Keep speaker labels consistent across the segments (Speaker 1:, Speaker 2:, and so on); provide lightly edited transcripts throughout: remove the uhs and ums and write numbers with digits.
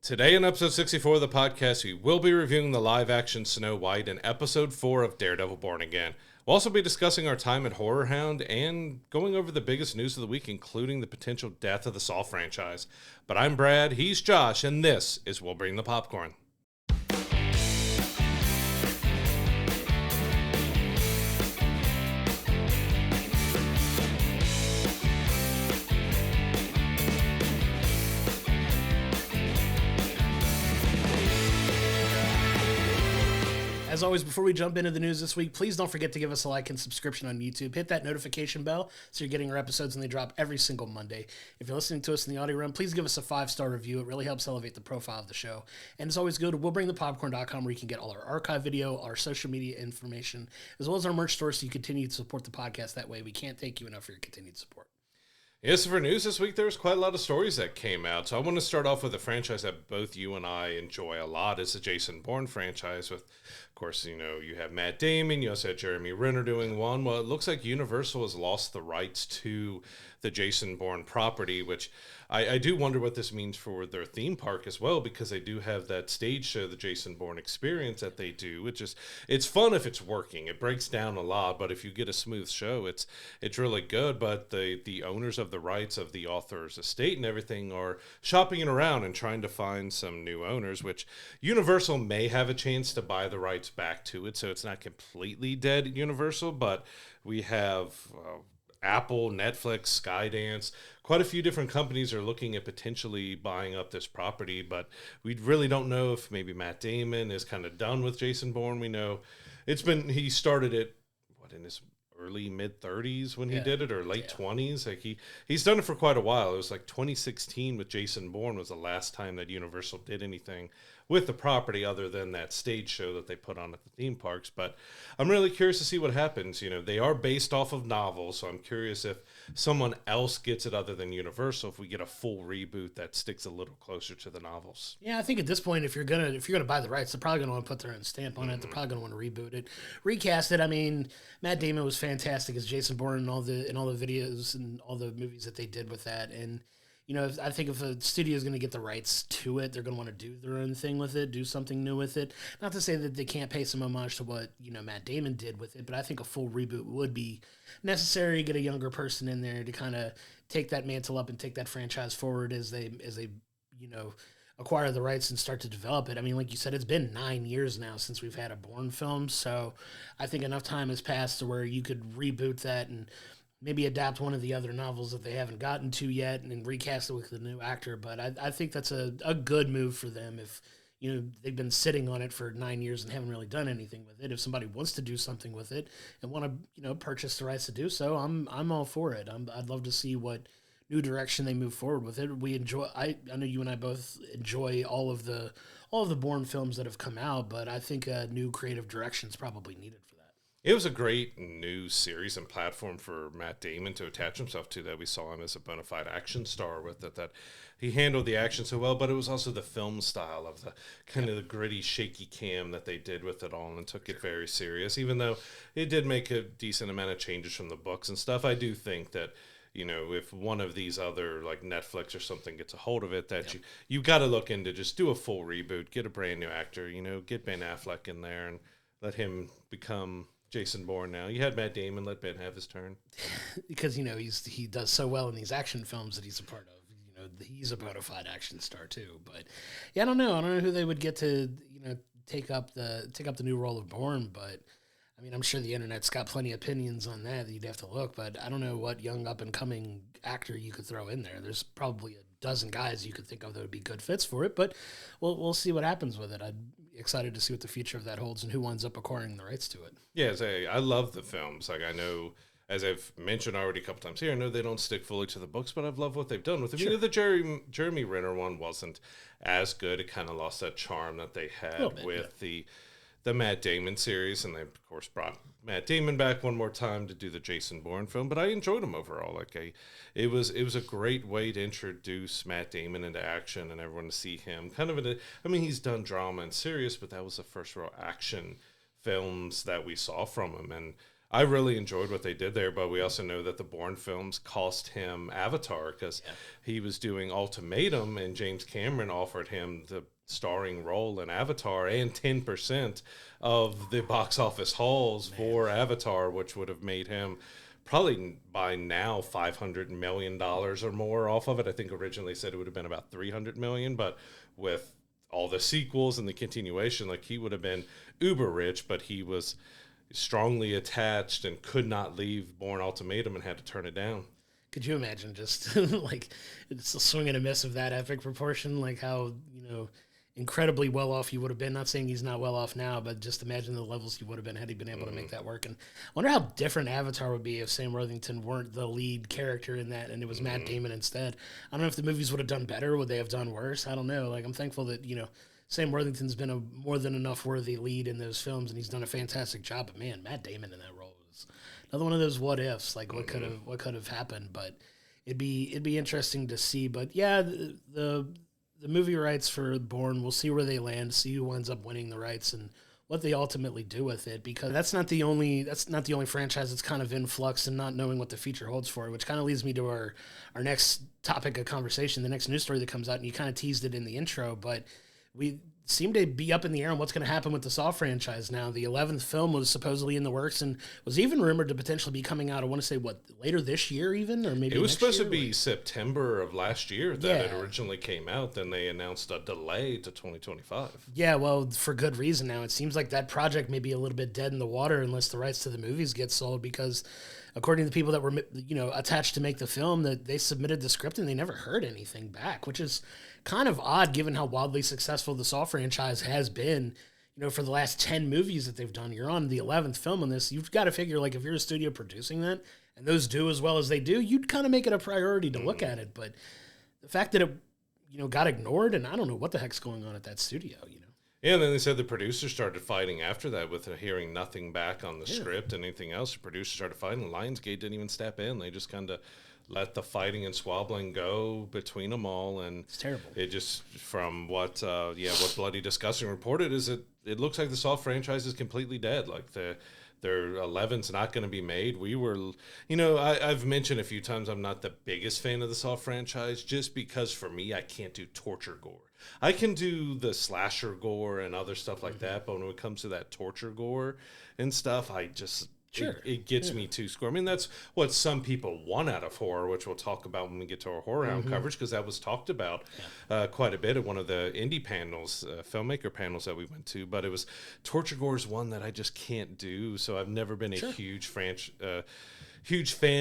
Speaker 1: Today in episode 64 of the podcast, we will be reviewing the live-action Snow White and episode 4 of Daredevil Born Again. We'll also be discussing our time at Horrorhound and going over the biggest news of the week, including the potential death of the Saw franchise. But I'm Brad, he's Josh, and this is We'll Bring the Popcorn.
Speaker 2: As always, before we jump into the news this week, please don't forget to give us a like and subscription on YouTube. Hit that notification bell so you're getting our episodes when they drop every single Monday. If you're listening to us in the audio room, please give us a 5-star review. It really helps elevate the profile of the show. And as always, go to willbringthepopcorn.com where you can get all our archive video, our social media information, as well as our merch store so you continue to support the podcast that way. We can't thank you enough for your continued support.
Speaker 1: Yes, for news this week, there's quite a lot of stories that came out. So I want to start off with a franchise that both you and I enjoy a lot. It's the Jason Bourne franchise with, of course, you have Matt Damon. You also had Jeremy Renner doing one. Well, it looks like Universal has lost the rights to the Jason Bourne property, which I do wonder what this means for their theme park as well, because they do have that stage show, the Jason Bourne Experience, that they do. It's fun if it's working. It breaks down a lot, but if you get a smooth show, it's really good. But the owners of the rights of the author's estate and everything are shopping it around and trying to find some new owners, which Universal may have a chance to buy the rights back to it, so it's not completely dead at Universal, but we have Apple, Netflix, Skydance, quite a few different companies are looking at potentially buying up this property, but we really don't know if maybe Matt Damon is kind of done with Jason Bourne. We know he started it, in his early mid-30s when he did it, or late 20s. Like he's done it for quite a while. It was like 2016 with Jason Bourne was the last time that Universal did anything with the property other than that stage show that they put on at the theme parks. But I'm really curious to see what happens. They are based off of novels, so I'm curious if someone else gets it other than Universal, if we get a full reboot that sticks a little closer to the novels.
Speaker 2: Yeah, I think at this point, if you're gonna buy the rights, they're probably gonna want to put their own stamp on it. They're probably gonna want to reboot it, recast it. I mean, Matt Damon was fantastic as Jason Bourne in all the videos and all the movies that they did with that. And I think if a studio is going to get the rights to it, they're going to want to do their own thing with it, do something new with it. Not to say that they can't pay some homage to what Matt Damon did with it, but I think a full reboot would be necessary. Get a younger person in there to kind of take that mantle up and take that franchise forward as they acquire the rights and start to develop it. I mean, like you said, it's been 9 years now since we've had a Bourne film, so I think enough time has passed to where you could reboot that and maybe adapt one of the other novels that they haven't gotten to yet and then recast it with a new actor. But I think that's a good move for them if, they've been sitting on it for 9 years and haven't really done anything with it. If somebody wants to do something with it and want to, purchase the rights to do so, I'm all for it. I'd love to see what new direction they move forward with it. I know you and I both enjoy all of the Bourne films that have come out, but I think a new creative direction is probably needed for that.
Speaker 1: It was a great new series and platform for Matt Damon to attach himself to, that we saw him as a bona fide action star with it, that he handled the action so well, but it was also the film style of the kind of the gritty, shaky cam that they did with it all and took it very serious, even though it did make a decent amount of changes from the books and stuff. I do think that, if one of these other, like Netflix or something, gets a hold of it, that you got to look into just do a full reboot, get a brand new actor, get Ben Affleck in there and let him become Jason Bourne now. You had Matt Damon, let Ben have his turn.
Speaker 2: Because, he does so well in these action films that he's a part of. He's a bona fide action star too. But yeah, I don't know who they would get to, take up the new role of Bourne, but I mean, I'm sure the internet's got plenty of opinions on that you'd have to look, but I don't know what young up-and-coming actor you could throw in there. There's probably a dozen guys you could think of that would be good fits for it, but we'll see what happens with it. I'm excited to see what the future of that holds and who winds up acquiring the rights to it.
Speaker 1: Yeah, I love the films. Like, I know, as I've mentioned already a couple times here, I know they don't stick fully to the books, but I've loved what they've done with it. Sure. The Jeremy Renner one wasn't as good. It kind of lost that charm that they had with the Matt Damon series, and they, of course, brought Matt Damon back one more time to do the Jason Bourne film, but I enjoyed him overall. It was a great way to introduce Matt Damon into action and everyone to see him he's done drama and serious, but that was the first real action films that we saw from him, and I really enjoyed what they did there, but we also know that the Bourne films cost him Avatar because he was doing Ultimatum, and James Cameron offered him the starring role in Avatar and 10% of the box office hauls for Avatar, which would have made him probably by now $500 million or more off of it. I think originally said it would have been about 300 million, but with all the sequels and the continuation, like he would have been uber rich, but he was strongly attached and could not leave Bourne Ultimatum and had to turn it down.
Speaker 2: Could you imagine just like it's a swing and a miss of that epic proportion, like how, incredibly well off he would have been. Not saying he's not well off now, but just imagine the levels he would have been had he been able to make that work. And I wonder how different Avatar would be if Sam Worthington weren't the lead character in that and it was Matt Damon instead. I don't know if the movies would have done better. Would they have done worse? I don't know. Like, I'm thankful that, Sam Worthington's been a more than enough worthy lead in those films, and he's done a fantastic job. But man, Matt Damon in that role is another one of those what ifs. Like, what could have happened? But it'd be interesting to see. But yeah, the movie rights for Bourne, we'll see where they land, see who ends up winning the rights, and what they ultimately do with it. Because that's not the only franchise that's kind of in flux and not knowing what the future holds for it. Which kind of leads me to our next topic of conversation, the next news story that comes out, and you kind of teased it in the intro, but we seem to be up in the air on what's going to happen with the Saw franchise now. The 11th film was supposedly in the works and was even rumored to potentially be coming out, I want to say, later this year even? Or maybe
Speaker 1: it was supposed
Speaker 2: year?
Speaker 1: to be September of last year that it originally came out. Then they announced a delay to 2025. Yeah,
Speaker 2: well, for good reason now. It seems like that project may be a little bit dead in the water unless the rights to the movies get sold, because according to the people that were attached to make the film, that they submitted the script and they never heard anything back, which is kind of odd given how wildly successful the Saw franchise has been. For the last 10 movies that they've done, you're on the 11th film on this. You've got to figure, like, if you're a studio producing that and those do as well as they do, you'd kind of make it a priority to look at it. But the fact that it got ignored, and I don't know what the heck's going on at that studio.
Speaker 1: Yeah, and then they said the producers started fighting after that with hearing nothing back on the script and anything else. The producers started fighting. Lionsgate didn't even step in. They just kind of let the fighting and squabbling go between them all. And
Speaker 2: it's terrible.
Speaker 1: It just, from what Bloody Disgusting reported, is it looks like the Saw franchise is completely dead. Like their 11's not going to be made. We were, I've mentioned a few times I'm not the biggest fan of the Saw franchise, just because for me, I can't do torture gore. I can do the slasher gore and other stuff like that, but when it comes to that torture gore and stuff, I just...
Speaker 2: Sure.
Speaker 1: It gets me to score. I mean, that's what some people want out of horror, which we'll talk about when we get to our Horrorhound coverage, because that was talked about quite a bit at one of the indie panels, filmmaker panels that we went to. But it was torture gore is one that I just can't do, so I've never been a huge fan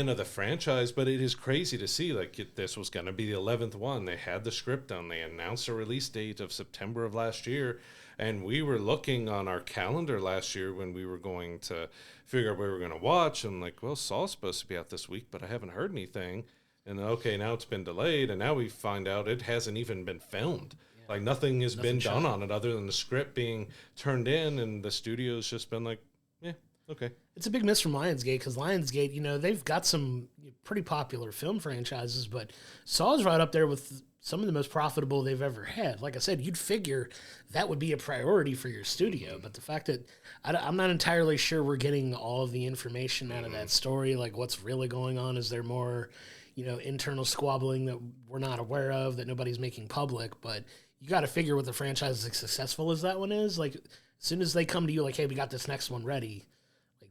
Speaker 1: of the franchise. But it is crazy to see, like, this was going to be the 11th one. They had the script done. They announced a release date of September of last year. And we were looking on our calendar last year when we were going to figure out what we were going to watch. And like, well, Saw's supposed to be out this week, but I haven't heard anything. And okay, now it's been delayed. And now we find out it hasn't even been filmed. Yeah. Like nothing has been done on it other than the script being turned in. And the studio's just been like, yeah, okay.
Speaker 2: It's a big miss from Lionsgate, because Lionsgate, they've got some pretty popular film franchises, but Saw's right up there with some of the most profitable they've ever had. Like I said, you'd figure that would be a priority for your studio, but the fact that I'm not entirely sure we're getting all of the information out of that story, like what's really going on. Is there more, internal squabbling that we're not aware of, that nobody's making public? But you got to figure with the franchise as successful as that one is, like as soon as they come to you like, hey, we got this next one ready,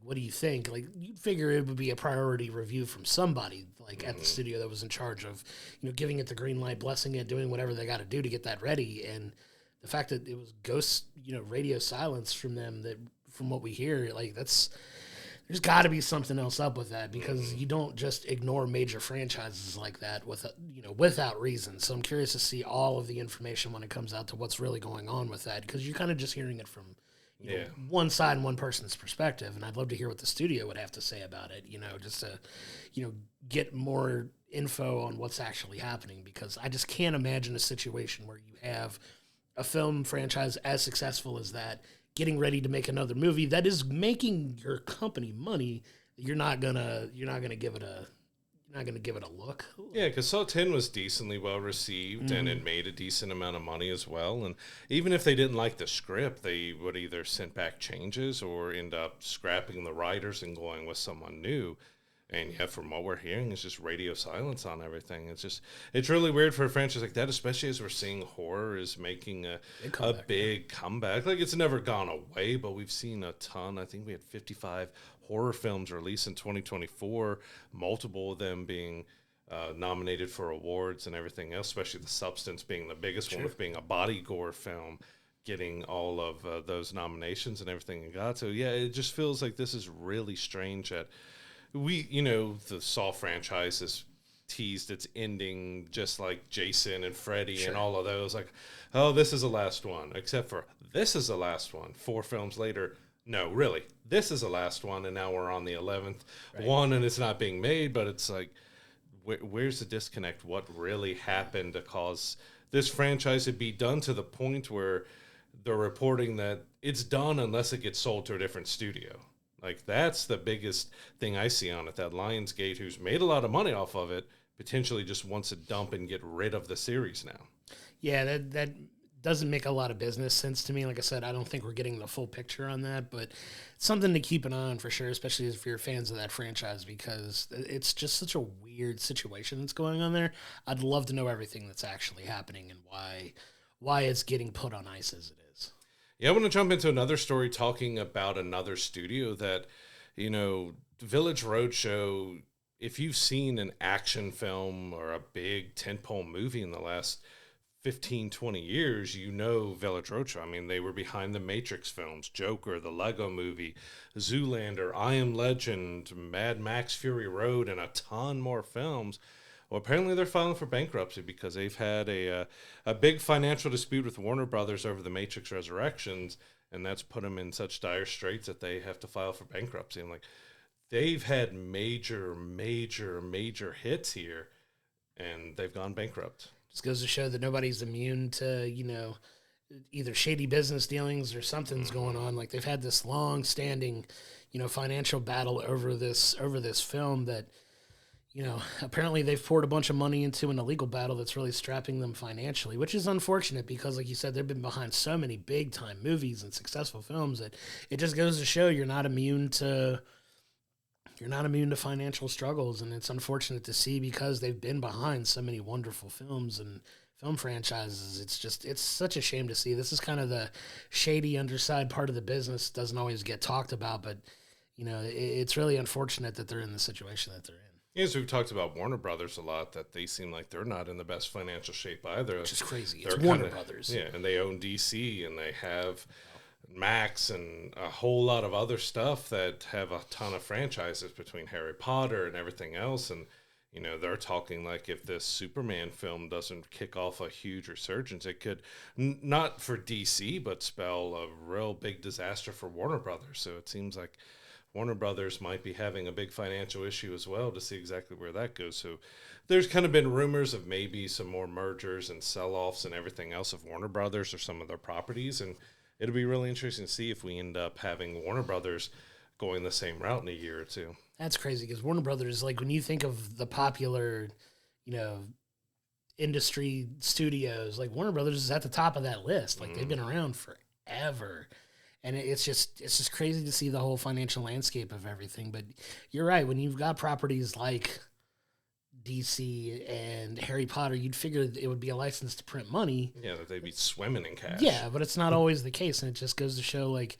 Speaker 2: what do you think? Like, you'd figure it would be a priority review from somebody, like, at the studio that was in charge of, giving it the green light, blessing it, doing whatever they got to do to get that ready. And the fact that it was ghost, radio silence from them, that from what we hear, like, there's got to be something else up with that, because you don't just ignore major franchises like that without reason. So I'm curious to see all of the information when it comes out to what's really going on with that, because you're kind of just hearing it from one side and one person's perspective, and I'd love to hear what the studio would have to say about it, just to, get more info on what's actually happening, because I just can't imagine a situation where you have a film franchise as successful as that getting ready to make another movie that is making your company money. You're not gonna give it not going to give it a look.
Speaker 1: Yeah, because Saw 10 was decently well received, and it made a decent amount of money as well. And even if they didn't like the script, they would either send back changes or end up scrapping the writers and going with someone new. And yeah, from what we're hearing, it's just radio silence on everything. It's really weird for a franchise like that, especially as we're seeing horror is making a big comeback. Like, it's never gone away, but we've seen a ton. I think we had 55 horror films released in 2024, multiple of them being nominated for awards and everything else, especially The Substance being the biggest one, with being a body gore film, getting all of those nominations and everything it got. So yeah, it just feels like this is really strange that the Saw franchise has teased its ending, just like Jason and Freddy and all of those. Like, oh, this is the last one, except for this is the last one. 4 films later, no, really, this is the last one, and now we're on the 11th one, and it's not being made. But it's like, where's the disconnect? What really happened to cause this franchise to be done to the point where they're reporting that it's done unless it gets sold to a different studio? Like, that's the biggest thing I see on it, that Lionsgate, who's made a lot of money off of it, potentially just wants to dump and get rid of the series now.
Speaker 2: Yeah, that doesn't make a lot of business sense to me. Like I said, I don't think we're getting the full picture on that, but it's something to keep an eye on for sure, especially if you're fans of that franchise, because it's just such a weird situation that's going on there. I'd love to know everything that's actually happening and why it's getting put on ice as it is.
Speaker 1: Yeah, I want to jump into another story talking about another studio that, Village Roadshow, if you've seen an action film or a big tentpole movie in the last 15, 20 years, Village Roadshow. I mean, they were behind the Matrix films, Joker, the Lego Movie, Zoolander, I Am Legend, Mad Max Fury Road, and a ton more films. Well, apparently they're filing for bankruptcy because they've had a big financial dispute with Warner Brothers over the Matrix Resurrections, and that's put them in such dire straits that they have to file for bankruptcy. And like, they've had major hits here, and they've gone bankrupt.
Speaker 2: Just goes to show that nobody's immune to, either shady business dealings or something's going on. Like, they've had this long-standing, financial battle over this film that, apparently they've poured a bunch of money into an illegal battle that's really strapping them financially, which is unfortunate because, like you said, they've been behind so many big-time movies and successful films that it just goes to show you're not immune to financial struggles, and it's unfortunate to see because they've been behind so many wonderful films and film franchises. It's such a shame to see. This is kind of the shady underside part of the business. Doesn't always get talked about, but it's really unfortunate that they're in the situation that they're in.
Speaker 1: Yes, we've talked about Warner Brothers a lot, that they seem like they're not in the best financial shape either.
Speaker 2: Which is crazy. It's Warner Brothers.
Speaker 1: Yeah, and they own DC, and they have Max and a whole lot of other stuff that have a ton of franchises between Harry Potter and everything else. And, they're talking like if this Superman film doesn't kick off a huge resurgence, it could, not for DC, but spell a real big disaster for Warner Brothers. So it seems like Warner Brothers might be having a big financial issue as well, to see exactly where that goes. So there's kind of been rumors of maybe some more mergers and sell-offs and everything else of Warner Brothers or some of their properties. And it'll be really interesting to see if we end up having Warner Brothers going the same route in a year or two.
Speaker 2: That's crazy because Warner Brothers, like, when you think of the popular, industry studios, like, Warner Brothers is at the top of that list. Like, they've been around forever. And it's just crazy to see the whole financial landscape of everything. But you're right. When you've got properties like DC and Harry Potter, you'd figure it would be a license to print money.
Speaker 1: Yeah, that they'd be swimming in cash.
Speaker 2: Yeah, but it's not always the case. And it just goes to show, like,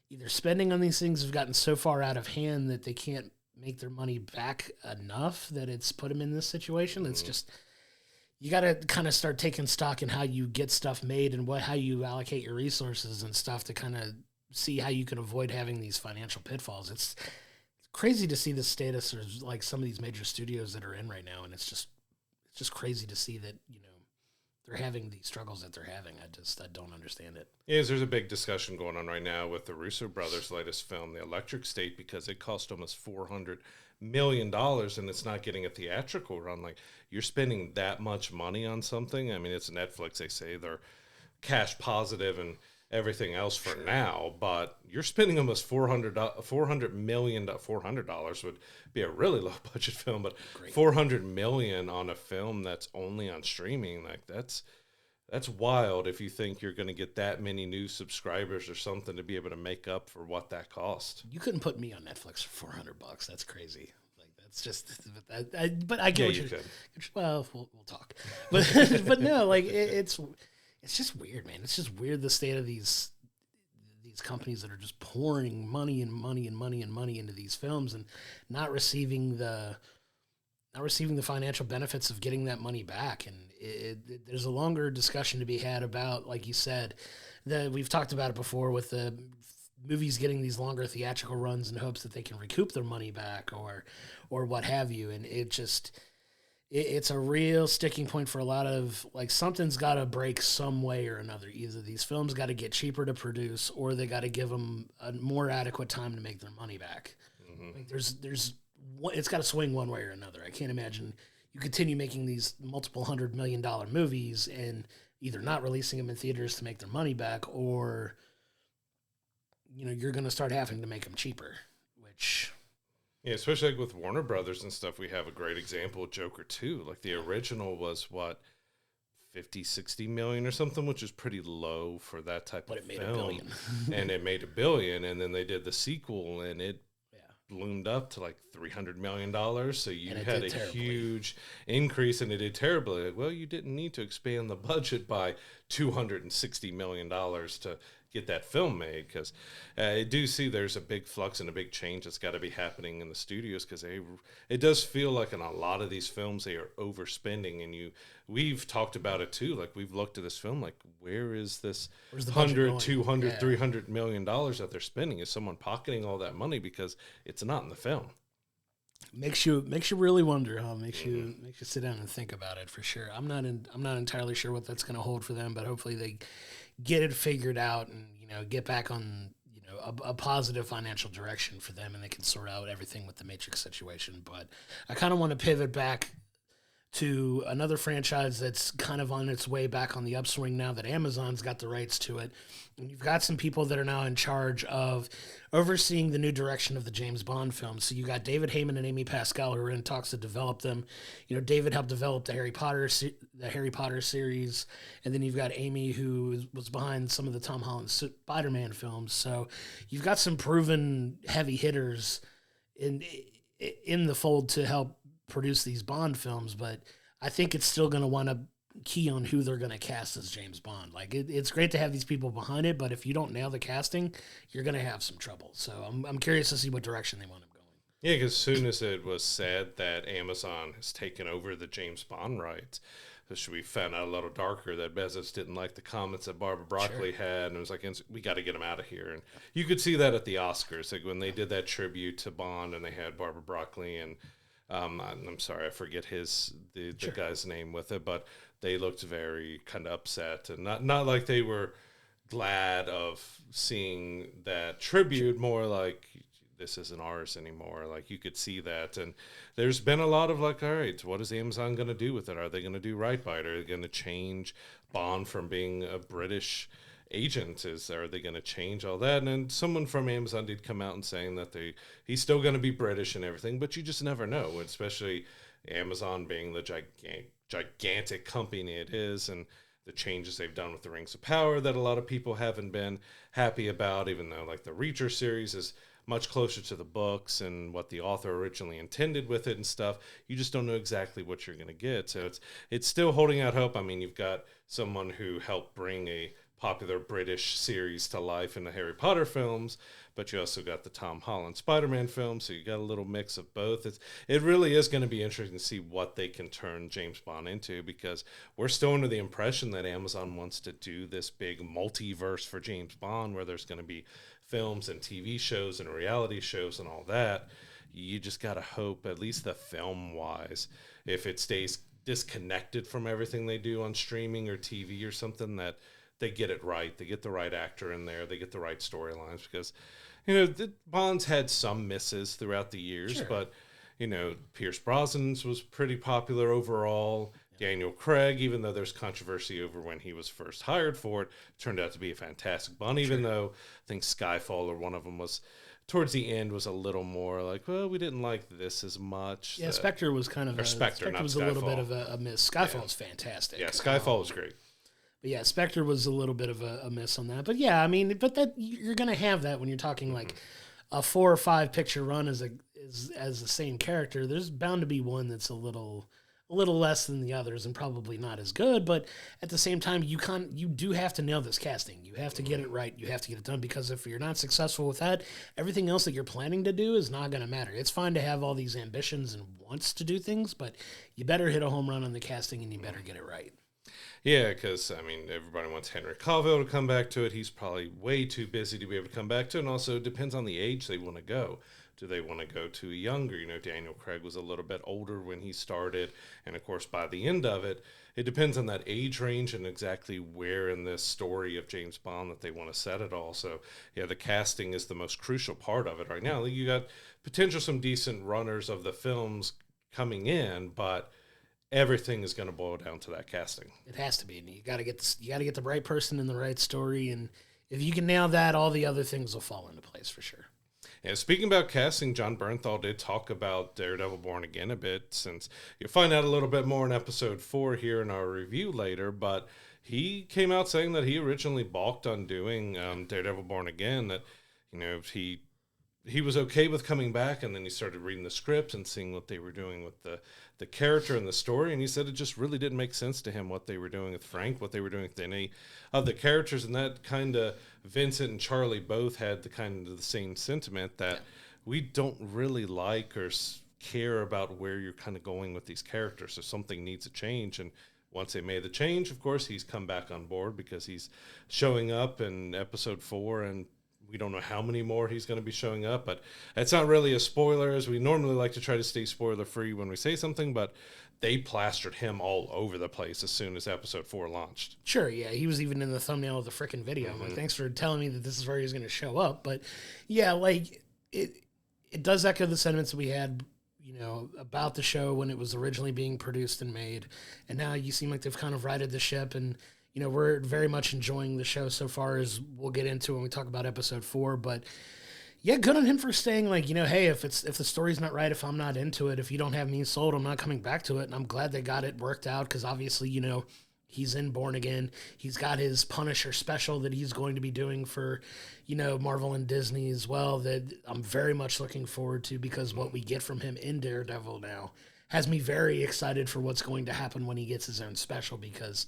Speaker 2: either spending on these things have gotten so far out of hand that they can't make their money back enough that it's put them in this situation. It's just... You got to kind of start taking stock in how you get stuff made and how you allocate your resources and stuff to kind of see how you can avoid having these financial pitfalls. It's crazy to see the status of like some of these major studios that are in right now, and it's just crazy to see that they're having these struggles that they're having. I don't understand it.
Speaker 1: Yeah, there's a big discussion going on right now with the Russo brothers' latest film, The Electric State, because it cost almost $400 million and it's not getting a theatrical run. Like, you're spending that much money on something. I mean, it's Netflix. They say they're cash positive and everything else for now, but you're spending almost $400 million. $400 would be a really low budget film, but $400 million on a film that's only on streaming, like that's wild if you think you're going to get that many new subscribers or something to be able to make up for what that cost.
Speaker 2: You couldn't put me on Netflix for $400. That's crazy. It's just, but I get what you could. Well, we'll talk, but no, like it's just weird, man. It's just weird the state of these companies that are just pouring money into these films and not receiving the financial benefits of getting that money back. And there's a longer discussion to be had about, like you said, that we've talked about it before with the movies getting these longer theatrical runs in hopes that they can recoup their money back or what have you. And it's a real sticking point for a lot of, like, something's got to break some way or another. Either these films got to get cheaper to produce, or they got to give them a more adequate time to make their money back. Mm-hmm. Like it's got to swing one way or another. I can't imagine you continue making these multiple $100 million movies and either not releasing them in theaters to make their money back, or you're going to start having to make them cheaper, which...
Speaker 1: Yeah, especially like with Warner Brothers and stuff, we have a great example of Joker 2. Like, the original was, 50-60 million or something, which is pretty low for that type of film. But it made $1 billion. And it made $1 billion, and then they did the sequel, and it bloomed up to like $300 million. So you had a huge increase, and it did terribly. Like, well, you didn't need to expand the budget by $260 million to get that film made, because I do see there's a big flux and a big change that's got to be happening in the studios, because it does feel like in a lot of these films they are overspending, and we've talked about it too. Like, we've looked at this film, like, where's the 100, 200, $300 million that they're spending? Is someone pocketing all that money? Because it's not in the film.
Speaker 2: Makes you really wonder, huh? Makes you sit down and think about it, for sure. I'm not entirely sure what that's going to hold for them, but hopefully they get it figured out and get back on a positive financial direction for them, and they can sort out everything with the Matrix situation. But I kind of want to pivot back to another franchise that's kind of on its way back on the upswing now that Amazon's got the rights to it. And you've got some people that are now in charge of overseeing the new direction of the James Bond films. So you got David Heyman and Amy Pascal, who are in talks to develop them. David helped develop the Harry Potter series, and then you've got Amy, who was behind some of the Tom Holland Spider-Man films. So you've got some proven heavy hitters in the fold to help produce these Bond films, but I think it's still going to want to key on who they're going to cast as James Bond. Like, it's great to have these people behind it, but if you don't nail the casting, you're going to have some trouble. So I'm curious to see what direction they want him going.
Speaker 1: Yeah, because as soon as it was said that Amazon has taken over the James Bond rights, we found out a little darker that Bezos didn't like the comments that Barbara Broccoli had, and it was like, we got to get him out of here. And you could see that at the Oscars, like when they did that tribute to Bond, and they had Barbara Broccoli and I'm sorry, I forget the guy's name with it, but they looked very kind of upset, and not like they were glad of seeing that tribute, more like, this isn't ours anymore. Like, you could see that, and there's been a lot of like, all right, what is Amazon going to do with it? Are they going to do right by it? Are they going to change Bond from being a British agent? Are they going to change all that? And someone from Amazon did come out and saying that he's still going to be British and everything, but you just never know, especially Amazon being the gigantic company it is, and the changes they've done with the Rings of Power that a lot of people haven't been happy about, even though like the Reacher series is much closer to the books and what the author originally intended with it and stuff. You just don't know exactly what you're going to get. So it's still holding out hope. I mean, you've got someone who helped bring a popular British series to life in the Harry Potter films, but you also got the Tom Holland Spider-Man film, so you got a little mix of both. It really is going to be interesting to see what they can turn James Bond into, because we're still under the impression that Amazon wants to do this big multiverse for James Bond, where there's going to be films and TV shows and reality shows and all that. You just got to hope, at least the film-wise, if it stays disconnected from everything they do on streaming or TV or something, that they get it right. They get the right actor in there. They get the right storylines, because, Bond's had some misses throughout the years, sure. But, Pierce Brosnan's was pretty popular overall. Daniel Craig, even though there's controversy over when he was first hired for it, turned out to be a fantastic Bond, even though I think Skyfall or one of them was, towards the end, was a little more like, well, we didn't like this as much.
Speaker 2: Yeah, Spectre was kind of
Speaker 1: Spectre
Speaker 2: was
Speaker 1: Skyfall.
Speaker 2: a little bit of a miss. Skyfall was fantastic.
Speaker 1: Yeah, Skyfall was great.
Speaker 2: But yeah, Spectre was a little bit of a miss on that. But yeah, I mean, but that you're gonna have that when you're talking like a 4 or 5 picture run as the same character. There's bound to be one that's a little less than the others and probably not as good. But at the same time, you do have to nail this casting. You have to get it right. You have to get it done, because if you're not successful with that, everything else that you're planning to do is not going to matter. It's fine to have all these ambitions and wants to do things, but you better hit a home run on the casting and you better get it right.
Speaker 1: Yeah, because, I mean, everybody wants Henry Cavill to come back to it. He's probably way too busy to be able to come back to it. And also, it depends on the age they want to go. Do they want to go to younger? You know, Daniel Craig was a little bit older when he started. And, of course, by the end of it, it depends on that age range and exactly where in this story of James Bond that they want to set it all. So, yeah, the casting is the most crucial part of it right now. You got potential some decent runners of the films coming in, but everything is going to boil down to that casting.
Speaker 2: It has to be. And you got to get the right person in the right story, and if you can nail that, all the other things will fall into place for sure.
Speaker 1: And speaking about casting, Jon Bernthal did talk about Daredevil Born Again a bit, since you'll find out a little bit more in episode 4 here in our review later, but he came out saying that he originally balked on doing Daredevil Born Again, that, you know, he was okay with coming back, and then he started reading the script and seeing what they were doing with the character and the story, and he said it just really didn't make sense to him what they were doing with Frank, what they were doing with any of the characters, and that kind of Vincent and Charlie both had the same sentiment that we don't really like or care about where you're kind of going with these characters, so something needs to change. And once they made the change, of course, he's come back on board because he's showing up in episode 4, and we don't know how many more he's going to be showing up, but it's not really a spoiler, as we normally like to try to stay spoiler-free when we say something, but they plastered him all over the place as soon as episode 4 launched.
Speaker 2: Sure, yeah, he was even in the thumbnail of the frickin' video. Like, thanks for telling me that this is where he's going to show up. But yeah, like, it does echo the sentiments that we had, you know, about the show when it was originally being produced and made, and now you seem like they've kind of righted the ship, and you know, we're very much enjoying the show so far, as we'll get into when we talk about episode 4. But yeah, good on him for saying, like, you know, hey, if the story's not right, if I'm not into it, if you don't have me sold, I'm not coming back to it. And I'm glad they got it worked out, because obviously, you know, he's in Born Again. He's got his Punisher special that he's going to be doing for, you know, Marvel and Disney as well, that I'm very much looking forward to, because what we get from him in Daredevil now has me very excited for what's going to happen when he gets his own special, because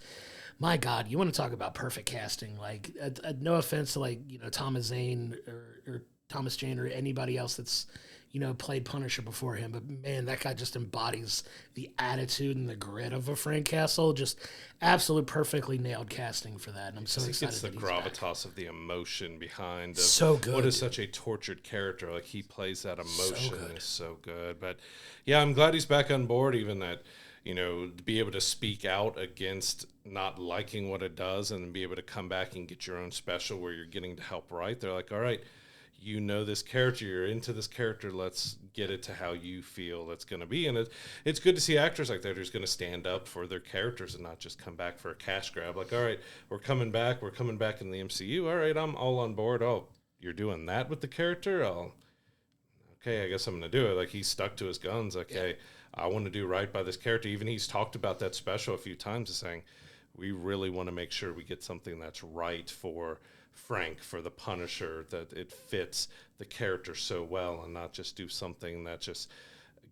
Speaker 2: my God, you want to talk about perfect casting. Like, no offense to, like, you know, Thomas Zane or Thomas Jane or anybody else that's, you know, played Punisher before him, but man, that guy just embodies the attitude and the grit of a Frank Castle. Just absolute perfectly nailed casting for that, and I'm so excited.
Speaker 1: It's the gravitas of the emotion behind
Speaker 2: so good.
Speaker 1: What is such a tortured character? Like, he plays that emotion is so good. But yeah, I'm glad he's back on board. Even that, you know, to be able to speak out against not liking what it does, and then be able to come back and get your own special where you're getting to help write. They're like, all right, you know this character, you're into this character, let's get it to how you feel it's going to be. And it's good to see actors like that who's going to stand up for their characters and not just come back for a cash grab. Like, all right, we're coming back in the MCU. All right, I'm all on board. Oh, you're doing that with the character? Oh, okay, I guess I'm going to do it. Like, he's stuck to his guns. Like, hey, I want to do right by this character. Even he's talked about that special a few times, saying, we really want to make sure we get something that's right for Frank, for the Punisher, that it fits the character so well, and not just do something that's just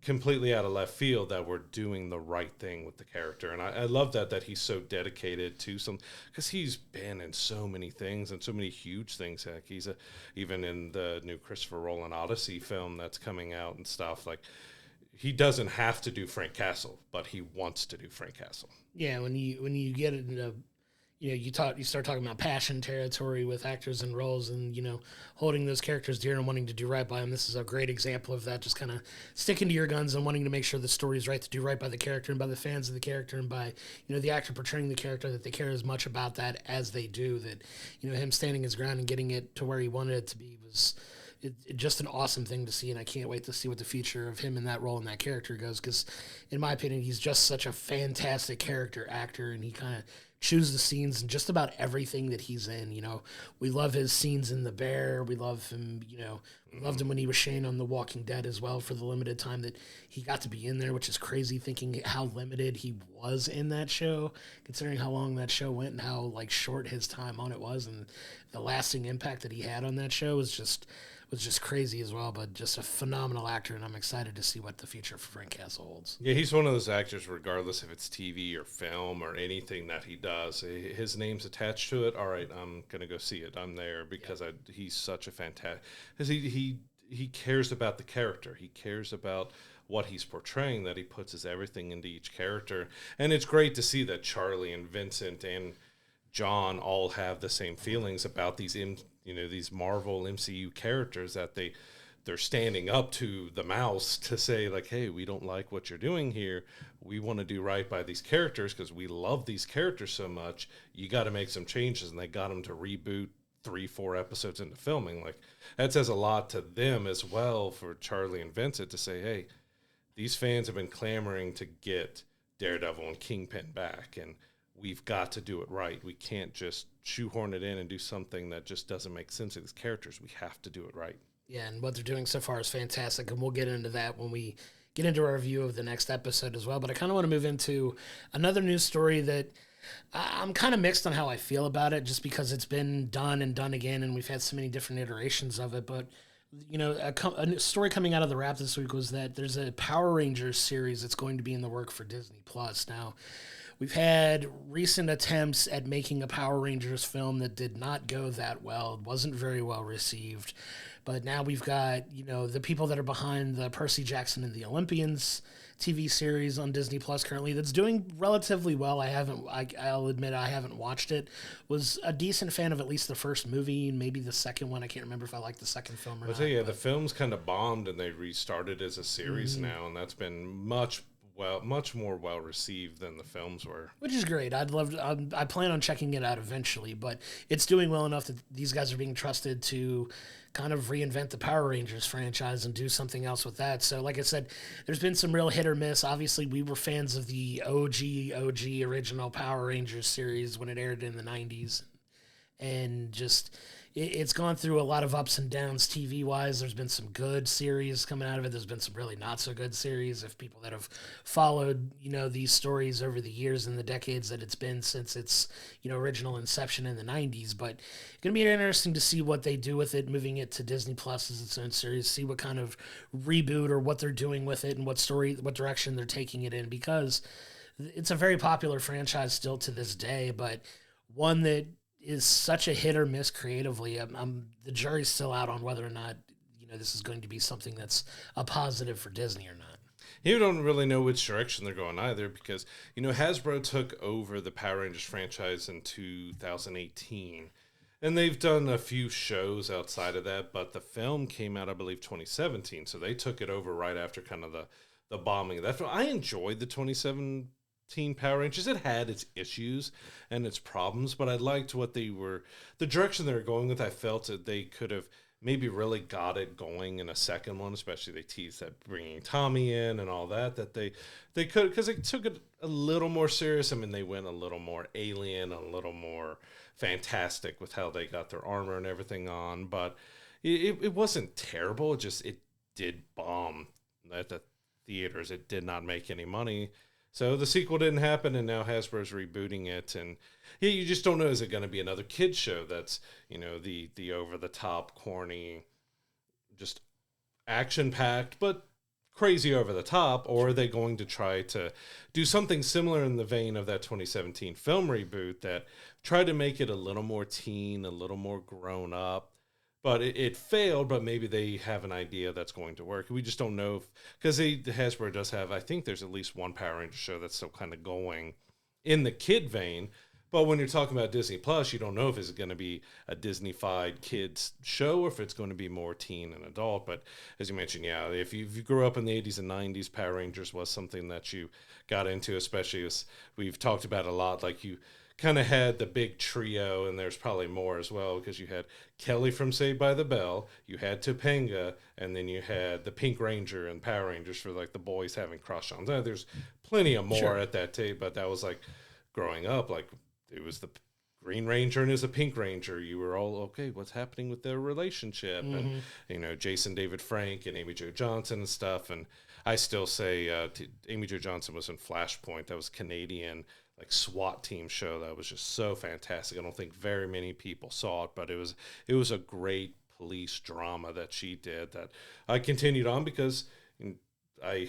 Speaker 1: completely out of left field, that we're doing the right thing with the character. And I love that he's so dedicated to some, because he's been in so many things and so many huge things. Like, he's even in the new Christopher Nolan Odyssey film that's coming out and stuff. Like, he doesn't have to do Frank Castle, but he wants to do Frank Castle.
Speaker 2: Yeah, when you get it into, you know, you start talking about passion territory with actors and roles, and, you know, holding those characters dear and wanting to do right by them. This is a great example of that. Just kind of sticking to your guns and wanting to make sure the story's right, to do right by the character and by the fans of the character, and by, you know, the actor portraying the character, that they care as much about that as they do. That, you know, him standing his ground and getting it to where he wanted it to be just an awesome thing to see, and I can't wait to see what the future of him in that role and that character goes. Because, in my opinion, he's just such a fantastic character actor, and he kind of chews the scenes in just about everything that he's in. You know, we love his scenes in The Bear. We love him. You know, we loved him when he was Shane on The Walking Dead as well for the limited time that he got to be in there, which is crazy thinking how limited he was in that show, considering how long that show went and how like short his time on it was, and the lasting impact that he had on that show was just crazy as well, but just a phenomenal actor, and I'm excited to see what the future for Frank Castle holds.
Speaker 1: Yeah, he's one of those actors, regardless if it's TV or film or anything that he does, his name's attached to it. All right, I'm gonna go see it. I'm there because he's such a fantastic. Because he cares about the character. He cares about what he's portraying. That he puts his everything into each character, and it's great to see that Charlie and Vincent and John all have the same feelings about these these Marvel MCU characters, that they're standing up to the mouse to say like, hey, we don't like what you're doing here. We want to do right by these characters because we love these characters so much. You got to make some changes, and they got them to reboot 3-4 episodes into filming. Like, that says a lot to them as well, for Charlie and Vincent to say, hey, these fans have been clamoring to get Daredevil and Kingpin back, and we've got to do it right. We can't just shoehorn it in and do something that just doesn't make sense to these characters. We have to do it right.
Speaker 2: Yeah, and what they're doing so far is fantastic, and we'll get into that when we get into our review of the next episode as well. But I kind of want to move into another news story that I'm kind of mixed on how I feel about it, just because it's been done and done again, and we've had so many different iterations of it. But you know, a story coming out of the Wrap this week was that there's a Power Rangers series that's going to be in the work for Disney Plus. Now, we've had recent attempts at making a Power Rangers film that did not go that well. It wasn't very well received. But now we've got, you know, the people that are behind the Percy Jackson and the Olympians TV series on Disney Plus currently that's doing relatively well. I'll admit I haven't watched it. Was a decent fan of at least the first movie and maybe the second one. I can't remember if I liked the second film or not.
Speaker 1: Yeah, the film's kind of bombed, and they restarted as a series now, and that's been much more well received than the films were.
Speaker 2: Which is great. I plan on checking it out eventually, but it's doing well enough that these guys are being trusted to kind of reinvent the Power Rangers franchise and do something else with that. So like I said, there's been some real hit or miss. Obviously, we were fans of the OG original Power Rangers series when it aired in the 90s. And just, it's gone through a lot of ups and downs TV-wise. There's been some good series coming out of it. There's been some really not so good series. If people that have followed, you know, these stories over the years and the decades that it's been since its, you know, original inception in the 90s. But it's going to be interesting to see what they do with it, moving it to Disney Plus as its own series, see what kind of reboot or what they're doing with it and what direction they're taking it in, because it's a very popular franchise still to this day, but one that is such a hit or miss creatively. The jury's still out on whether or not, you know, this is going to be something that's a positive for Disney or not.
Speaker 1: You don't really know which direction they're going either, because, you know, Hasbro took over the Power Rangers franchise in 2018, and they've done a few shows outside of that, but the film came out, I believe, 2017, so they took it over right after kind of the bombing of that film. I enjoyed the 2017 Power Rangers. It had its issues and its problems, but I liked the direction they were going with. I felt that they could have maybe really got it going in a second one, especially they teased that bringing Tommy in and all that they could, because they took it a little more serious. I mean, they went a little more alien, a little more fantastic with how they got their armor and everything on, but it wasn't terrible. It did bomb at the theaters. It did not make any money. So the sequel didn't happen, and now Hasbro's rebooting it, and yeah, you just don't know, is it going to be another kid's show that's, you know, the over-the-top, corny, just action-packed, but crazy over-the-top, or are they going to try to do something similar in the vein of that 2017 film reboot that tried to make it a little more teen, a little more grown-up? But it failed, but maybe they have an idea that's going to work. We just don't know, because Hasbro does have, I think there's at least one Power Ranger show that's still kind of going in the kid vein. But when you're talking about Disney Plus, you don't know if it's going to be a Disney-fied kids show or if it's going to be more teen and adult. But as you mentioned, yeah, if you grew up in the 80s and 90s, Power Rangers was something that you got into, especially as we've talked about a lot. Like, you kind of had the big trio, and there's probably more as well, because you had Kelly from Saved by the Bell, you had Topanga, and then you had the Pink Ranger and Power Rangers for like the boys having crush on. There's plenty of more at that tape, but that was like growing up, like it was the Green Ranger and is a Pink Ranger. You were all, okay, what's happening with their relationship? And, you know, Jason David Frank and Amy Jo Johnson and stuff. And I still say Amy Jo Johnson was in Flashpoint. That was Canadian, like SWAT team show that was just so fantastic. I don't think very many people saw it, but it was a great police drama that she did that I continued on because I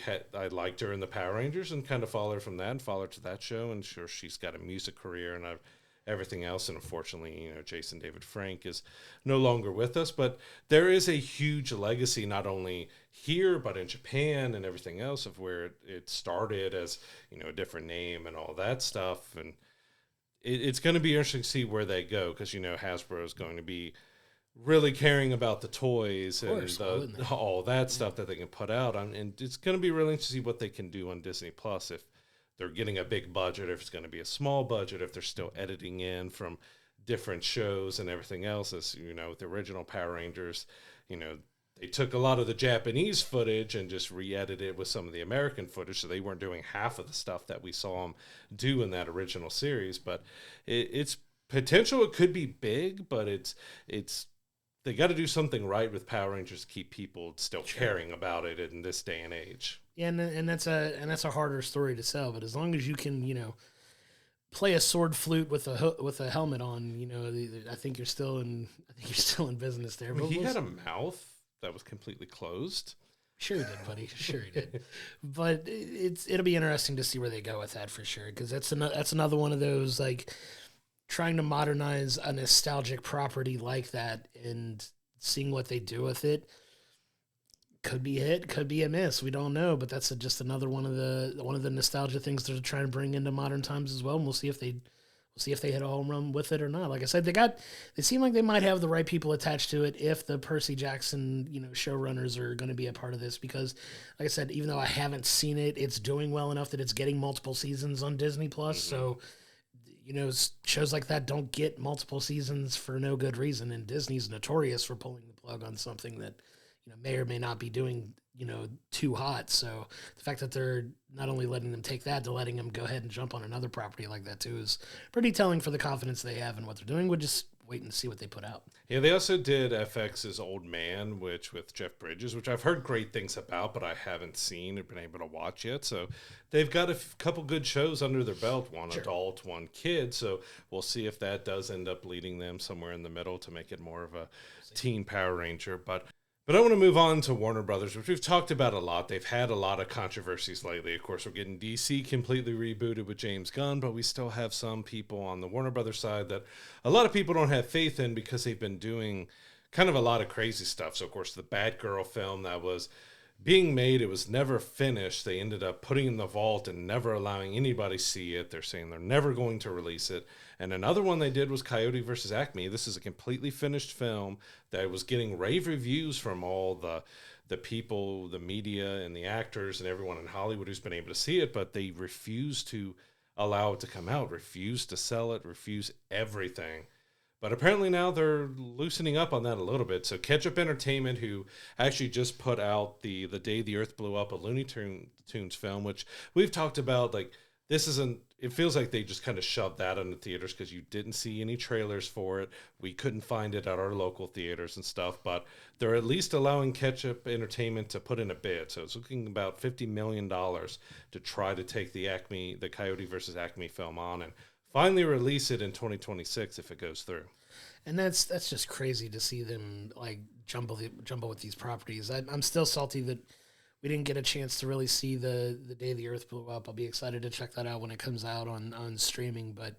Speaker 1: liked her in the Power Rangers and kind of followed her from that and followed her to that show. And sure, she's got a music career and everything else. And unfortunately, you know, Jason David Frank is no longer with us, but there is a huge legacy, not only here, but in Japan and everything else of where it started as, you know, a different name and all that stuff. And it's going to be interesting to see where they go. Cause you know, Hasbro is going to be really caring about the toys and all that stuff that they can put out on. And it's going to be really interesting to see what they can do on Disney Plus, if they're getting a big budget, if it's going to be a small budget, if they're still editing in from different shows and everything else. As you know, with the original Power Rangers, you know, they took a lot of the Japanese footage and just re-edited it with some of the American footage, so they weren't doing half of the stuff that we saw them do in that original series. But it's potential. It could be big, but it's they got to do something right with Power Rangers to keep people still caring about it in this day and age.
Speaker 2: Yeah, and that's a harder story to sell. But as long as you can, you know, play a sword flute with a helmet on, you know, I think you're still in business there.
Speaker 1: I mean, he had a mouth that was completely closed.
Speaker 2: Sure he did, buddy. Sure he did. But it'll be interesting to see where they go with that for sure, because that's another one of those, like, trying to modernize a nostalgic property like that and seeing what they do with it. Could be a hit, could be a miss. We don't know, but that's just another one of the nostalgia things they're trying to bring into modern times as well. And we'll see if they hit a home run with it or not. Like I said, they seem like they might have the right people attached to it if the Percy Jackson, you know, showrunners are going to be a part of this. Because, like I said, even though I haven't seen it, it's doing well enough that it's getting multiple seasons on Disney Plus. So, you know, shows like that don't get multiple seasons for no good reason. And Disney's notorious for pulling the plug on something that, you know, may or may not be doing, you know, too hot. So the fact that they're not only letting them take that, they're letting them go ahead and jump on another property like that too is pretty telling for the confidence they have in what they're doing. We'll just wait and see what they put out.
Speaker 1: Yeah, they also did FX's Old Man, with Jeff Bridges, which I've heard great things about, but I haven't seen or been able to watch yet. So they've got a couple good shows under their belt, one adult, one kid. So we'll see if that does end up leading them somewhere in the middle to make it more of a teen Power Ranger. But I want to move on to Warner Brothers, which we've talked about a lot. They've had a lot of controversies lately. Of course, we're getting DC completely rebooted with James Gunn, but we still have some people on the Warner Brothers side that a lot of people don't have faith in because they've been doing kind of a lot of crazy stuff. So, of course, the Batgirl film that was being made, it was never finished. They ended up putting it in the vault and never allowing anybody see it. They're saying they're never going to release it. And another one they did was Coyote versus Acme. This is a completely finished film that was getting rave reviews from all the people, the media, and the actors and everyone in Hollywood who's been able to see it, but they refused to allow it to come out, refused to sell it, refused everything. But apparently now they're loosening up on that a little bit. So Ketchup Entertainment, who actually just put out the Day the Earth Blew Up, a Looney Tunes film, which we've talked about, like, this isn't, it feels like they just kind of shoved that into theaters because you didn't see any trailers for it. We couldn't find it at our local theaters and stuff, but they're at least allowing Ketchup Entertainment to put in a bid. So it's looking about $50 million to try to take the Coyote versus Acme film on and finally release it in 2026 if it goes through.
Speaker 2: And that's just crazy to see them like jumble with these properties. I'm still salty that we didn't get a chance to really see the Day the Earth Blew Up. I'll be excited to check that out when it comes out on streaming, but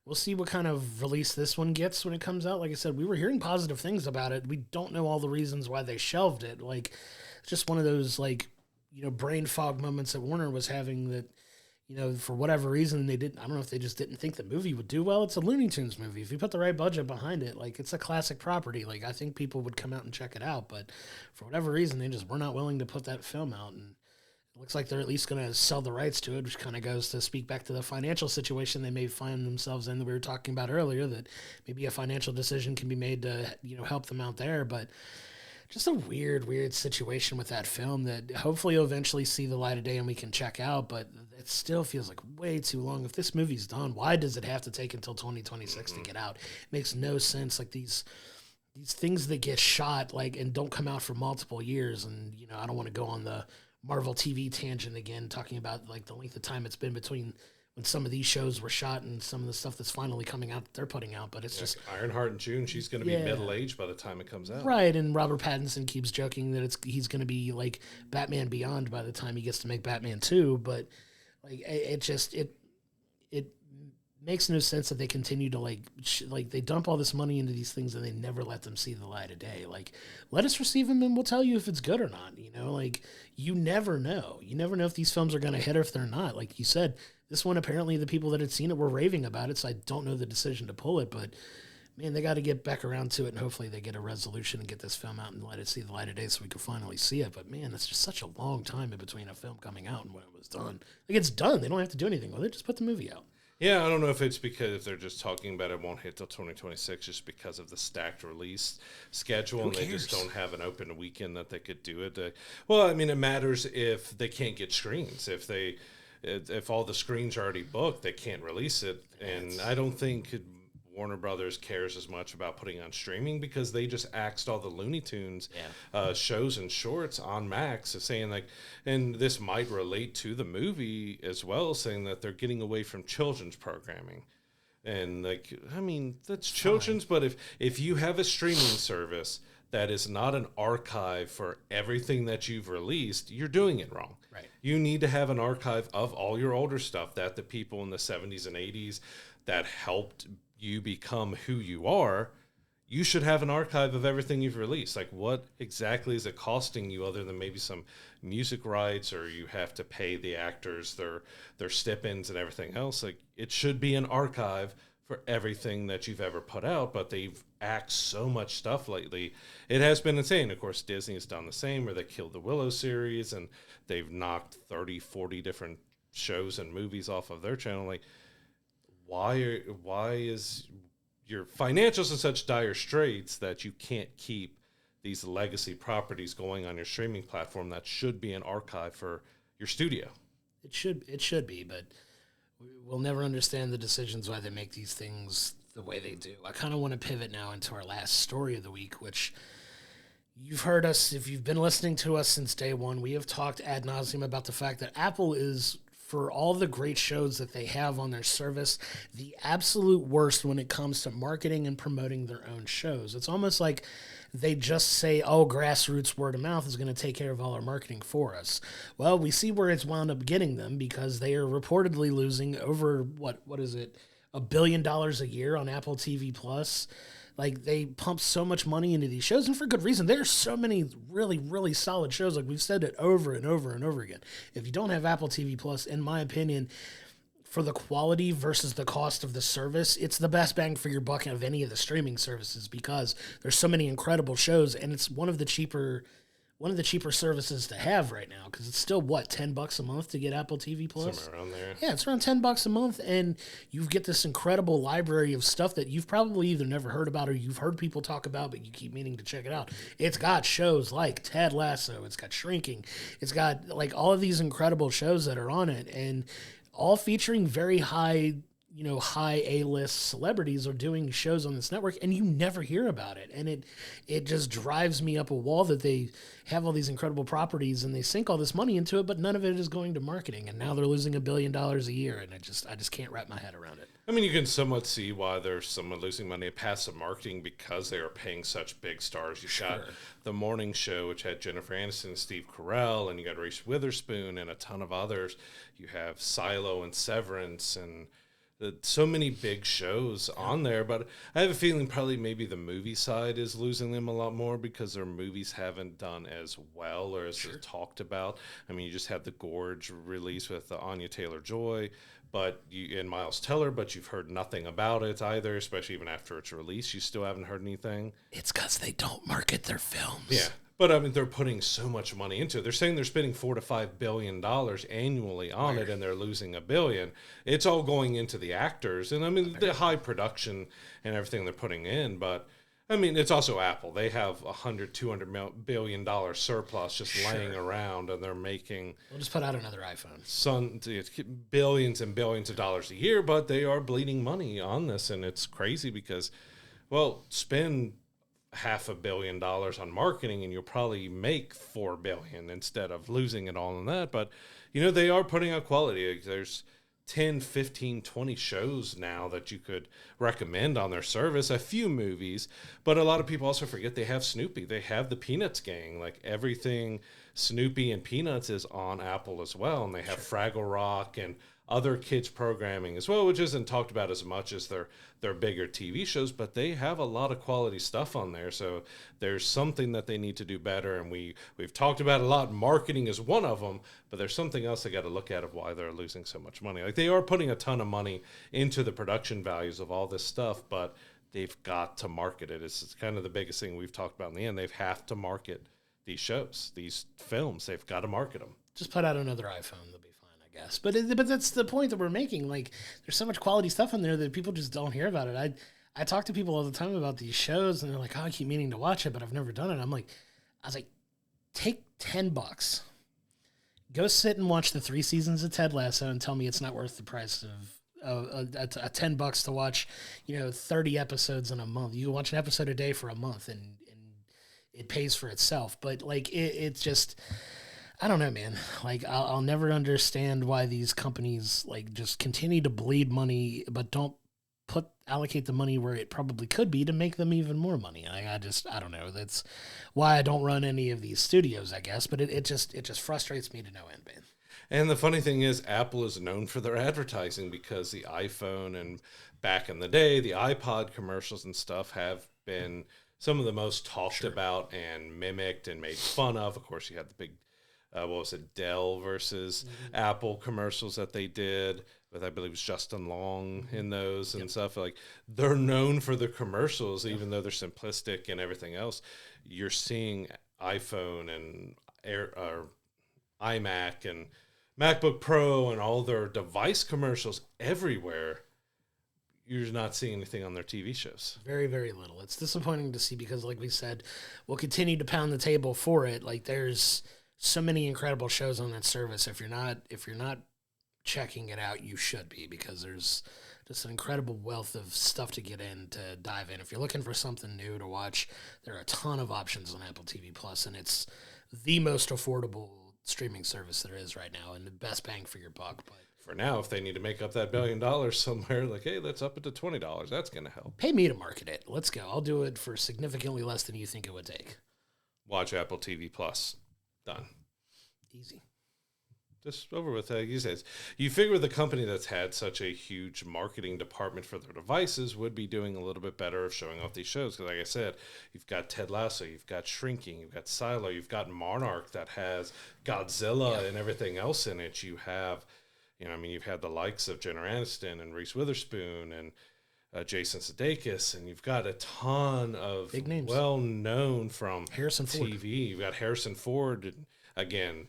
Speaker 2: we'll see what kind of release this one gets when it comes out. Like I said, we were hearing positive things about it. We don't know all the reasons why they shelved it. Like, it's just one of those, like, you know, brain fog moments that Warner was having that, you know, for whatever reason, I don't know if they just didn't think the movie would do well. It's a Looney Tunes movie. If you put the right budget behind it, like, it's a classic property. Like, I think people would come out and check it out. But for whatever reason, they just were not willing to put that film out. And looks like they're at least going to sell the rights to it, which kind of goes to speak back to the financial situation they may find themselves in that we were talking about earlier, that maybe a financial decision can be made to, help them out there. But just a weird situation with that film that hopefully will eventually see the light of day and we can check out. But it still feels like way too long. If this movie's done, why does it have to take until 2026 to get out? It makes no sense. Like these things that get shot and don't come out for multiple years. And, I don't want to go on the Marvel TV tangent again, talking about the length of time it's been between when some of these shows were shot and some of the stuff that's finally coming out that they're putting out. But it's just
Speaker 1: Ironheart in June. She's going to be middle-aged by the time it comes out.
Speaker 2: Right. And Robert Pattinson keeps joking that he's going to be like Batman Beyond by the time he gets to make Batman 2. But it makes no sense that they continue to they dump all this money into these things and they never let them see the light of day. Let us receive them and we'll tell you if it's good or not. You never know. You never know if these films are going to hit or if they're not. Like you said, this one, apparently the people that had seen it were raving about it. So I don't know the decision to pull it, but man, they got to get back around to it. And hopefully they get a resolution and get this film out and let it see the light of day so we can finally see it. But man, that's just such a long time in between a film coming out and when it was done. It's done. They don't have to do anything with it. Just put the movie out.
Speaker 1: Yeah, I don't know if it's because they're just talking about it won't hit till 2026 just because of the stacked release schedule and they just don't have an open weekend that they could do it. It matters if they can't get screens. If all the screens are already booked, they can't release it. And I don't think Warner Brothers cares as much about putting on streaming because they just axed all the Looney Tunes shows and shorts on Max, saying and this might relate to the movie as well, saying that they're getting away from children's programming. And that's children's, but if you have a streaming service that is not an archive for everything that you've released, you're doing it wrong.
Speaker 2: Right.
Speaker 1: You need to have an archive of all your older stuff that the people in the 70s and 80s that helped you become who you are. You should have an archive of everything you've released. What exactly is it costing you other than maybe some music rights or you have to pay the actors their stipends and everything else? It should be an archive for everything that you've ever put out, but they've axed so much stuff lately. It has been insane. Of course, Disney has done the same where they killed the Willow series and they've knocked 30, 40 different shows and movies off of their channel. Why is your financials in such dire straits that you can't keep these legacy properties going on your streaming platform that should be an archive for your studio?
Speaker 2: It should be, but we'll never understand the decisions why they make these things the way they do. I kind of want to pivot now into our last story of the week, which you've heard us, if you've been listening to us since day one, we have talked ad nauseum about the fact that Apple is, for all the great shows that they have on their service, the absolute worst when it comes to marketing and promoting their own shows. It's almost like they just say, grassroots word of mouth is going to take care of all our marketing for us. Well, we see where it's wound up getting them because they are reportedly losing over, what is it, $1 billion a year on Apple TV Plus. They pump so much money into these shows, and for good reason. There's so many really, really solid shows. We've said it over and over and over again. If you don't have Apple TV Plus, in my opinion, for the quality versus the cost of the service, it's the best bang for your buck of any of the streaming services because there's so many incredible shows, and it's one of the cheaper services to have right now because it's still $10 a month to get Apple TV Plus.
Speaker 1: Somewhere around there.
Speaker 2: Yeah, it's around $10 a month, and you get this incredible library of stuff that you've probably either never heard about or you've heard people talk about, but you keep meaning to check it out. It's got shows like Ted Lasso, it's got Shrinking, it's got all of these incredible shows that are on it, and all featuring very high A-list celebrities are doing shows on this network, and you never hear about it. And it just drives me up a wall that they have all these incredible properties and they sink all this money into it, but none of it is going to marketing. And now they're losing $1 billion a year, and I just can't wrap my head around it.
Speaker 1: You can somewhat see why there's someone losing money at passive marketing because they are paying such big stars. You got The Morning Show, which had Jennifer Aniston, Steve Carell, and you got Reese Witherspoon and a ton of others. You have Silo and Severance and so many big shows on there, but I have a feeling probably maybe the movie side is losing them a lot more because their movies haven't done as well or as they're talked about. You just had The Gorge release with Anya Taylor-Joy and Miles Teller, but you've heard nothing about it either, especially even after its release. You still haven't heard anything.
Speaker 2: It's because they don't market their films.
Speaker 1: Yeah. But I mean, they're putting so much money into it. They're saying they're spending $4 to $5 billion annually on it, and they're losing $1 billion. It's all going into the actors, and I mean the high production and everything they're putting in. But I mean, it's also Apple. They have $100-200 billion surplus just laying around, and they're making.
Speaker 2: We'll just put out another iPhone.
Speaker 1: Billions and billions of dollars a year, but they are bleeding money on this, and it's crazy because, well, spend $500 million on marketing and you'll probably make $4 billion instead of losing it all in that. But you know, they are putting out quality. There's 10, 15, 20 shows now that you could recommend on their service, a few movies, but a lot of people also forget they have Snoopy. They have the Peanuts gang. Like everything Snoopy and Peanuts is on Apple as well, and they have Fraggle Rock and other kids programming as well, which isn't talked about as much as their bigger TV shows, but they have a lot of quality stuff on there. So there's something that they need to do better, and we've talked about a lot. Marketing is one of them, but there's something else they got to look at of why they're losing so much money. Like they are putting a ton of money into the production values of all this stuff, but they've got to market it. It's kind of the biggest thing we've talked about in the end. They have to market these shows, these films. They've got to market them.
Speaker 2: Just put out another iPhone. They'll be fine, I guess. But that's the point that we're making. Like, there's so much quality stuff in there that people just don't hear about it. I talk to people all the time about these shows, and they're like, "Oh, I keep meaning to watch it, but I've never done it." I was like, take $10, go sit and watch the 3 seasons of Ted Lasso, and tell me it's not worth the price of $10 to watch, 30 episodes in a month. You can watch an episode a day for a month, and it pays for itself. But like it's just, I don't know, man. Like I'll never understand why these companies like just continue to bleed money, but don't allocate the money where it probably could be to make them even more money. I don't know. That's why I don't run any of these studios, I guess. But it just frustrates me to no end, man.
Speaker 1: And the funny thing is, Apple is known for their advertising because the iPhone and back in the day, the iPod commercials and stuff have been some of the most talked about and mimicked and made fun of. Of course, you had the big, Dell versus Apple commercials that they did with, I believe it was Justin Long in those and stuff. Like, they're known for their commercials, even though they're simplistic and everything else. You're seeing iPhone and iMac and MacBook Pro and all their device commercials everywhere. You're not seeing anything on their TV shows. Very,
Speaker 2: very little. It's disappointing to see because, like we said, we'll continue to pound the table for it. Like, there's so many incredible shows on that service. If you're not checking it out, you should be, because there's just an incredible wealth of stuff to get in, to dive in. If you're looking for something new to watch, there are a ton of options on Apple TV Plus, and it's the most affordable streaming service there is right now, and the best bang for your buck. But
Speaker 1: for now, if they need to make up that $1 billion somewhere, like, hey, let's up it to $20. That's going to help.
Speaker 2: Pay me to market it. Let's go. I'll do it for significantly less than you think it would take.
Speaker 1: Watch Apple TV Plus. Done.
Speaker 2: Easy.
Speaker 1: Just over with. He says, you figure the company that's had such a huge marketing department for their devices would be doing a little bit better of showing off these shows. Because like I said, you've got Ted Lasso, you've got Shrinking, you've got Silo, you've got Monarch that has Godzilla and everything else in it. You have, you've had the likes of Jennifer Aniston and Reese Witherspoon and Jason Sudeikis, and you've got a ton of
Speaker 2: big names,
Speaker 1: well known from
Speaker 2: Harrison Ford.
Speaker 1: TV. You've got Harrison Ford, and again,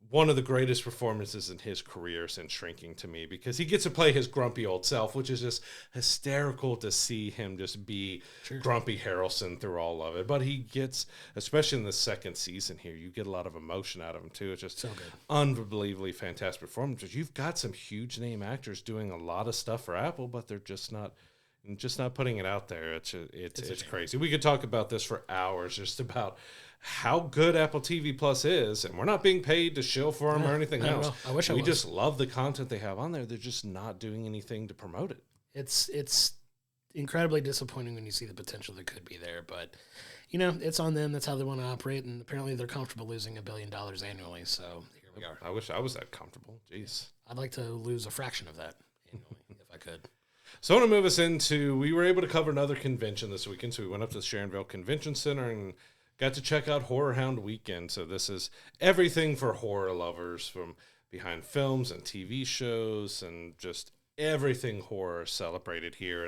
Speaker 1: one of the greatest performances in his career since Shrinking to me, because he gets to play his grumpy old self, which is just hysterical to see him just be grumpy Harrelson through all of it. But he gets, especially in the second season here, you get a lot of emotion out of him too. It's just
Speaker 2: so good.
Speaker 1: Unbelievably fantastic performances. You've got some huge name actors doing a lot of stuff for Apple, but they're just not putting it out there. It's crazy. We could talk about this for hours, just about how good Apple TV Plus is, and we're not being paid to shill for them or anything else.
Speaker 2: I wish I was.
Speaker 1: We just love the content they have on there. They're just not doing anything to promote it.
Speaker 2: It's incredibly disappointing when you see the potential that could be there, but it's on them. That's how they want to operate, and apparently they're comfortable losing $1 billion annually. So here we are.
Speaker 1: I wish I was that comfortable. Jeez,
Speaker 2: I'd like to lose a fraction of that annually if I could.
Speaker 1: So I want to move us into, we were able to cover another convention this weekend, so we went up to the Sharonville Convention Center and got to check out Horrorhound Weekend. So this is everything for horror lovers, from behind films and TV shows and just everything horror celebrated here.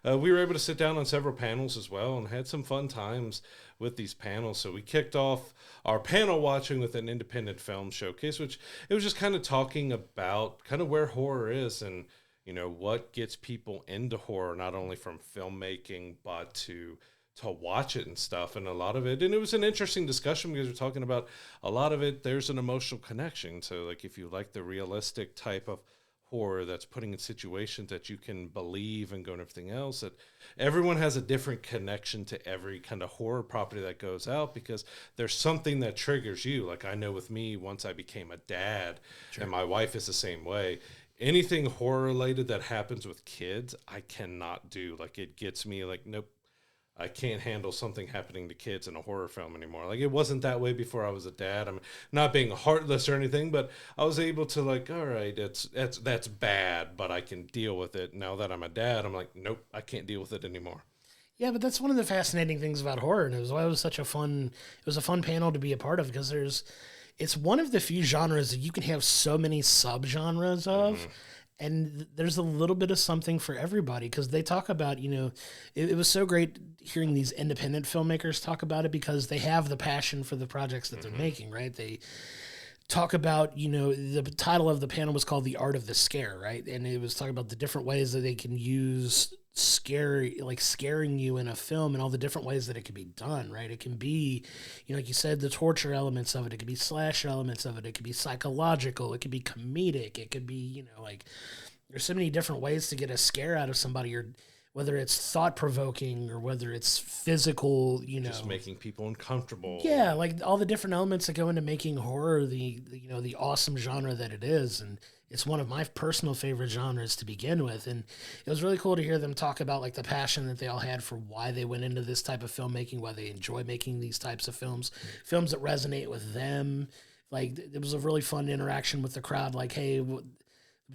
Speaker 1: And we were able to sit down on several panels as well and had some fun times with these panels. So we kicked off our panel watching with an independent film showcase, which it was just kind of talking about kind of where horror is and, you know, what gets people into horror, not only from filmmaking, but to watch it and stuff. And a lot of it, and it was an interesting discussion because we're talking about a lot of it, there's an emotional connection. So like if you like the realistic type of horror that's putting in situations that you can believe and go and everything else, that everyone has a different connection to every kind of horror property that goes out because there's something that triggers you. Like I know with me, once I became a dad, and my wife is the same way, anything horror related that happens with kids I cannot do. Like it gets me like, nope, I can't handle something happening to kids in a horror film anymore. Like it wasn't that way before I was a dad. I'm not being heartless or anything, but I was able to like, all right, that's bad, but I can deal with it. Now that I'm a dad, I'm like, nope, I can't deal with it anymore.
Speaker 2: Yeah, but that's one of the fascinating things about horror, and it was why it was such a fun. It was a fun panel to be a part of because it's one of the few genres that you can have so many subgenres of. And there's a little bit of something for everybody because they talk about, you know, it was so great hearing these independent filmmakers talk about it because they have the passion for the projects that they're making, right? They talk about, you know, the title of the panel was called The Art of the Scare, right? And it was talking about the different ways that they can use scaring you in a film and all the different ways that it can be done, right? It can be, you know, like you said, the torture elements of it. It could be slash elements of it. It could be psychological. It could be comedic. It could be, you know, like there's so many different ways to get a scare out of somebody, or whether it's thought-provoking or whether it's physical, you know.
Speaker 1: Just making people uncomfortable.
Speaker 2: Yeah, like all the different elements that go into making horror you know, the awesome genre that it is. And it's one of my personal favorite genres to begin with. And it was really cool to hear them talk about like the passion that they all had for why they went into this type of filmmaking, why they enjoy making these types of films that resonate with them. Like it was a really fun interaction with the crowd. Like, hey,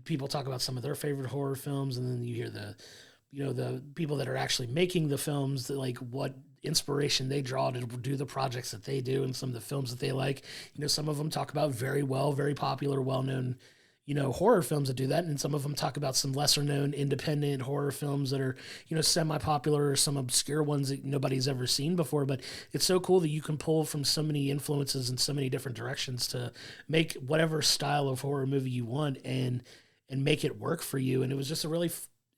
Speaker 2: people talk about some of their favorite horror films, and then you hear the people that are actually making the films, that like what inspiration they draw to do the projects that they do and some of the films that they like. You know, some of them talk about very popular, well-known, you know, horror films that do that. And some of them talk about some lesser known independent horror films that are, you know, semi-popular or some obscure ones that nobody's ever seen before. But it's so cool that you can pull from so many influences in so many different directions to make whatever style of horror movie you want and make it work for you. And it was just a really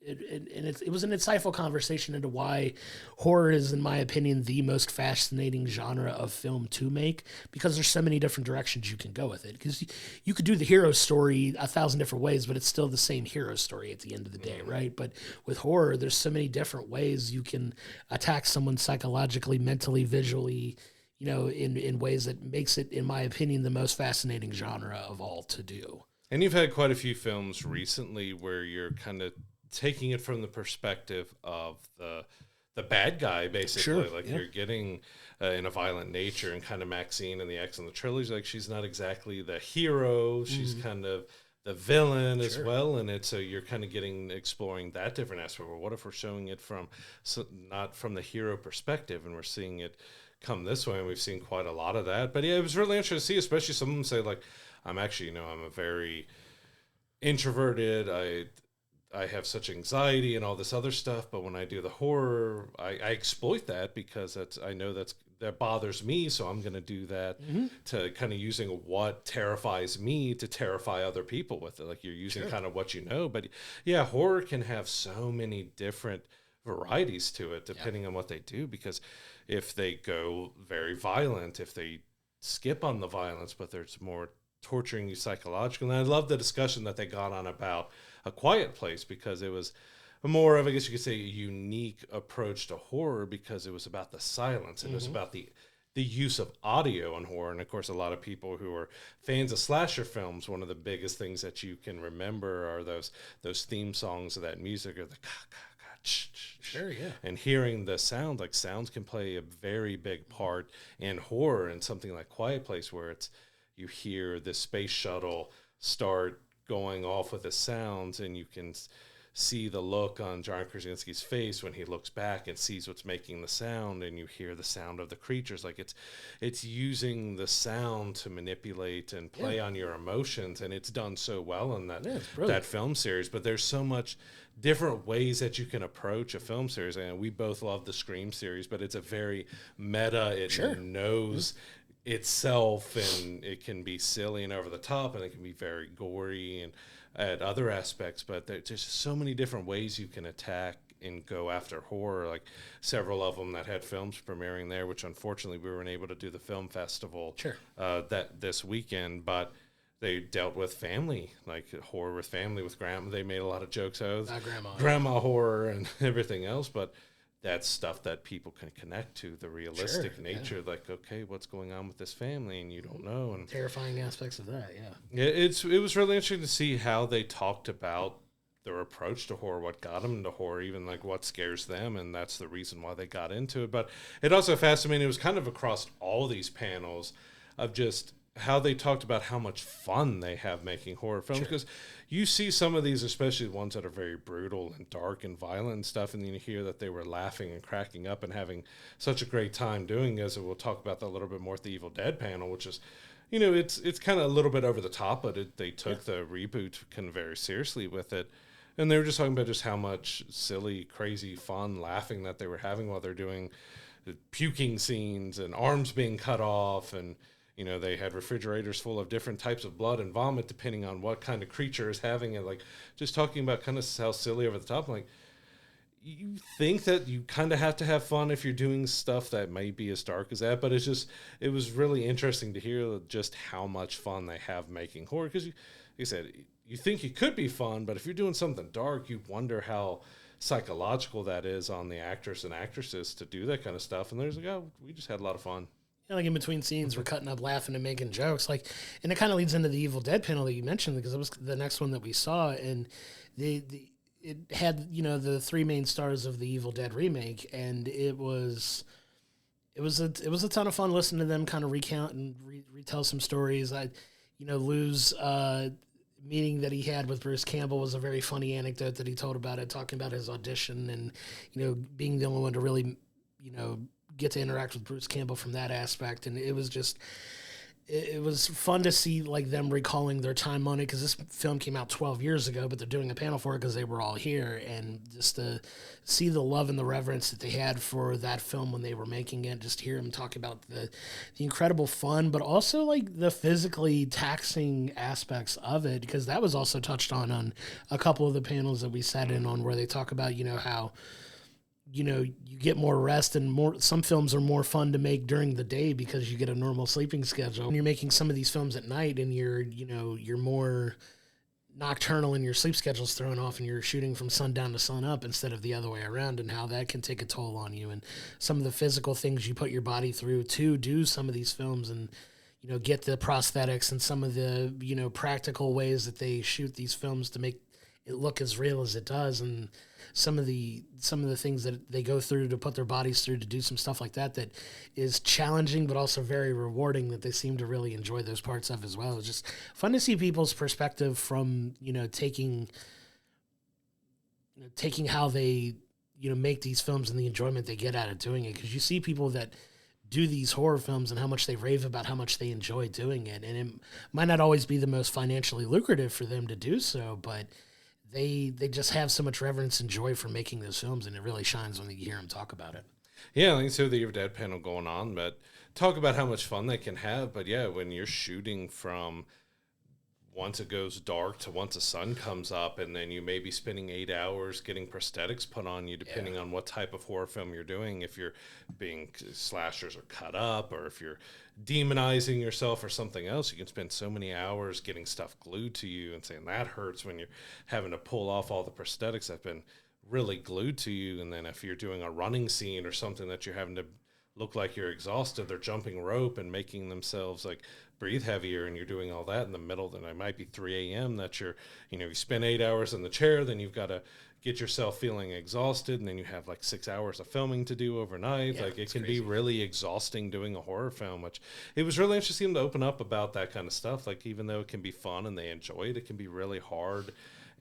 Speaker 2: it was an insightful conversation into why horror is, in my opinion, the most fascinating genre of film to make, because there's so many different directions you can go with it. Because you could do the hero story 1,000 different ways, but it's still the same hero story at the end of the day, right? But with horror, there's so many different ways you can attack someone psychologically, mentally, visually, you know, in ways that makes it, in my opinion, the most fascinating genre of all to do.
Speaker 1: And you've had quite a few films recently where you're kind of taking it from the perspective of the bad guy, basically.
Speaker 2: Sure,
Speaker 1: like
Speaker 2: yeah.
Speaker 1: you're getting in A Violent Nature, and kind of Maxine and the X and the trilogy, like she's not exactly the hero, she's kind of the villain as well, and it's so you're kind of exploring that different aspect. Well, what if we're showing it from not from the hero perspective, and we're seeing it come this way? And we've seen quite a lot of that. But yeah, it was really interesting to see, especially some of them say like, I'm actually, you know, I'm a very introverted, I have such anxiety and all this other stuff, but when I do the horror, I exploit that because I know that bothers me, so I'm going to do that to kind of using what terrifies me to terrify other people with it. Like you're using kind of what you know, but yeah, horror can have so many different varieties to it depending on what they do, because if they go very violent, if they skip on the violence, but there's more torturing you psychologically. And I love the discussion that they got on about A Quiet Place, because it was more of, I guess you could say, a unique approach to horror, because it was about the silence and it was about the use of audio in horror. And of course, a lot of people who are fans of slasher films, one of the biggest things that you can remember are those theme songs of that music, or the
Speaker 2: Sure, yeah.
Speaker 1: and hearing the sound. Like sounds can play a very big part in horror, and something like Quiet Place, where you hear the space shuttle start going off with the sounds, and you can see the look on John Krasinski's face when he looks back and sees what's making the sound, and you hear the sound of the creatures. Like it's using the sound to manipulate and play on your emotions, and it's done so well in that film series. But there's so much different ways that you can approach a film series, and we both love the Scream series, but it's a very meta. It knows itself, and it can be silly and over the top, and it can be very gory and at other aspects, but there's just so many different ways you can attack and go after horror, like several of them that had films premiering there, which unfortunately we weren't able to do the film festival that this weekend, but they dealt with family, like horror with family, with grandma. They made a lot of jokes out of grandma horror and everything else, but that's stuff that people can connect to, the realistic nature, like, okay, what's going on with this family, and you don't know. And
Speaker 2: terrifying aspects of that,
Speaker 1: it was really interesting to see how they talked about their approach to horror, what got them into horror, even like what scares them, and that's the reason why they got into it. But it also fascinated me, it was kind of across all these panels of just how they talked about how much fun they have making horror films, because you see some of these, especially the ones that are very brutal and dark and violent and stuff, and then you hear that they were laughing and cracking up and having such a great time doing, as we'll talk about that a little bit more at the Evil Dead panel, which is, you know, it's kind of a little bit over the top, but they took the reboot kind of very seriously with it. And they were just talking about just how much silly, crazy fun, laughing that they were having while they're doing the puking scenes and arms being cut off, and you know, they had refrigerators full of different types of blood and vomit depending on what kind of creature is having it. Like, just talking about kind of how silly over the top. Like, you think that you kind of have to have fun if you're doing stuff that might be as dark as that, but it was really interesting to hear just how much fun they have making horror. Because, like I said, you think it could be fun, but if you're doing something dark, you wonder how psychological that is on the actors and actresses to do that kind of stuff. And there's like, oh, we just had a lot of fun.
Speaker 2: Yeah, like in between scenes, we're cutting up, laughing, and making jokes. Like, and it kind of leads into the Evil Dead panel that you mentioned, because it was the next one that we saw, and it had, you know, the three main stars of the Evil Dead remake, and it was a ton of fun listening to them kind of recount and retell some stories. Lou's meeting that he had with Bruce Campbell was a very funny anecdote that he told about it, talking about his audition and, you know, being the only one to really, you know, get to interact with Bruce Campbell from that aspect. And it was just, it was fun to see like them recalling their time on it, because this film came out 12 years ago, but they're doing a panel for it because they were all here, and just to see the love and the reverence that they had for that film when they were making it, just hear them talk about the incredible fun, but also like the physically taxing aspects of it, because that was also touched on a couple of the panels that we sat in on, where they talk about, you know, how, you know, you get more rest, and some films are more fun to make during the day because you get a normal sleeping schedule. When you're making some of these films at night, and you're more nocturnal and your sleep schedule's thrown off, and you're shooting from sundown to sun up instead of the other way around, and how that can take a toll on you, and some of the physical things you put your body through to do some of these films, and, you know, get the prosthetics and some of the, you know, practical ways that they shoot these films to make it look as real as it does, and some of the things that they go through to put their bodies through to do some stuff like that is challenging, but also very rewarding, that they seem to really enjoy those parts of as well. It's just fun to see people's perspective from, you know, taking how they, you know, make these films and the enjoyment they get out of doing it. Because you see people that do these horror films and how much they rave about how much they enjoy doing it. And it might not always be the most financially lucrative for them to do so, but they just have so much reverence and joy for making those films, and it really shines when you hear them talk about it.
Speaker 1: Yeah, like so the Evil Dead panel going on, but talk about how much fun they can have. But yeah, when you're shooting from once it goes dark to once the sun comes up, and then you may be spending 8 hours getting prosthetics put on you, depending on what type of horror film you're doing. If you're being slashers or cut up, or if you're demonizing yourself or something else, you can spend so many hours getting stuff glued to you and saying that hurts when you're having to pull off all the prosthetics that have been really glued to you. And then if you're doing a running scene or something that you're having to look like you're exhausted, they're jumping rope and making themselves like breathe heavier, and you're doing all that in the middle. Then it might be 3 a.m. that you spend 8 hours in the chair, then you've got to get yourself feeling exhausted, and then you have like 6 hours of filming to do overnight. Like, it can be really exhausting doing a horror film, which it was really interesting to open up about that kind of stuff. Like, even though it can be fun and they enjoy it, it can be really hard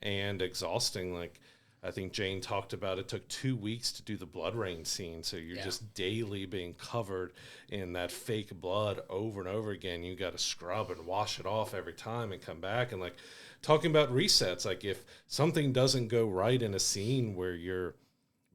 Speaker 1: and exhausting. Like, I think Jane talked about it took 2 weeks to do the blood rain scene. So you're just daily being covered in that fake blood over and over again. You got to scrub and wash it off every time and come back. And like talking about resets, like if something doesn't go right in a scene where you're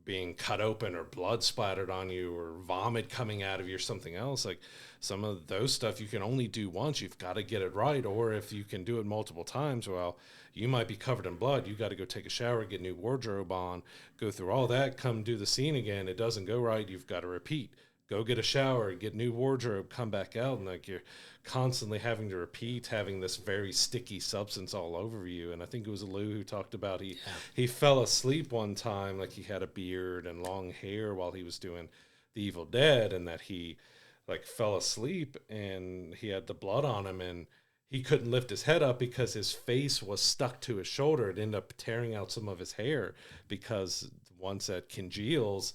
Speaker 1: being cut open or blood splattered on you or vomit coming out of you or something else, like some of those stuff you can only do once. You've got to get it right. Or if you can do it multiple times, well, you might be covered in blood. You got to go take a shower, get new wardrobe on, go through all that, come do the scene again. It doesn't go right. You've got to repeat. Go get a shower, get new wardrobe, come back out, and like you're constantly having to repeat, having this very sticky substance all over you. And I think it was Lou who talked about he fell asleep one time, like he had a beard and long hair while he was doing The Evil Dead, and that he like fell asleep and he had the blood on him and he couldn't lift his head up because his face was stuck to his shoulder. It ended up tearing out some of his hair because once that congeals,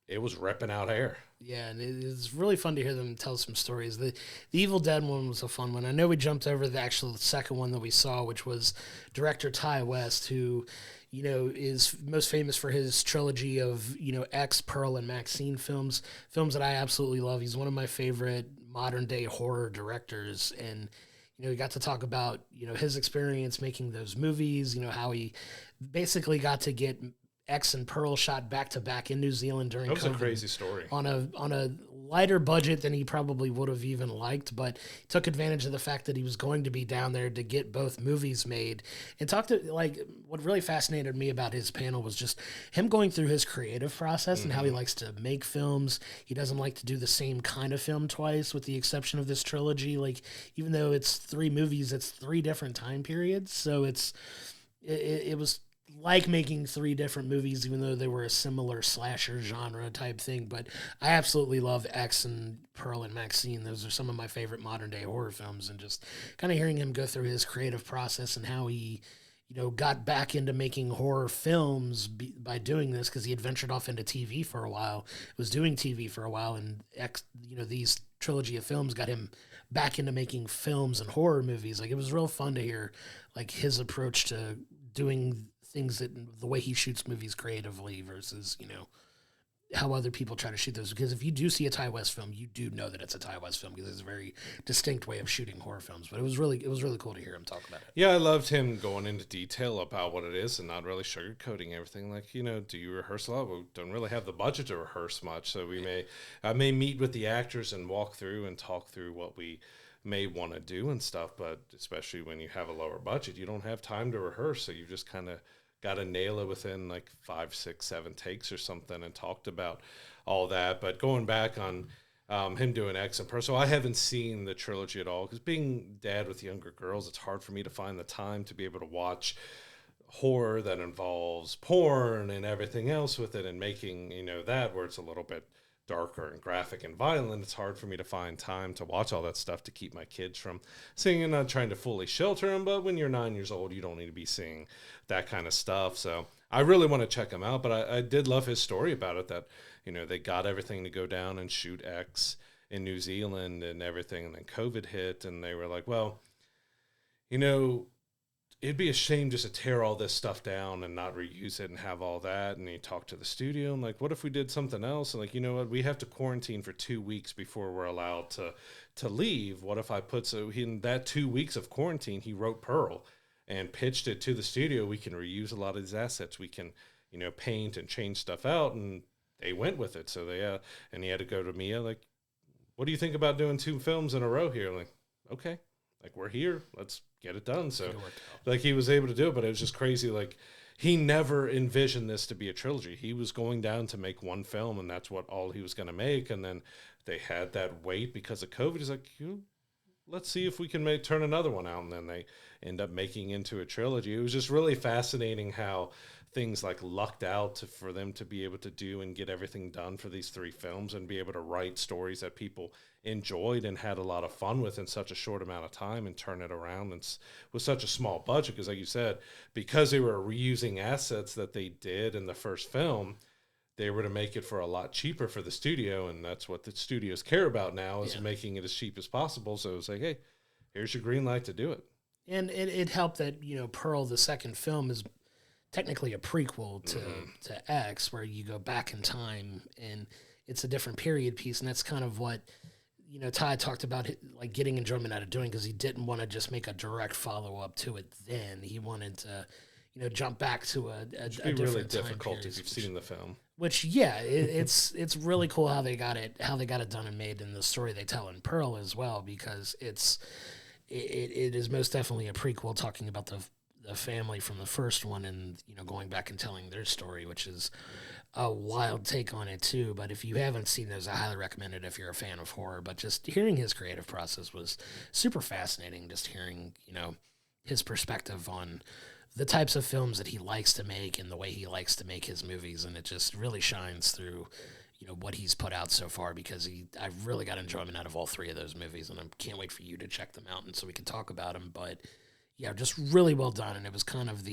Speaker 1: it was ripping out hair.
Speaker 2: Yeah, and it's really fun to hear them tell some stories. The Evil Dead one was a fun one. I know we jumped over the actual second one that we saw, which was director Ty West, who, you know, is most famous for his trilogy of, you know, X, Pearl, and Maxine films that I absolutely love. He's one of my favorite modern day horror directors, and you know, we got to talk about, you know, his experience making those movies, you know, how he basically got to get X and Pearl shot back to back in New Zealand during COVID.
Speaker 1: That was a crazy story.
Speaker 2: On a lighter budget than he probably would have even liked, but he took advantage of the fact that he was going to be down there to get both movies made. And talked to, like, what really fascinated me about his panel was just him going through his creative process and how he likes to make films. He doesn't like to do the same kind of film twice, with the exception of this trilogy. Like, even though it's 3 movies, it's 3 different time periods. So it was like making 3 different movies, even though they were a similar slasher genre type thing. But I absolutely love X and Pearl and Maxine. Those are some of my favorite modern day horror films, and just kind of hearing him go through his creative process and how he, you know, got back into making horror films by doing this, because he had ventured off into TV for a while, was doing TV for a while, and you know, these trilogy of films got him back into making films and horror movies. Like, it was real fun to hear, like, his approach to doing things, that the way he shoots movies creatively versus, you know, how other people try to shoot those. Because if you do see a Ty West film, you do know that it's a Ty West film, because it's a very distinct way of shooting horror films. But it was really cool to hear him talk about it.
Speaker 1: Yeah, I loved him going into detail about what it is and not really sugarcoating everything. Like, you know, do you rehearse a lot? We don't really have the budget to rehearse much, so I may meet with the actors and walk through and talk through what we may want to do and stuff. But especially when you have a lower budget, you don't have time to rehearse, so you just kind of got to nail it within like 5, 6, 7 takes or something, and talked about all that. But going back on him doing X and Pearl, so I haven't seen the trilogy at all, because being dad with younger girls, it's hard for me to find the time to be able to watch horror that involves porn and everything else with it, and making, you know, that where it's a little bit darker and graphic and violent. It's hard for me to find time to watch all that stuff to keep my kids from seeing. And not trying to fully shelter them, but when you're 9 years old, you don't need to be seeing that kind of stuff. So I really want to check him out. But I did love his story about it, that, you know, they got everything to go down and shoot X in New Zealand and everything, and then COVID hit, and they were like, well, you know, it'd be a shame just to tear all this stuff down and not reuse it and have all that. And he talked to the studio and like, what if we did something else? And like, you know what, we have to quarantine for 2 weeks before we're allowed to leave. What if I in that 2 weeks of quarantine, he wrote Pearl and pitched it to the studio. We can reuse a lot of these assets. We can, you know, paint and change stuff out. And they went with it. So and he had to go to Mia, like, what do you think about doing 2 films in a row here? Like, okay, like, we're here, let's get it done. So like, he was able to do it, but it was just crazy. Like, he never envisioned this to be a trilogy. He was going down to make 1 film, and that's what all he was going to make. And then they had that wait because of COVID. He's like, let's see if we can turn another one out. And then they end up making into a trilogy. It was just really fascinating how things like lucked out for them to be able to do and get everything done for these 3 films, and be able to write stories that people enjoyed and had a lot of fun with in such a short amount of time, and turn it around with such a small budget. Because like you said, because they were reusing assets that they did in the first film, they were to make it for a lot cheaper for the studio. And that's what the studios care about now, is making it as cheap as possible. So it's like, hey, here's your green light to do it.
Speaker 2: And it helped that, you know, Pearl, the second film, is technically a prequel to X, where you go back in time and it's a different period piece, and that's kind of what Ty talked about, like getting enjoyment out of doing, because he didn't want to just make a direct follow up to it. Then he wanted to jump back to a different
Speaker 1: really
Speaker 2: time
Speaker 1: difficult
Speaker 2: period,
Speaker 1: if you've seen the film.
Speaker 2: Which it's really cool how they got it done and made, and the story they tell in Pearl as well, because it is most definitely a prequel talking about the family from the first one, and going back and telling their story, which is a wild take on it too. But if you haven't seen those, I highly recommend it if you're a fan of horror. But just hearing his creative process was super fascinating. Just hearing his perspective on the types of films that he likes to make and the way he likes to make his movies, and it just really shines through what he's put out so far, because I really got enjoyment out of all three of those movies, and I can't wait for you to check them out and so we can talk about them. But yeah, just really well done, and it was kind of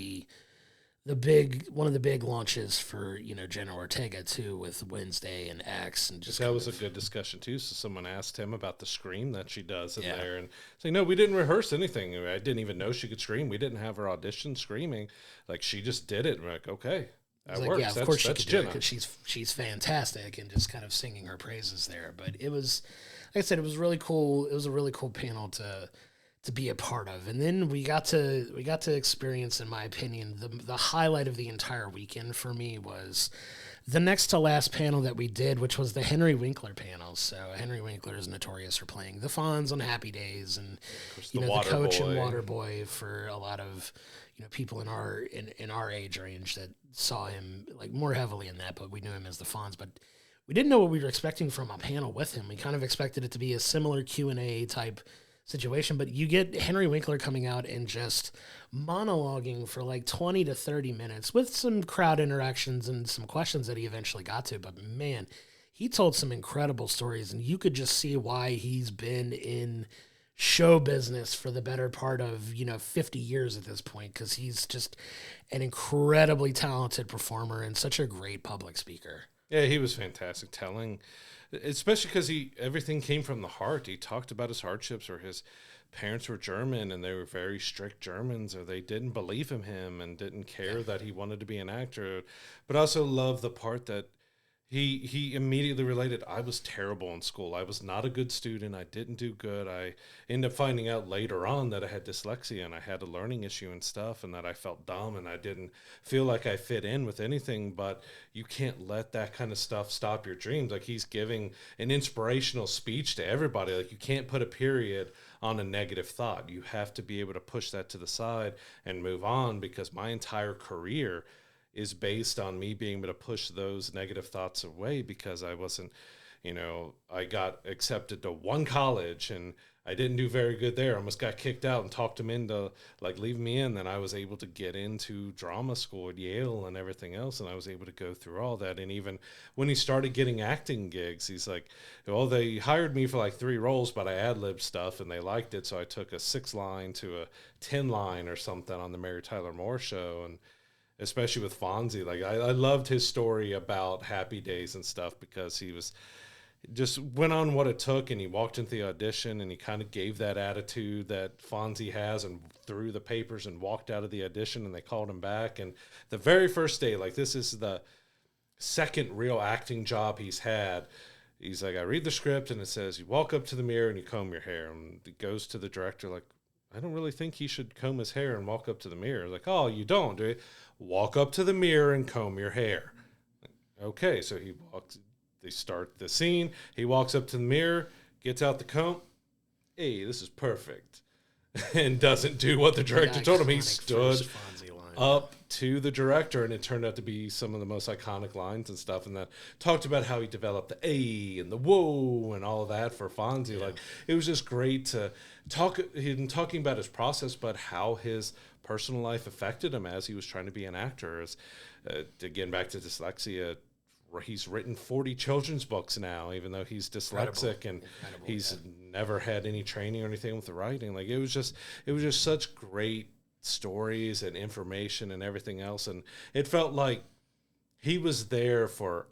Speaker 2: one of the big launches for Jenna Ortega too, with Wednesday and X, and just
Speaker 1: that was a good discussion too. So someone asked him about the scream that she does in there, and say, no, we didn't rehearse anything. I didn't even know she could scream. We didn't have her audition screaming. Like, she just did it. And we're like, okay, that works.
Speaker 2: Yeah, of course she could do it, because she's fantastic, and just kind of singing her praises there. But it was, like I said, it was really cool. It was a really cool panel to be a part of. And then we got to experience, in my opinion, the highlight of the entire weekend for me was the next to last panel that we did, which was the Henry Winkler panel. So Henry Winkler is notorious for playing the Fonz on Happy Days, and the coach and Waterboy for a lot of people in our age range that saw him like more heavily in that, but we knew him as the Fonz. But we didn't know what we were expecting from a panel with him. We kind of expected it to be a similar Q&A type situation, but you get Henry Winkler coming out and just monologuing for like 20 to 30 minutes with some crowd interactions and some questions that he eventually got to. But man, he told some incredible stories, and you could just see why he's been in show business for the better part of 50 years at this point, because he's just an incredibly talented performer and such a great public speaker.
Speaker 1: Yeah, he was fantastic telling, especially because everything came from the heart. He talked about his hardships, or his parents were German and they were very strict Germans, or they didn't believe in him and didn't care that he wanted to be an actor. But I also love the part that he immediately related. I was terrible in school. I was not a good student. I didn't do good. I ended up finding out later on that I had dyslexia and I had a learning issue and stuff, and that I felt dumb and I didn't feel like I fit in with anything. But you can't let that kind of stuff stop your dreams. Like, he's giving an inspirational speech to everybody. Like, you can't put a period on a negative thought. You have to be able to push that to the side and move on, because my entire career is based on me being able to push those negative thoughts away, because I wasn't, I got accepted to one college and I didn't do very good there. I almost got kicked out and talked him into like leaving me in. Then I was able to get into drama school at Yale and everything else, and I was able to go through all that. And even when he started getting acting gigs, he's like, well, they hired me for like 3 roles, but I ad-libbed stuff and they liked it, so I took a 6-line to a 10-line or something on the Mary Tyler Moore Show. And especially with Fonzie, like I loved his story about Happy Days and stuff, because he was just went on what it took, and he walked into the audition and he kind of gave that attitude that Fonzie has, and threw the papers and walked out of the audition, and they called him back. And the very first day, like, this is the second real acting job he's had. He's like, I read the script and it says you walk up to the mirror and you comb your hair, and he goes to the director like, I don't really think he should comb his hair and walk up to the mirror. Like, oh, you don't, do you? Walk up to the mirror and comb your hair. Okay, so he walks. They start the scene. He walks up to the mirror, gets out the comb. Hey, this is perfect. And doesn't do what the director told him. He stood up to the director, and it turned out to be some of the most iconic lines and stuff. And that talked about how he developed the A and the whoa and all of that for Fonzie. Yeah. Like, it was just great to talking about his process, but how his personal life affected him as he was trying to be an actor. As again, back to dyslexia, he's written 40 children's books now, even though he's dyslexic. Incredible. He's never had any training or anything with the writing. Like, it was just such great stories and information and everything else. And it felt like he was there for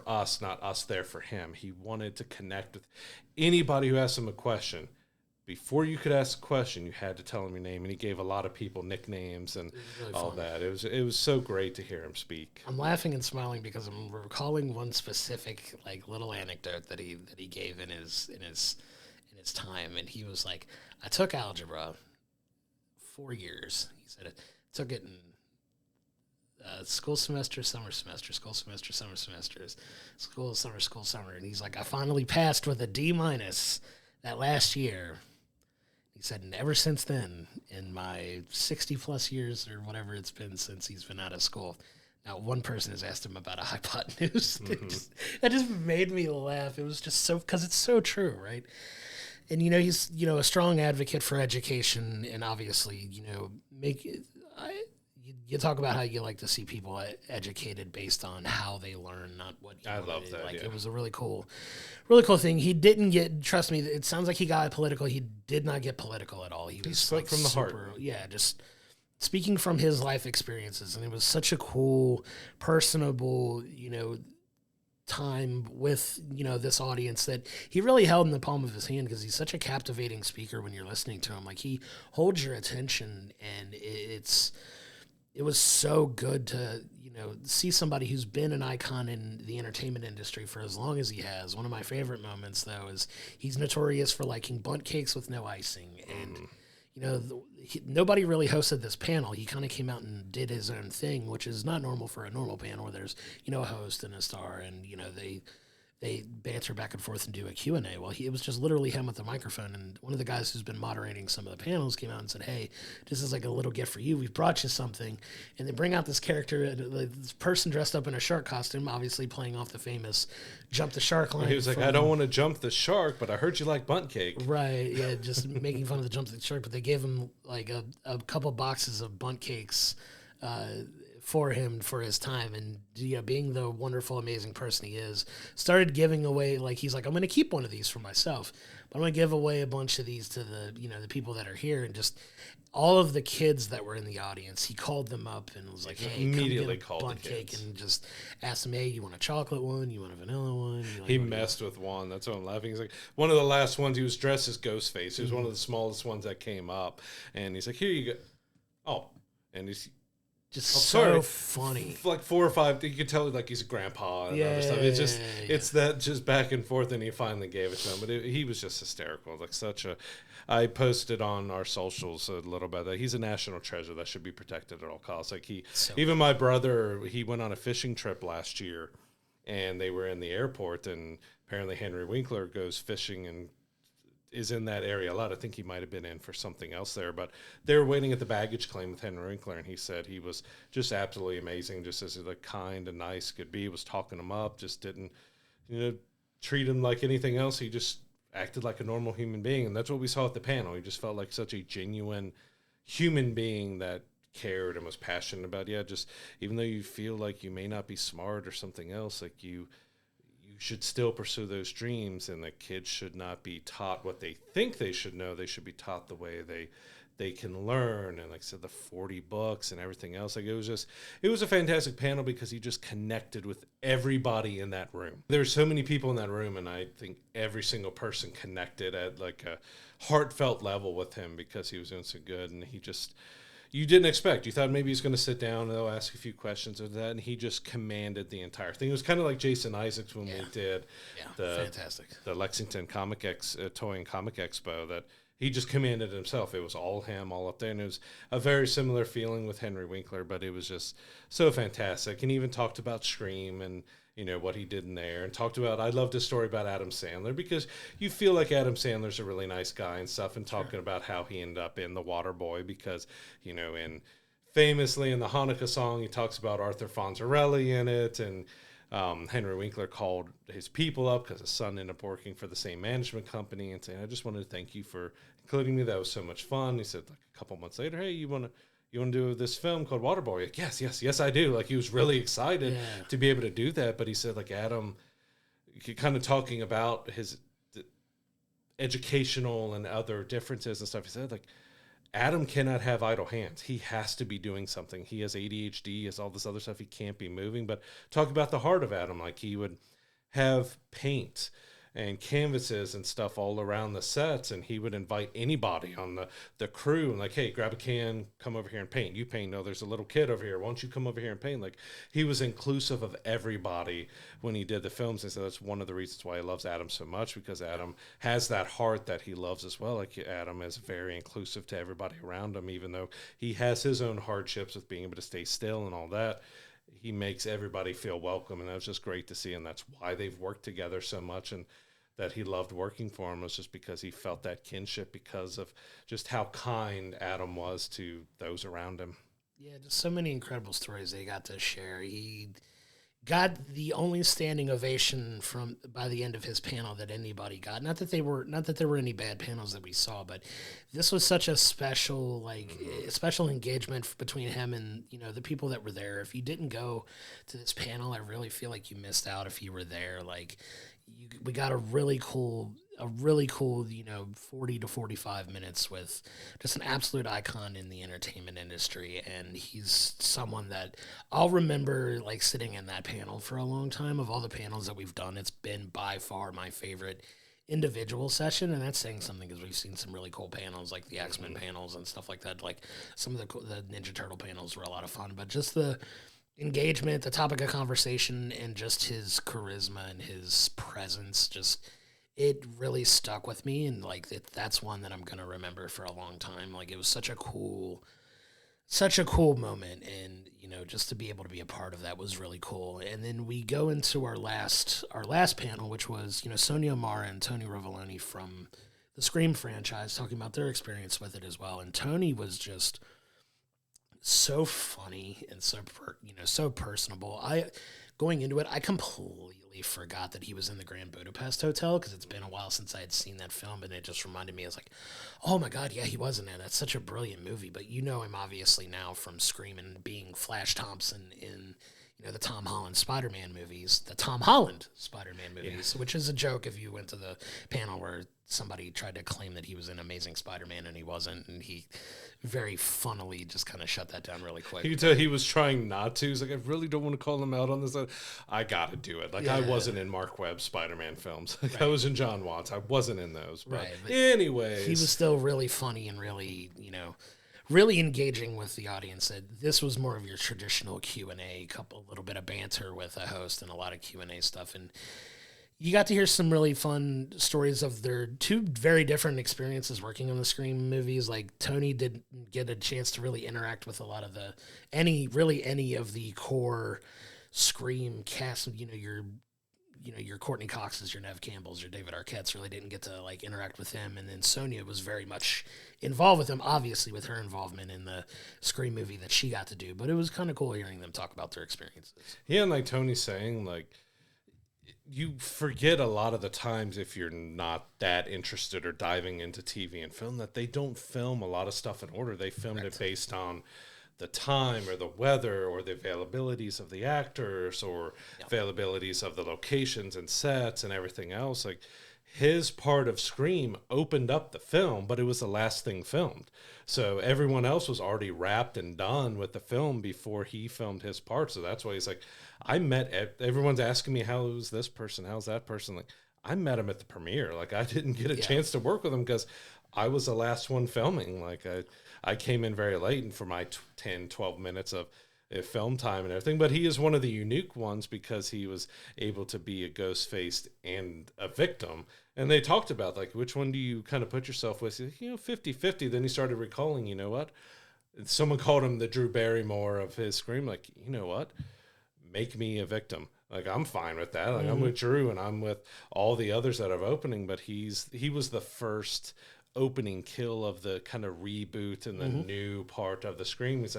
Speaker 1: us, not us there for him. He wanted to connect with anybody who asked him a question. before you could ask a question, you had to tell him your name, and he gave a lot of people nicknames and
Speaker 2: really
Speaker 1: all
Speaker 2: fun.
Speaker 1: that. It was so great to hear him speak.
Speaker 2: I'm laughing and smiling because I'm recalling one specific like little anecdote that he gave in his time, and he was like, I took algebra 4 years. He said it took it in school semester, summer semester, school semester, summer semesters, school summer, and he's like, I finally passed with a D minus that last year. He said, and ever since then, in my 60 plus years or whatever it's been since he's been out of school, not one person has asked him about a hypotenuse. That just made me laugh. It was just so, because it's so true, right? And, he's, a strong advocate for education, and obviously, you talk about how you like to see people educated based on how they learn, not what you
Speaker 1: I
Speaker 2: wanted.
Speaker 1: love that.
Speaker 2: Like,
Speaker 1: yeah.
Speaker 2: It was a really cool thing. He didn't get, trust me, it sounds like he got political. He did not get political at all. He was
Speaker 1: spoke
Speaker 2: like
Speaker 1: from the heart.
Speaker 2: Yeah, just speaking from his life experiences. And it was such a cool, personable, time with this audience that he really held in the palm of his hand, because he's such a captivating speaker when you're listening to him. Like, he holds your attention, and it was so good to see somebody who's been an icon in the entertainment industry for as long as he has. One of my favorite moments, though, is he's notorious for liking bundt cakes with no icing, and nobody really hosted this panel. He kind of came out and did his own thing, which is not normal for a normal panel where there's a host and a star, and they banter back and forth and do a Q&A. Well, it was just literally him with the microphone, and one of the guys who's been moderating some of the panels came out and said, hey, this is like a little gift for you. We've brought you something. And they bring out this character, this person dressed up in a shark costume, obviously playing off the famous jump the shark line.
Speaker 1: He was like, I don't want to jump the shark, but I heard you like bundt cake.
Speaker 2: Right, yeah, just making fun of the jump the shark. But they gave him like a couple boxes of bundt cakes for him for his time, and being the wonderful, amazing person he is, started giving away, like, he's like, I'm going to keep one of these for myself, but I'm going to give away a bunch of these to the the people that are here. And just all of the kids that were in the audience, he called them up and was like, hey,
Speaker 1: immediately
Speaker 2: come get a bundt cake, and just asked them, hey, you want a chocolate one, you want a vanilla one?
Speaker 1: He messed with one. That's why I'm laughing. He's like, one of the last ones, he was dressed as Ghostface. He was one of the smallest ones that came up, and he's like, here you go. Oh, and he's
Speaker 2: just so funny.
Speaker 1: Like 4 or 5, you could tell like he's a grandpa and other stuff. It's just it's that just back and forth, and he finally gave it to him. But he was just hysterical. Like such a. I posted on our socials a little bit that he's a national treasure that should be protected at all costs. Like even my brother, he went on a fishing trip last year, and they were in the airport, and apparently Henry Winkler goes fishing and is in that area a lot. I think he might have been in for something else there, but they were waiting at the baggage claim with Henry Winkler, and he said he was just absolutely amazing, just as like kind and nice could be. Was talking him up, just didn't treat him like anything else. He just acted like a normal human being, and that's what we saw at the panel. He just felt like such a genuine human being that cared and was passionate about just even though you feel like you may not be smart or something else, like you should still pursue those dreams, and the kids should not be taught what they think they should know. They should be taught the way they can learn. And like I said, the 40 books and everything else, like it was a fantastic panel because he just connected with everybody in that room. There's so many people in that room, and I think every single person connected at like a heartfelt level with him because he was doing so good. And he just, you didn't expect. You thought maybe he's going to sit down and they'll ask a few questions of that, and he just commanded the entire thing. It was kind of like Jason Isaacs when we did the Lexington Toy and Comic Expo, that he just commanded himself. It was all him, all up there, and it was a very similar feeling with Henry Winkler, but it was just so fantastic. And he even talked about Scream and what he did in there, and talked about, I loved his story about Adam Sandler, because you feel like Adam Sandler's a really nice guy and stuff, and talking about how he ended up in The Waterboy because, famously in the Hanukkah song, he talks about Arthur Fonzarelli in it, and Henry Winkler called his people up because his son ended up working for the same management company and saying, I just wanted to thank you for including me. That was so much fun. He said like a couple months later, hey, you want to do this film called Waterboy? Like, yes, I do. Like, he was really excited to be able to do that. But he said, like, Adam, kind of talking about his educational and other differences and stuff, he said, like, Adam cannot have idle hands. He has to be doing something. He has ADHD, he has all this other stuff. He can't be moving. But talk about the heart of Adam. Like, he would have paint and canvases and stuff all around the sets, and he would invite anybody on the crew and like, hey, grab a can, come over here and paint. You paint. No, there's a little kid over here. Why don't you come over here and paint? Like, he was inclusive of everybody when he did the films, and so that's one of the reasons why he loves Adam so much, because Adam has that heart that he loves as well. Like, Adam is very inclusive to everybody around him, even though he has his own hardships with being able to stay still and all that. He makes everybody feel welcome, and that was just great to see, and that's why they've worked together so much, and that he loved working for him was just because he felt that kinship because of just how kind Adam was to those around him.
Speaker 2: Yeah, just so many incredible stories they got to share. He got the only standing ovation from by the end of his panel that anybody got. Not that there were any bad panels that we saw, but this was such a special special engagement between him and the people that were there. If you didn't go to this panel, I really feel like you missed out. If you were there, we got a really cool 40 to 45 minutes with just an absolute icon in the entertainment industry, and he's someone that I'll remember sitting in that panel for a long time. Of all the panels that we've done, it's been by far my favorite individual session, and that's saying something because we've seen some really cool panels like the X-Men panels and stuff like that. Like some of the Ninja Turtle panels were a lot of fun, but just the engagement, the topic of conversation, and just his charisma and his presence, it really stuck with me, and that's one that I'm gonna remember for a long time. It was such a cool moment, and just to be able to be a part of that was really cool. And then we go into our last panel, which was Sonia Mara and Tony Rovoloni from the Scream franchise, talking about their experience with it as well. And Tony was just so funny and so personable. Going into it, I completely forgot that he was in the Grand Budapest Hotel because it's been a while since I had seen that film, and it just reminded me. I was like, oh my God, yeah, he was in there. That's such a brilliant movie. But him obviously now from Scream and being Flash Thompson in the Tom Holland Spider-Man movies, which is a joke if you went to the panel where somebody tried to claim that he was in Amazing Spider-Man and he wasn't, and he very funnily just kind of shut that down really quick.
Speaker 1: You could tell he was trying not to. He's like, I really don't want to call him out on this. I got to do it. I wasn't in Mark Webb's Spider-Man films. Right. I was in John Watts. I wasn't in those. But right. Anyways.
Speaker 2: He was still really funny and really, really engaging with the audience. That this was more of your traditional Q&A, a little bit of banter with a host and a lot of Q&A stuff. And you got to hear some really fun stories of their two very different experiences working on the Scream movies. Tony didn't get a chance to really interact with a lot of any of the core Scream cast. Your Courtney Cox's, your Nev Campbell's, your David Arquette's really didn't get to interact with him. And then Sonia was very much involved with him, obviously with her involvement in the Scream movie that she got to do. But it was kind of cool hearing them talk about their experiences.
Speaker 1: Yeah, and Tony's saying, you forget a lot of the times if you're not that interested or diving into TV and film that they don't film a lot of stuff in order. They filmed it based on the time or the weather or the availabilities of the actors or availabilities of the locations and sets and everything else. His part of Scream opened up the film, but it was the last thing filmed. So everyone else was already wrapped and done with the film before he filmed his part. So that's why he's like, everyone's asking me, how's this person? How's that person? I met him at the premiere. I didn't get a chance to work with him because I was the last one filming. I came in very late and for my 10, 12 minutes of film time and everything, but he is one of the unique ones because he was able to be a ghost faced and a victim. And they talked about which one do you kind of put yourself with? 50-50. Then he started recalling, what? Someone called him the Drew Barrymore of his Scream. You know what? Make me a victim. I'm fine with that. I'm with Drew and I'm with all the others that are opening, but he was the first opening kill of the kind of reboot and the new part of the Scream. He's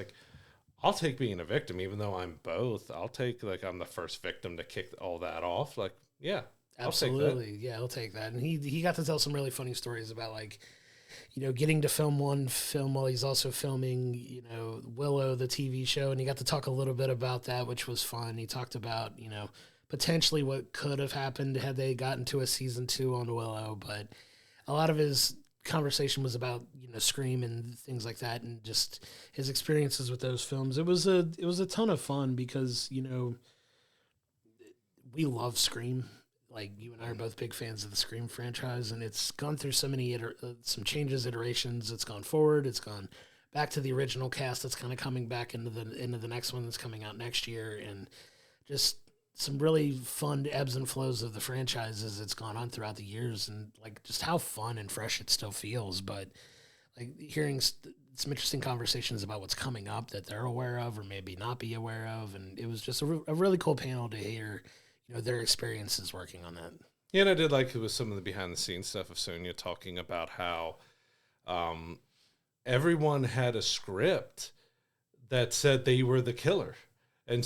Speaker 1: I'll take being a victim, even though I'm both. I'll take I'm the first victim to kick all that off. Yeah,
Speaker 2: absolutely. Yeah, I'll take that. And he got to tell some really funny stories about getting to film one film while he's also filming, Willow, the TV show. And he got to talk a little bit about that, which was fun. He talked about, potentially what could have happened had they gotten to a season 2 on Willow. But a lot of his conversation was about Scream and things like that, and just his experiences with those films. It was a ton of fun because we love Scream. like you and I are both big fans of the Scream franchise, and it's gone through so many some changes, iterations. It's gone forward. It's gone back to the original cast. That's kind of coming back into the next one that's coming out next year, and just some really fun ebbs and flows of the franchise as it's gone on throughout the years, and like just how fun and fresh it still feels. But like hearing some interesting conversations about what's coming up that they're aware of or maybe not be aware of, and it was just a really cool panel to hear, their experiences working on that.
Speaker 1: Yeah, and I did like it was some of the behind the scenes stuff of Sonya talking about how everyone had a script that said they were the killer. And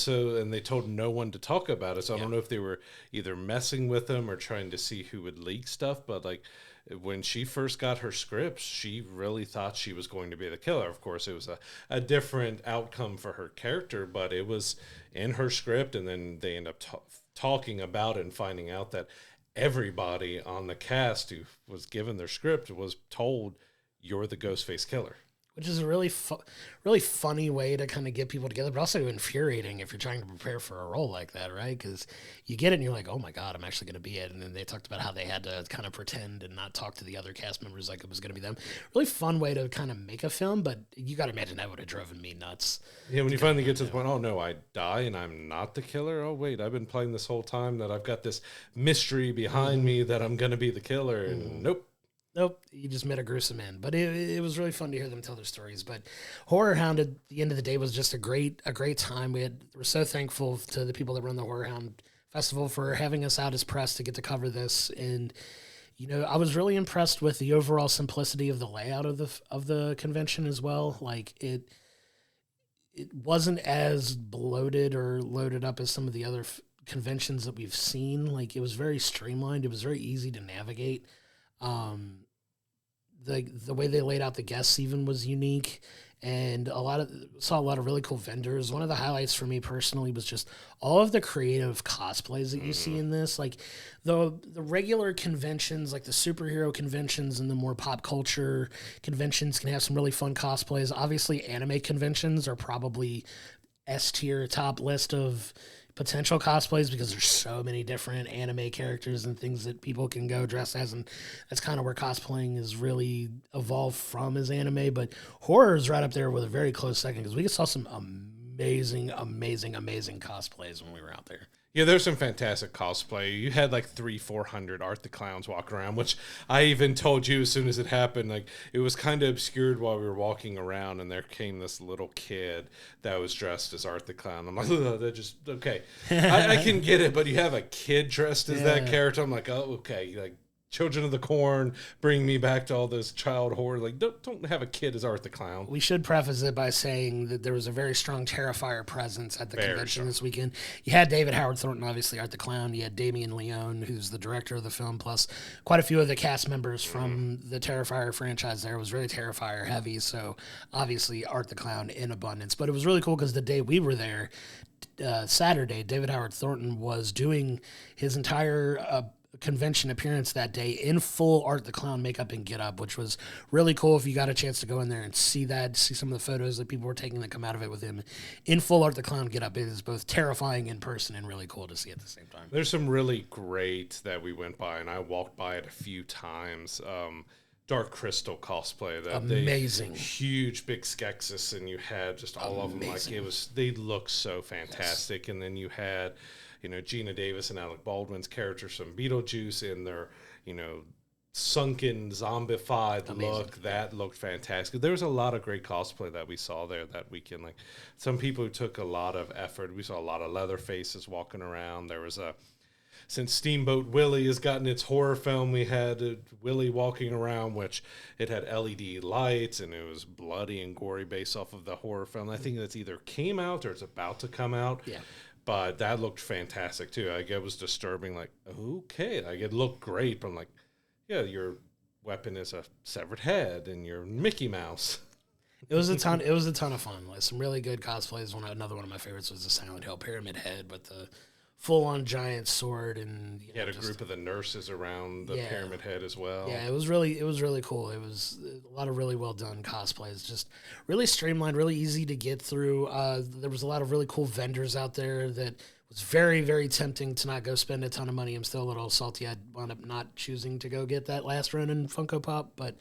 Speaker 1: they told no one to talk about it. So I don't know if they were either messing with them or trying to see who would leak stuff. But like when she first got her script, she really thought she was going to be the killer. Of course, it was a different outcome for her character, but it was in her script. And then they end up talking about it and finding out that everybody on the cast who was given their script was told, you're the Ghostface killer.
Speaker 2: Which is a really funny way to kind of get people together, but also infuriating if you're trying to prepare for a role like that, right? Because you get it and you're like, oh my God, I'm actually going to be it. And then they talked about how they had to kind of pretend and not talk to the other cast members like it was going to be them. Really fun way to kind of make a film, but you got to imagine that would have driven me nuts.
Speaker 1: Yeah, when you finally get to the point, oh no, I die and I'm not the killer. Oh wait, I've been playing this whole time that I've got this mystery behind me that I'm going to be the killer. And nope,
Speaker 2: you just met a gruesome end. But it was really fun to hear them tell their stories. But Horrorhound at the end of the day was just a great time. We're so thankful to the people that run the Horrorhound Festival for having us out as press to get to cover this. And I was really impressed with the overall simplicity of the layout of the convention as well. Like it wasn't as bloated or loaded up as some of the other conventions that we've seen. Like it was very streamlined. It was very easy to navigate. The way they laid out the guests even was unique, and saw a lot of really cool vendors. One of the highlights for me personally was just all of the creative cosplays that you see in this. Like the regular conventions, like the superhero conventions and the more pop culture conventions can have some really fun cosplays. Obviously, anime conventions are probably S tier top list of potential cosplays because there's so many different anime characters and things that people can go dress as, and that's kind of where cosplaying is really evolved from as anime. But horror is right up there with a very close second because we saw some amazing cosplays when we were out there.
Speaker 1: Yeah, there's some fantastic cosplay. You had like 300-400 Art the Clowns walking around, which I even told you as soon as it happened. Like it was kind of obscured while we were walking around, and there came this little kid that was dressed as Art the Clown. I'm like, oh, that just okay. I can get it, but you have a kid dressed as that character. I'm like, oh, okay, like. Children of the Corn, bring me back to all this child horror. Like, don't have a kid as Art the Clown.
Speaker 2: We should preface it by saying that there was a very strong Terrifier presence at the convention this weekend. You had David Howard Thornton, obviously Art the Clown. You had Damien Leone, who's the director of the film, plus quite a few of the cast members from the Terrifier franchise there. It was really Terrifier heavy, so obviously Art the Clown in abundance. But it was really cool because the day we were there, Saturday, David Howard Thornton was doing his entire convention appearance that day in full Art the Clown makeup and get up, which was really cool. If you got a chance to go in there and see some of the photos that people were taking that come out of it with him in full Art the Clown get up, it is both terrifying in person and really cool to see at the same time.
Speaker 1: There's some really great that we went by, and I walked by it a few times. Dark Crystal cosplay, that
Speaker 2: amazing,
Speaker 1: huge big Skeksis, and you had just all of them. Like they look so fantastic. Yes. And then you had Gina Davis and Alec Baldwin's characters from Beetlejuice in their, sunken, zombified look. That looked fantastic. There was a lot of great cosplay that we saw there that weekend. Like some people who took a lot of effort. We saw a lot of leather faces walking around. There was since Steamboat Willie has gotten its horror film, we had Willie walking around, which it had LED lights and it was bloody and gory based off of the horror film. I think that's either came out or it's about to come out.
Speaker 2: Yeah.
Speaker 1: But that looked fantastic, too. Like, it was disturbing. Like, okay. Like, it looked great. But I'm like, yeah, your weapon is a severed head and you're Mickey Mouse.
Speaker 2: It was a ton of fun. Like, some really good cosplays. Another one of my favorites was the Silent Hill Pyramid Head with the full-on giant sword, and
Speaker 1: you had a group of the nurses around the Pyramid Head as well.
Speaker 2: Yeah, it was really cool. It was a lot of really well done cosplays, just really streamlined, really easy to get through. There was a lot of really cool vendors out there that was very, very tempting to not go spend a ton of money. I'm still a little salty. I wound up not choosing to go get that last Ronin Funko Pop, but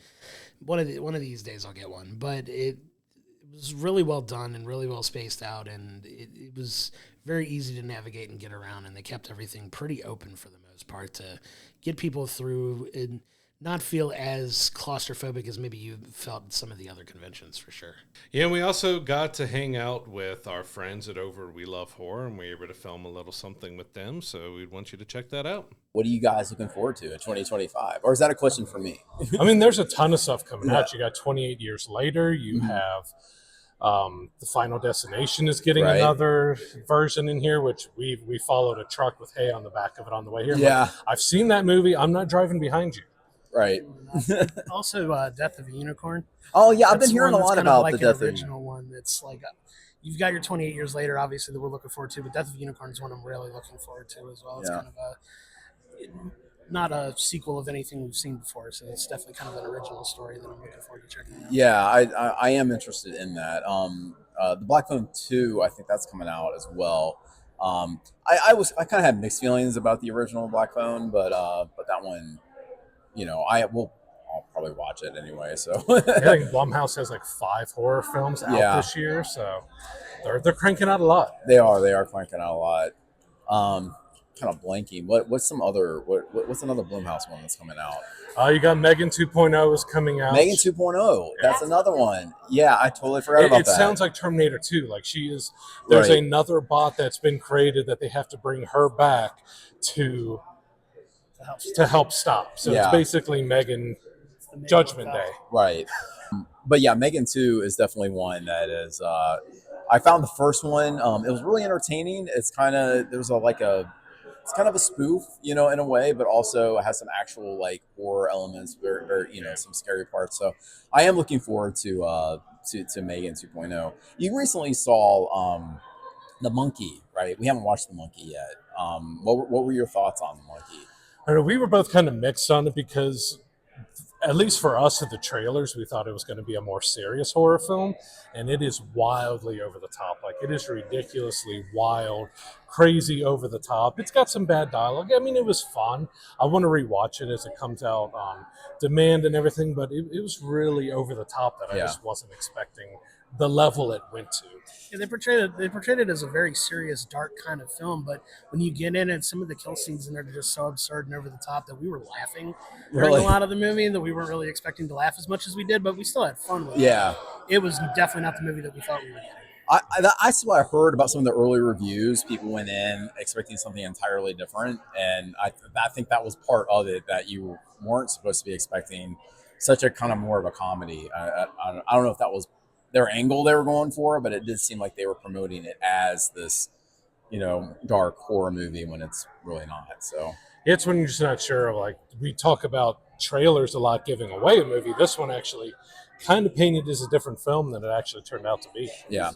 Speaker 2: one of these days I'll get one. But it was really well done and really well spaced out, and it was very easy to navigate and get around, and they kept everything pretty open for the most part to get people through and not feel as claustrophobic as maybe you felt at some of the other conventions, for sure.
Speaker 1: Yeah, and we also got to hang out with our friends at Over We Love Horror, and we were able to film a little something with them, so we'd want you to check that out.
Speaker 3: What are you guys looking forward to in 2025? Or is that a question for me?
Speaker 4: I mean, there's a ton of stuff coming out. You got 28 Years Later. You have the Final Destination is getting another version in here, which we followed a truck with hay on the back of it on the way here.
Speaker 3: Yeah.
Speaker 4: But I've seen that movie. I'm not driving behind you.
Speaker 3: Right.
Speaker 2: Also, Death of a Unicorn.
Speaker 3: Oh, yeah. I've been hearing a lot about the Death of a
Speaker 2: original one. That's like, you've got your 28 Years Later, obviously, that we're looking forward to, but Death of a Unicorn is one I'm really looking forward to as well. It's kind of not a sequel of anything we've seen before, so it's definitely kind of an original story that I'm looking forward to checking out.
Speaker 3: Yeah, I am interested in that. The Black Phone 2, I think that's coming out as well. I kind of had mixed feelings about the original Black Phone, but that one, I'll probably watch it anyway. So
Speaker 4: I think Blumhouse has like 5 horror films out this year, so they're cranking out a lot.
Speaker 3: They are cranking out a lot. Kind of blanking. What's another Blumhouse one that's coming out?
Speaker 4: You got Megan 2.0 is coming out.
Speaker 3: Megan 2.0. That's another one. Yeah, I totally forgot about that.
Speaker 4: It sounds like Terminator 2. Like there's another bot that's been created that they have to bring her back to help stop. So it's basically Megan Judgment Day.
Speaker 3: Right. But yeah, Megan 2 is definitely one that is I found the first one, it was really entertaining. It's kind of it's kind of a spoof, in a way, but also has some actual like horror elements, very some scary parts. So I am looking forward to Megan 2.0. You recently saw The Monkey, right? We haven't watched The Monkey yet. What were your thoughts on The Monkey?
Speaker 4: I know we were both kind of mixed on it because, at least for us at the trailers, we thought it was going to be a more serious horror film, and it is wildly over the top. Like, it is ridiculously wild, crazy over the top. It's got some bad dialogue. I mean, it was fun. I want to rewatch it as it comes out on demand and everything, but it was really over the top that I just wasn't expecting the level it went to.
Speaker 2: Yeah, they portrayed it as a very serious, dark kind of film, but when you get in it, some of the kill scenes in there are just so absurd and over the top that we were laughing during a lot of the movie, and that we weren't really expecting to laugh as much as we did, but we still had fun with it.
Speaker 3: Yeah.
Speaker 2: It was definitely not the movie that we thought we were getting.
Speaker 3: I saw. I heard about some of the early reviews. People went in expecting something entirely different, and I think that was part of it, that you weren't supposed to be expecting such a kind of more of a comedy. I don't know if that was their angle they were going for, but it did seem like they were promoting it as this, dark horror movie when it's really not. So
Speaker 4: it's when you're just not sure. Like, we talk about trailers a lot giving away a movie. This one actually kind of painted as a different film than it actually turned out to be.
Speaker 3: Yeah.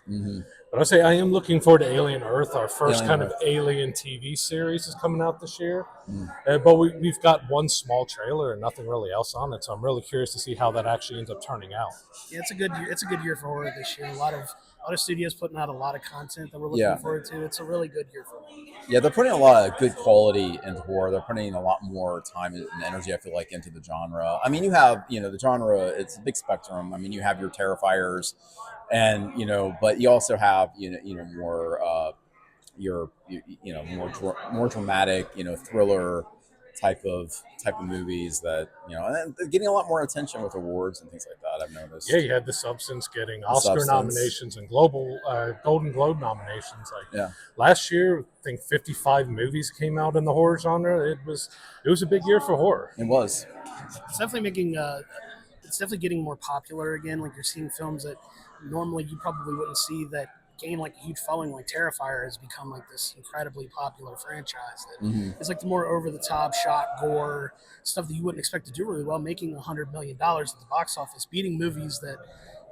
Speaker 3: Mm-hmm.
Speaker 4: But I say I am looking forward to Alien Earth. Our first kind of Alien TV series is coming out this year. But we've got one small trailer and nothing really else on it. So I'm really curious to see how that actually ends up turning out.
Speaker 2: Yeah, it's a good year for horror this year. A lot of studios putting out a lot of content that we're looking forward to. It's a really good year for horror.
Speaker 3: Yeah, they're putting a lot of good quality into horror. They're putting a lot more time and energy, I feel like, into the genre. I mean, you have, the genre, it's a big spectrum. I mean, you have your Terrifiers, and but you also have more more dramatic thriller type of movies that and they're getting a lot more attention with awards and things like that. I've noticed.
Speaker 4: Yeah, you had The Substance getting Oscar nominations and global Golden Globe nominations. Last year, I think 55 movies came out in the horror genre. It was a big year for horror.
Speaker 3: It was.
Speaker 2: It's definitely getting more popular again. Like, you're seeing films that normally you probably wouldn't see that gain like a huge following. Like Terrifier has become like this incredibly popular franchise that is like the more over the top shot gore stuff that you wouldn't expect to do really well, making $100 million at the box office, beating movies that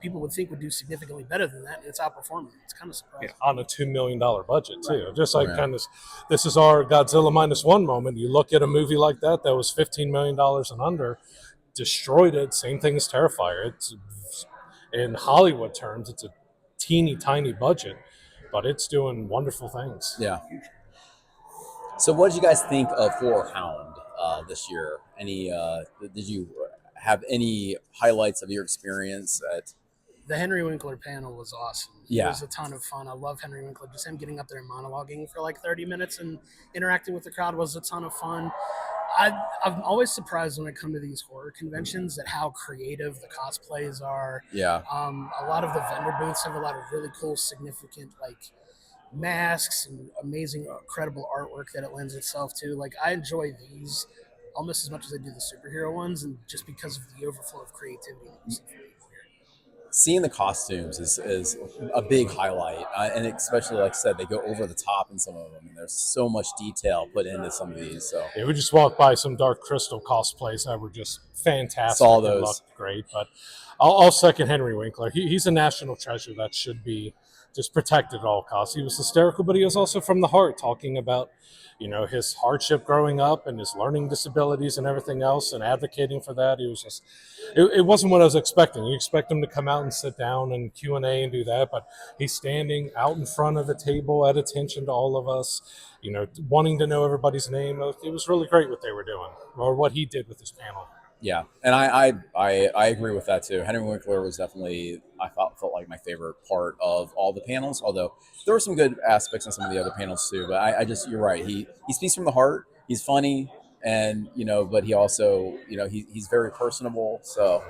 Speaker 2: people would think would do significantly better than that, and it's outperforming. It's kind of surprising.
Speaker 4: Yeah, on a $2 million budget too. Just like kind of, this is our Godzilla -1 moment. You look at a movie like that was $15 million and under, destroyed it. Same thing as Terrifier. It's in Hollywood terms, it's a teeny tiny budget, but it's doing wonderful things.
Speaker 3: Yeah. So what did you guys think of Horrorhound this year? Did you have any highlights of your experience at?
Speaker 2: The Henry Winkler panel was awesome.
Speaker 3: Yeah.
Speaker 2: It was a ton of fun. I love Henry Winkler. Just him getting up there and monologuing for like 30 minutes and interacting with the crowd was a ton of fun. I'm always surprised when I come to these horror conventions at how creative the cosplays are.
Speaker 3: Yeah.
Speaker 2: A lot of the vendor booths have a lot of really cool, significant like masks and amazing, incredible artwork that it lends itself to. Like I enjoy these almost as much as I do the superhero ones, and just because of the overflow of creativity that you see from people here.
Speaker 3: Seeing the costumes is a big highlight, and especially like I said, they go over the top in some of them. And there's so much detail put into some of these. So
Speaker 4: yeah, we just walked by some Dark Crystal cosplays that were just fantastic.
Speaker 3: Saw those.
Speaker 4: And looked great, but I'll second Henry Winkler. He's a national treasure that should be just protected at all costs. He was hysterical, but he was also from the heart, talking about, you know, his hardship growing up and his learning disabilities and everything else, and advocating for that. He was just, it wasn't what I was expecting. You expect him to come out and sit down and Q&A and do that, but he's standing out in front of the table at attention to all of us, you know, wanting to know everybody's name. It was really great what they were doing, or what he did with his panel.
Speaker 3: yeah, and I agree with that too. Henry Winkler was definitely, I felt like my favorite part of all the panels. Although there were some good aspects in some of the other panels too. But I just, you're right. He speaks from the heart. He's funny, and you know, but he also, you know, he's very personable. So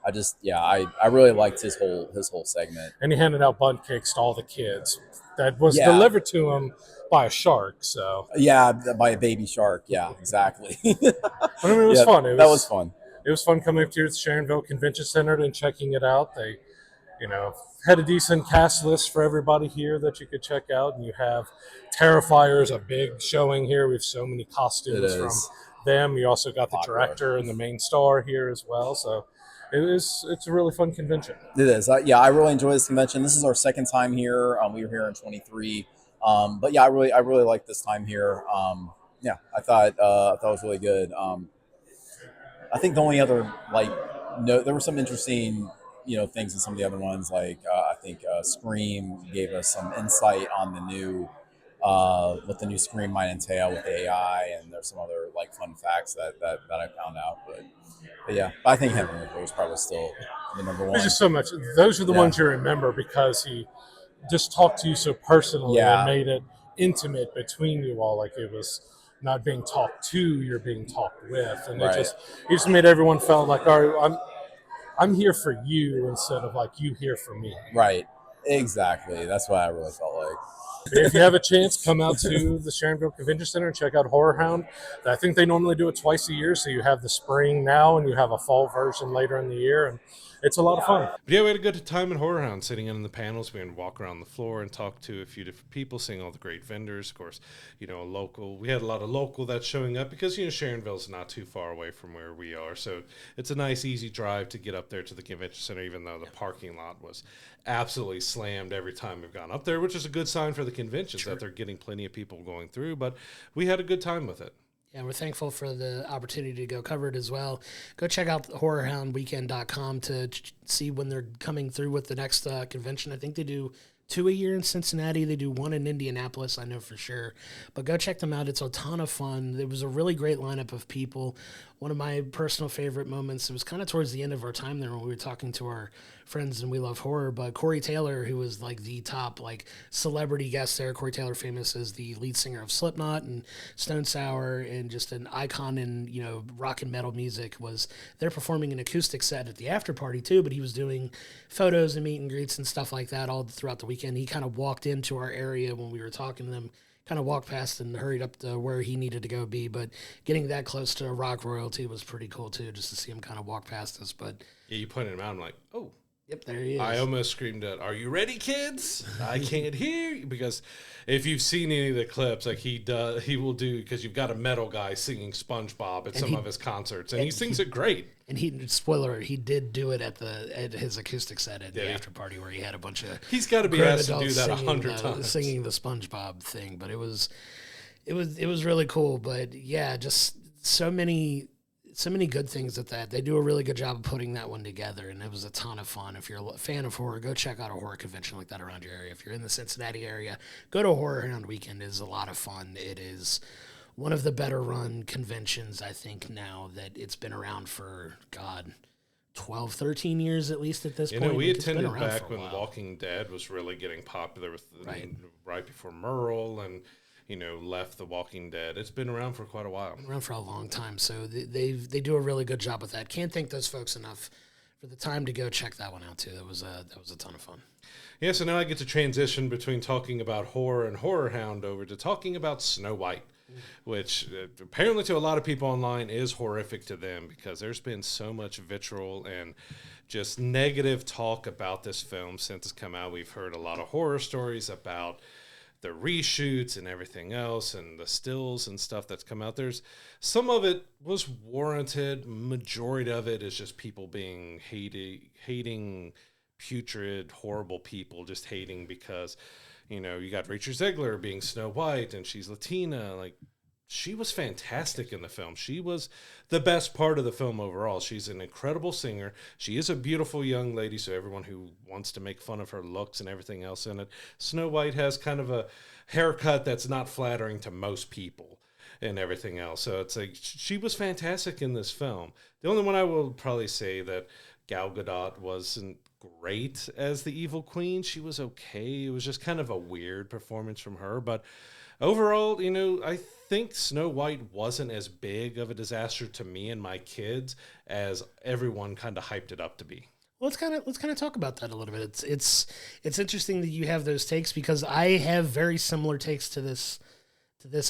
Speaker 3: I just, yeah, I really liked his whole segment.
Speaker 4: And he handed out bun cakes to all the kids. That was
Speaker 3: Yeah.
Speaker 4: delivered to him by a shark. So
Speaker 3: Yeah, by a baby shark. Yeah, exactly.
Speaker 4: but I mean, it was fun.
Speaker 3: That was fun.
Speaker 4: It was fun coming up here to the Sharonville Convention Center and checking it out. They, you know, had a decent cast list for everybody here that you could check out. And you have Terrifiers, a big showing here. We have so many costumes from them. You also got the director and the main star here as well. So it's a really fun convention.
Speaker 3: It is. Yeah, I really enjoy this convention. This is our second time here. We were here in 23. But yeah, I really like this time here. Yeah, I thought it was really good. I think the only other there were some interesting, you know, things in some of the other ones. Like I think Scream gave us some insight on the new what the new Scream might entail with the AI, and there's some other like fun facts that I found out. But yeah, I think Henry was probably still the number one.
Speaker 4: There's just so much. Those are the ones you remember because he just talked to you so personally and made it intimate between you all. Like it was not being talked to, you're being talked with, and it just made everyone felt like, all right, I'm here for you instead of like you here for me.
Speaker 3: Right. Exactly. That's what I really felt like.
Speaker 4: If you have a chance, come out to the Sharonville Convention Center and check out Horrorhound. I think they normally do it twice a year, so you have the spring now and you have a fall version later in the year, and it's a lot of fun.
Speaker 1: But yeah, we had a good time at Horrorhound, sitting in the panels. We had to walk around the floor and talk to a few different people, seeing all the great vendors. Of course, you know, we had a lot of local that's showing up because, you know, Sharonville's not too far away from where we are. So it's a nice, easy drive to get up there to the convention center, even though the parking lot was absolutely slammed every time we've gone up there, which is a good sign for the conventions that they're getting plenty of people going through. But we had a good time with it.
Speaker 2: Yeah, we're thankful for the opportunity to go cover it as well. Go check out horrorhoundweekend.com to see when they're coming through with the next convention. I think they do 2 a year in Cincinnati. They do 1 in Indianapolis, I know for sure. But go check them out. It's a ton of fun. There was a really great lineup of people. One of my personal favorite moments, it was kind of towards the end of our time there when we were talking to our friends and We Love Horror, but Corey Taylor, who was like the top like celebrity guest there. Corey Taylor, famous as the lead singer of Slipknot and Stone Sour and just an icon in, you know, rock and metal music, was there performing an acoustic set at the after party too, but he was doing photos and meet and greets and stuff like that all throughout the weekend. He kind of walked into our area when we were talking to them, kind of walked past and hurried up to where he needed to go be, but getting that close to rock royalty was pretty cool too, just to see him kind of walk past us. But
Speaker 1: yeah, you pointed him out, I'm like, oh.
Speaker 2: Yep, there he is.
Speaker 1: I almost screamed out, "Are you ready, kids? I can't hear you." Because if you've seen any of the clips, like he will do, because you've got a metal guy singing SpongeBob at some of his concerts, and he sings it great.
Speaker 2: And spoiler, he did do it at his acoustic set at the after party where he had a bunch of.
Speaker 1: He's got to be asked to do that 100 times,
Speaker 2: singing the SpongeBob thing. But it was really cool. But yeah, just so many so many good things at that. They do a really good job of putting that one together, and it was a ton of fun. If you're a fan of horror, go check out a horror convention like that around your area. If you're in the Cincinnati area, go to Horrorhound Weekend. It is a lot of fun. It is one of the better run conventions, I think, now that it's been around for, God, 12, 13 years at least at this point.
Speaker 1: We
Speaker 2: It's been
Speaker 1: attended
Speaker 2: around
Speaker 1: back
Speaker 2: for a
Speaker 1: when
Speaker 2: while.
Speaker 1: Walking Dead was really getting popular with
Speaker 2: Right.
Speaker 1: right before Merle and left The Walking Dead. It's been around for quite a while.
Speaker 2: Been around for a long time, so they do a really good job with that. Can't thank those folks enough for the time to go check that one out too. That was a ton of fun.
Speaker 1: Yeah, so now I get to transition between talking about horror and Horrorhound over to talking about Snow White, which apparently to a lot of people online is horrific to them because there's been so much vitriol and just negative talk about this film since it's come out. We've heard a lot of horror stories about the reshoots and everything else and the stills and stuff that's come out. There's some of it was warranted. Majority of it is just people being hating putrid, horrible people, just hating because, you got Rachel Zegler being Snow White and she's Latina. Like, she was fantastic in the film. She was the best part of the film overall. She's an incredible singer. She is a beautiful young lady, so everyone who wants to make fun of her looks and everything else in it. Snow White has kind of a haircut that's not flattering to most people and everything else. So it's like she was fantastic in this film. The only one I will probably say that Gal Gadot wasn't great as the evil queen. She was okay. It was just kind of a weird performance from her, but overall, I think Snow White wasn't as big of a disaster to me and my kids as everyone kind of hyped it up to be.
Speaker 2: Well, let's kind of talk about that a little bit. It's interesting that you have those takes because I have very similar takes to this.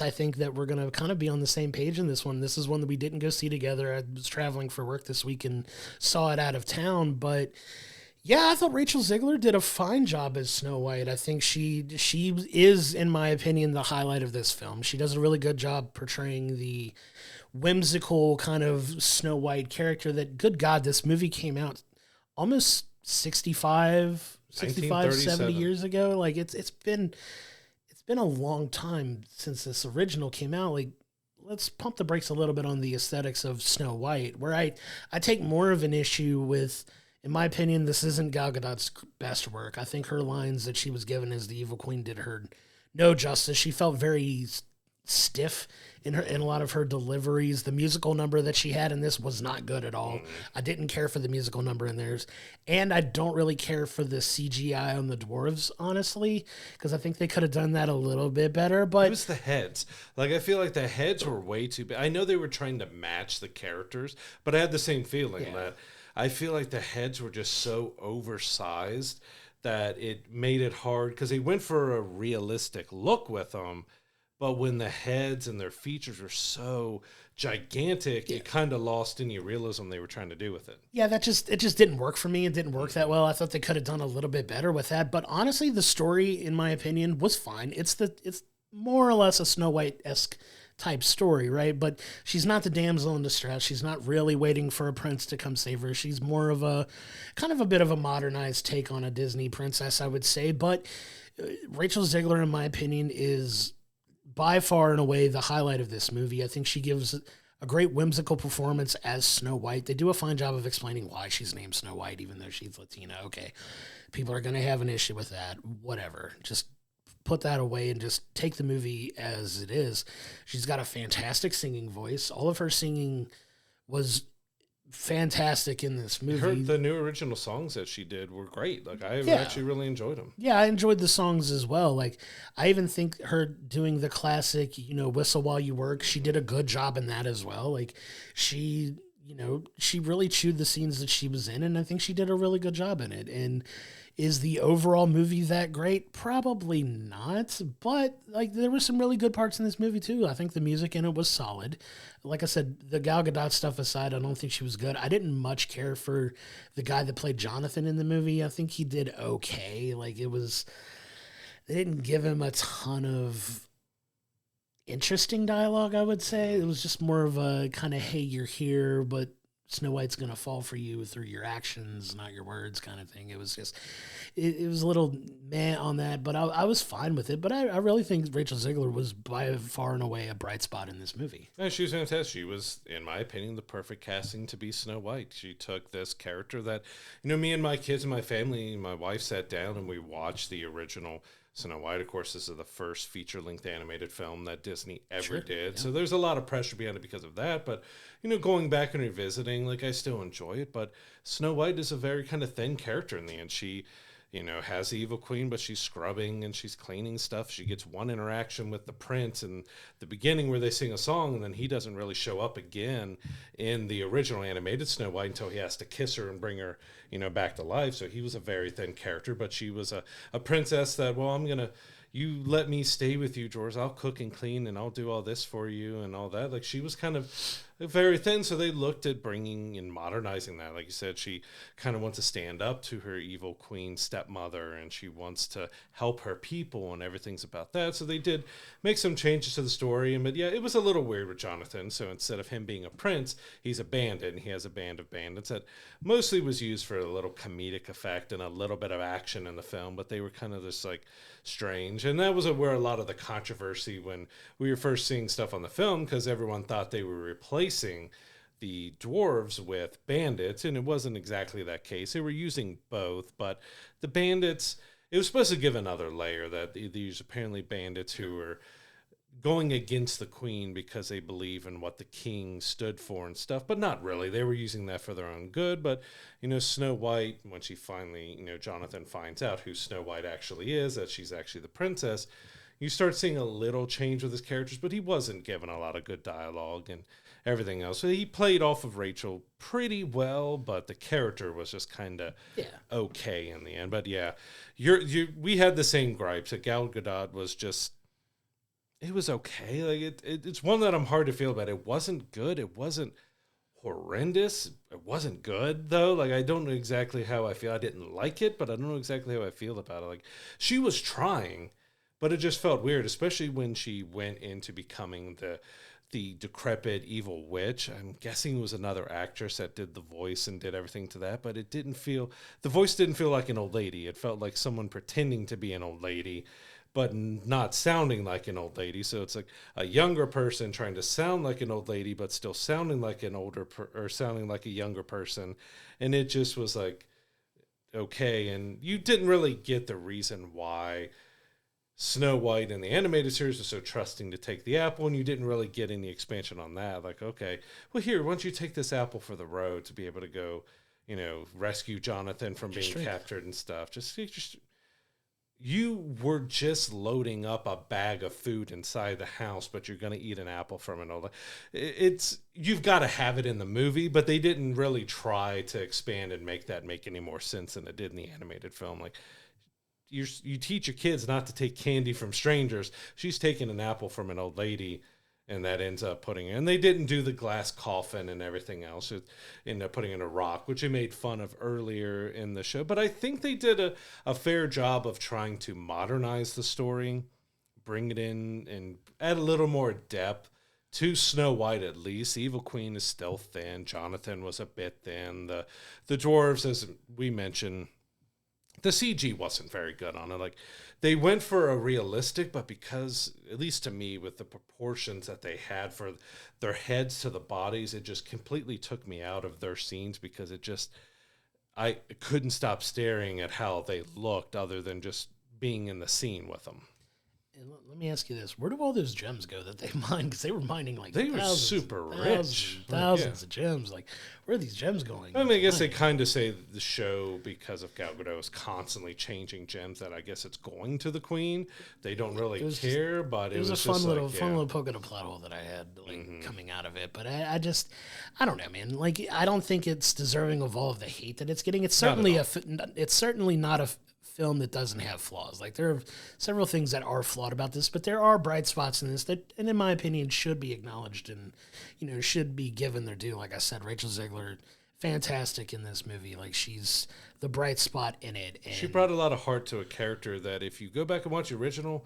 Speaker 2: I think that we're going to kind of be on the same page in this one. This is one that we didn't go see together. I was traveling for work this week and saw it out of town, but yeah, I thought Rachel Zegler did a fine job as Snow White. I think she is, in my opinion, the highlight of this film. She does a really good job portraying the whimsical kind of Snow White character that, good God, this movie came out almost 70 years ago. Like it's been a long time since this original came out. Like, let's pump the brakes a little bit on the aesthetics of Snow White, where I take more of an issue with. In my opinion, this isn't Gal Gadot's best work. I think her lines that she was given as the evil queen did her no justice. She felt very stiff in a lot of her deliveries. The musical number that she had in this was not good at all. I didn't care for the musical number in theirs, and I don't really care for the CGI on the dwarves, honestly, because I think they could have done that a little bit better. But
Speaker 1: it was the heads. Like, I feel like the heads were way too big. I know they were trying to match the characters, but I had the same feeling that I feel like the heads were just so oversized that it made it hard because they went for a realistic look with them. But when the heads and their features were so gigantic, it kind of lost any realism they were trying to do with it.
Speaker 2: Yeah, it just didn't work for me. It didn't work that well. I thought they could have done a little bit better with that. But honestly, the story, in my opinion, was fine. It's more or less a Snow White-esque type story, right? But she's not the damsel in distress. She's not really waiting for a prince to come save her. She's more of a kind of a bit of a modernized take on a Disney princess, I would say. But Rachel Zegler, in my opinion, is by far and away the highlight of this movie. I think she gives a great whimsical performance as Snow White. They do a fine job of explaining why she's named Snow White, even though she's Latina. Okay, people are going to have an issue with that. Whatever. Just put that away and just take the movie as it is. She's got a fantastic singing voice. All of her singing was fantastic in this movie.
Speaker 1: The new original songs that she did were great. Like, I actually really enjoyed them.
Speaker 2: Yeah, I enjoyed the songs as well. Like, I even think her doing the classic, Whistle While You Work, she did a good job in that as well. Like, she really chewed the scenes that she was in, and I think she did a really good job in it. And is the overall movie that great? Probably not, but like there were some really good parts in this movie too. I think the music in it was solid. Like I said, the Gal Gadot stuff aside, I don't think she was good. I didn't much care for the guy that played Jonathan in the movie. I think he did okay. Like, they didn't give him a ton of interesting dialogue, I would say. It was just more of a kind of, hey, you're here, but Snow White's gonna fall for you through your actions, not your words, kind of thing. It was just, it was a little meh on that, but I was fine with it. But I really think Rachel Zegler was by far and away a bright spot in this movie.
Speaker 1: Yeah, she was fantastic. She was, in my opinion, the perfect casting to be Snow White. She took this character that, me and my kids and my family, my wife sat down and we watched the original Snow White. Of course, this is the first feature-length animated film that Disney ever did. Yeah. So there's a lot of pressure behind it because of that. But, going back and revisiting, I still enjoy it. But Snow White is a very kind of thin character in the end. She, has the evil queen, but she's scrubbing and she's cleaning stuff. She gets one interaction with the prince in the beginning where they sing a song, and then he doesn't really show up again in the original animated Snow White until he has to kiss her and bring her, back to life. So he was a very thin character, but she was a princess that, you let me stay with you, George. I'll cook and clean and I'll do all this for you and all that. She was kind of very thin. So they looked at bringing and modernizing that. Like you said, she kind of wants to stand up to her evil queen stepmother and she wants to help her people and everything's about that. So they did make some changes to the story. But yeah, it was a little weird with Jonathan. So instead of him being a prince, he's a bandit and he has a band of bandits that mostly was used for a little comedic effect and a little bit of action in the film. But they were kind of just strange. And that was where a lot of the controversy when we were first seeing stuff on the film, because everyone thought they were replacing the dwarves with bandits, and it wasn't exactly that case. They were using both, but the bandits, it was supposed to give another layer that these apparently bandits who were going against the queen because they believe in what the king stood for and stuff, but not really. They were using that for their own good. But, Snow White, when she finally, Jonathan finds out who Snow White actually is, that she's actually the princess, you start seeing a little change with his characters, but he wasn't given a lot of good dialogue and everything else. So he played off of Rachel pretty well, but the character was just kind of okay in the end. But yeah, we had the same gripes. That Gal Gadot was just, it was okay. It's one that I'm hard to feel about. It wasn't good. It wasn't horrendous. It wasn't good, though. I don't know exactly how I feel. I didn't like it, but I don't know exactly how I feel about it. She was trying, but it just felt weird, especially when she went into becoming the decrepit evil witch. I'm guessing it was another actress that did the voice and did everything to that, but the voice didn't feel like an old lady. It felt like someone pretending to be an old lady, but not sounding like an old lady. So it's like a younger person trying to sound like an old lady, but still sounding like an or sounding like a younger person. And it just was okay. And you didn't really get the reason why Snow White in the animated series was so trusting to take the apple, and you didn't really get any expansion on that. Okay, well, here, why don't you take this apple for the road to be able to go, rescue Jonathan from being captured and stuff. Just you were just loading up a bag of food inside the house, but you're going to eat an apple from an old. You've got to have it in the movie, but they didn't really try to expand and make that make any more sense than it did in the animated film. You teach your kids not to take candy from strangers. She's taking an apple from an old lady, and that ends up putting her. And they didn't do the glass coffin and everything else. It ended up putting in a rock, which they made fun of earlier in the show. But I think they did a fair job of trying to modernize the story, bring it in, and add a little more depth to Snow White at least. The Evil Queen is still thin. Jonathan was a bit thin. The dwarves, as we mentioned, the CG wasn't very good on it. They went for a realistic, but because, at least to me, with the proportions that they had for their heads to the bodies, it just completely took me out of their scenes because I couldn't stop staring at how they looked other than just being in the scene with them.
Speaker 2: And let me ask you this: where do all those gems go that they mined? Because they were mining
Speaker 1: they were super rich,
Speaker 2: thousands of gems. Where are these gems going?
Speaker 1: I mean, I guess they kind of say the show, because of Gal Gadot, is constantly changing gems. That I guess it's going to the queen. They don't really care, but it was
Speaker 2: a fun little poke at a plot hole that I had coming out of it. But I don't know, man. I don't think it's deserving of all of the hate that it's getting. It's certainly not a film that doesn't have flaws. There are several things that are flawed about this, but there are bright spots in this that, and in my opinion, should be acknowledged and, should be given their due. Like I said, Rachel Zegler, fantastic in this movie. She's the bright spot in it. And
Speaker 1: she brought a lot of heart to a character that, if you go back and watch the original,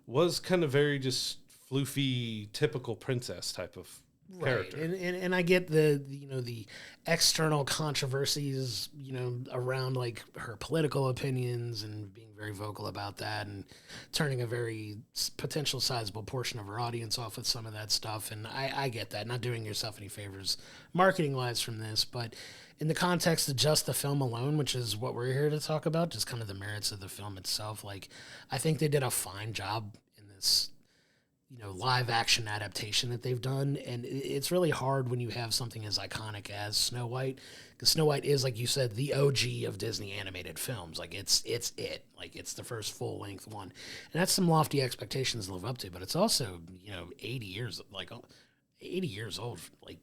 Speaker 1: was kind of very just floofy, typical princess type of character.
Speaker 2: And I get the the external controversies around like her political opinions and being very vocal about that and turning a very potential sizable portion of her audience off with some of that stuff. And I get that, not doing yourself any favors marketing wise from this, but in the context of just the film alone, which is what we're here to talk about, just kind of the merits of the film itself, like I think they did a fine job in this live action adaptation that they've done. And it's really hard when you have something as iconic as Snow White, because Snow White is, like you said, the OG of Disney animated films. Like it's like it's the first full length one. And that's some lofty expectations to live up to, but it's also, 80 years old. Like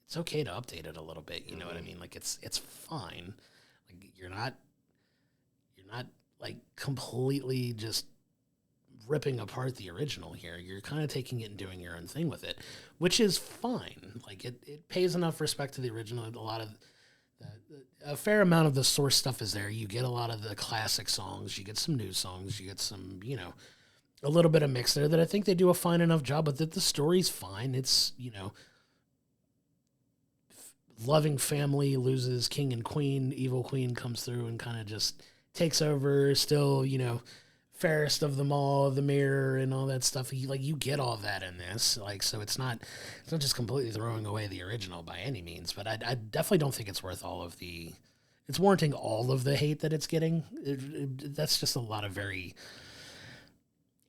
Speaker 2: it's okay to update it a little bit. You know what I mean? Like it's fine. Like you're not like completely just ripping apart the original here. You're kind of taking it and doing your own thing with it, which is fine. Like it pays enough respect to the original. A fair amount of the source stuff is there. You get a lot of the classic songs, you get some new songs, you get some, a little bit of mix there that I think they do a fine enough job with it. The story's fine. It's, loving family loses king and queen, evil queen comes through and kind of just takes over, still, fairest of them all, the mirror and all that stuff. You get all that in this, so it's not just completely throwing away the original by any means, but I definitely don't think it's worth it's warranting all of the hate that it's getting. That's just a lot of very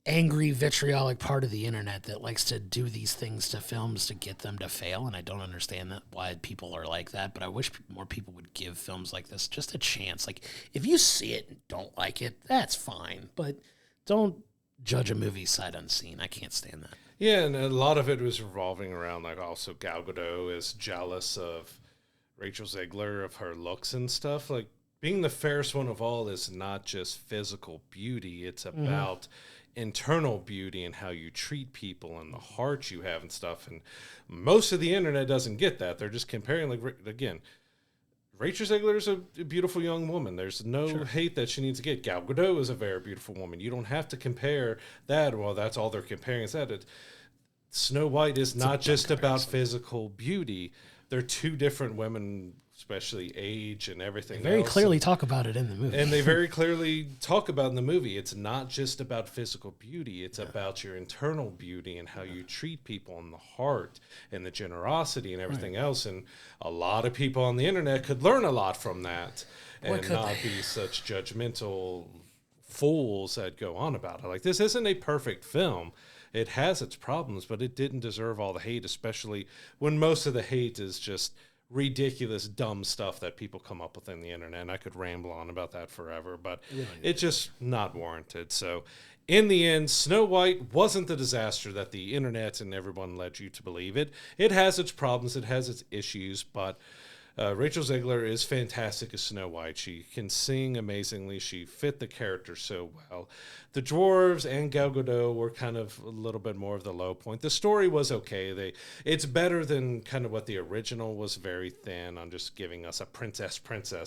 Speaker 2: angry, vitriolic part of the internet that likes to do these things to films to get them to fail, and I don't understand why people are like that, but I wish more people would give films like this just a chance. Like, if you see it and don't like it, that's fine, but don't judge a movie sight unseen. I can't stand that.
Speaker 1: Yeah, and a lot of it was revolving around, like, also Gal Gadot is jealous of Rachel Zegler, of her looks and stuff. Like, being the fairest one of all is not just physical beauty, it's about internal beauty and how you treat people and the heart you have and stuff. And most of the internet doesn't get that. They're just comparing, like, again, Rachel Zegler is a beautiful young woman. There's no hate that she needs to get. Gal Gadot is a very beautiful woman. You don't have to compare that. Well, that's all they're comparing is that. Snow White is not just about physical beauty. They're two different women, especially age and everything
Speaker 2: They very clearly talk about it in the movie.
Speaker 1: And they very clearly talk about in the movie, it's not just about physical beauty. It's about your internal beauty and how you treat people and the heart and the generosity and everything else. And a lot of people on the internet could learn a lot from that and not be such judgmental fools that go on about it. Like, this isn't a perfect film. It has its problems, but it didn't deserve all the hate, especially when most of the hate is just ridiculous, dumb stuff that people come up with in the internet. And I could ramble on about that forever, but it's just not warranted. So in the end, Snow White wasn't the disaster that the internet and everyone led you to believe it. It has its problems, it has its issues, but Rachel Zegler is fantastic as Snow White. She can sing amazingly. She fit the character so well. The dwarves and Gal Gadot were kind of a little bit more of the low point. The story was okay. It's better than kind of what the original was, very thin on just giving us a princess,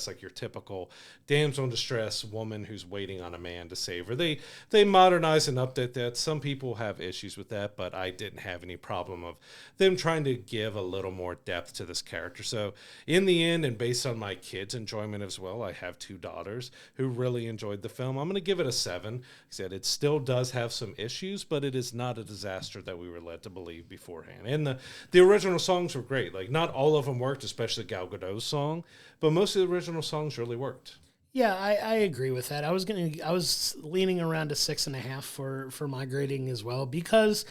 Speaker 1: like your typical damsel in distress woman who's waiting on a man to save her. They modernize and update that. Some people have issues with that, but I didn't have any problem of them trying to give a little more depth to this character. So in the end, and based on my kids' enjoyment as well, I have two daughters who really enjoyed the film. I'm going to give it a 7. Said it still does have some issues, but it is not a disaster that we were led to believe beforehand. And the original songs were great. Like, not all of them worked, especially Gal Gadot's song, but most of the original songs really worked.
Speaker 2: Yeah, I agree with that. I was leaning around a 6.5 for my grading as well, because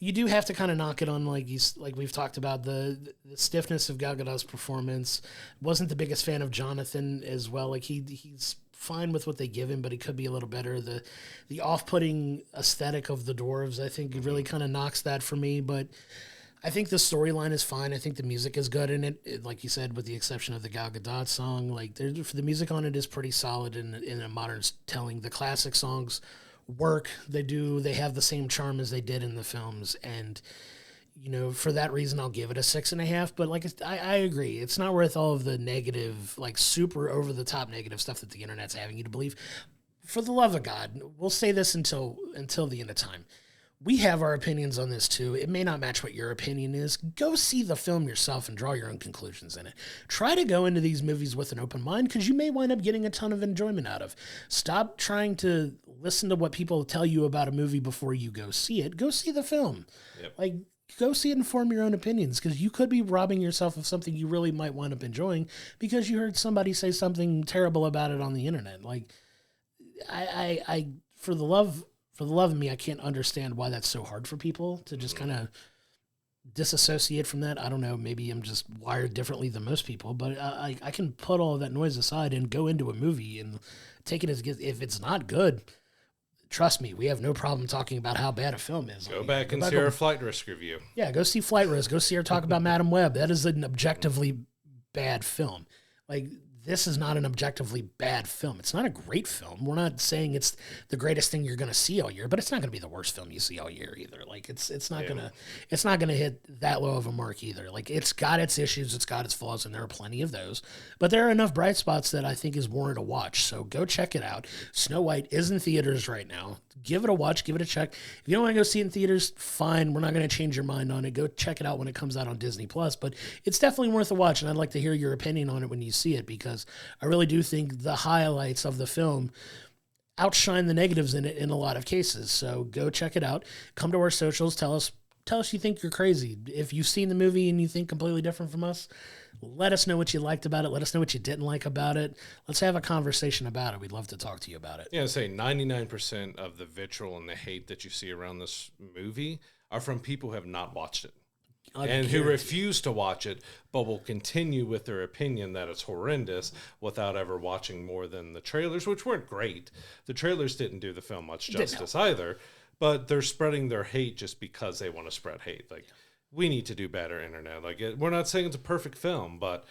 Speaker 2: you do have to kind of knock it on, like we've talked about, the stiffness of Gal Gadot's performance. Wasn't the biggest fan of Jonathan as well. Like he's fine with what they give him, but he could be a little better. The off-putting aesthetic of the dwarves, I think, really kind of knocks that for me. But I think the storyline is fine. I think the music is good in it. Like you said, with the exception of the Gal Gadot song, like the music on it is pretty solid in a modern telling. The classic songs work. They have the same charm as they did in the films, and for that reason, I'll give it a 6.5. But like I agree, it's not worth all of the negative, like super over the top negative stuff that the internet's having you to believe. For the love of God, we'll say this until the end of time. we have our opinions on this too. It may not match what your opinion is. Go see the film yourself and draw your own conclusions in it. Try to go into these movies with an open mind because you may wind up getting a ton of enjoyment out of. Stop trying to listen to what people tell you about a movie before you go see it. Go see the film.
Speaker 1: Yep.
Speaker 2: Like, go see it and form your own opinions because you could be robbing yourself of something you really might wind up enjoying because you heard somebody say something terrible about it on the internet. Like, I for the love of me, I can't understand why that's so hard for people to just kind of disassociate from that. I don't know. Maybe I'm just wired differently than most people, but I can put all of that noise aside and go into a movie and take it as if it's not good. Trust me, we have no problem talking about how bad a film is.
Speaker 1: Go back and see our Flight Risk review.
Speaker 2: Yeah, go see Flight Risk. Go see her talk about Madam Web. That is an objectively bad film. Like, this is not an objectively bad film. It's not a great film. We're not saying it's the greatest thing you're going to see all year, but it's not going to be the worst film you see all year either. Like, it's not gonna hit that low of a mark either. Like, it's got its issues, it's got its flaws, and there are plenty of those. But there are enough bright spots that I think is warranted a watch. So go check it out. Snow White is in theaters right now. Give it a watch. Give it a check. If you don't want to go see it in theaters, fine. We're not going to change your mind on it. Go check it out when it comes out on Disney Plus. But it's definitely worth a watch, and I'd like to hear your opinion on it when you see it because I really do think the highlights of the film outshine the negatives in it in a lot of cases. So go check it out. Come to our socials. Tell us you think you're crazy. If you've seen the movie and you think completely different from us, let us know what you liked about it. Let us know what you didn't like about it. Let's have a conversation about it. We'd love to talk to you about it.
Speaker 1: Yeah, say 99% of the vitriol and the hate that you see around this movie are from people who have not watched it. And who refuse to watch it, but will continue with their opinion that it's horrendous without ever watching more than the trailers, which weren't great. The trailers didn't do the film much justice either, but they're spreading their hate just because they want to spread hate. Like, we need to do better, internet. Like, we're not saying it's a perfect film, but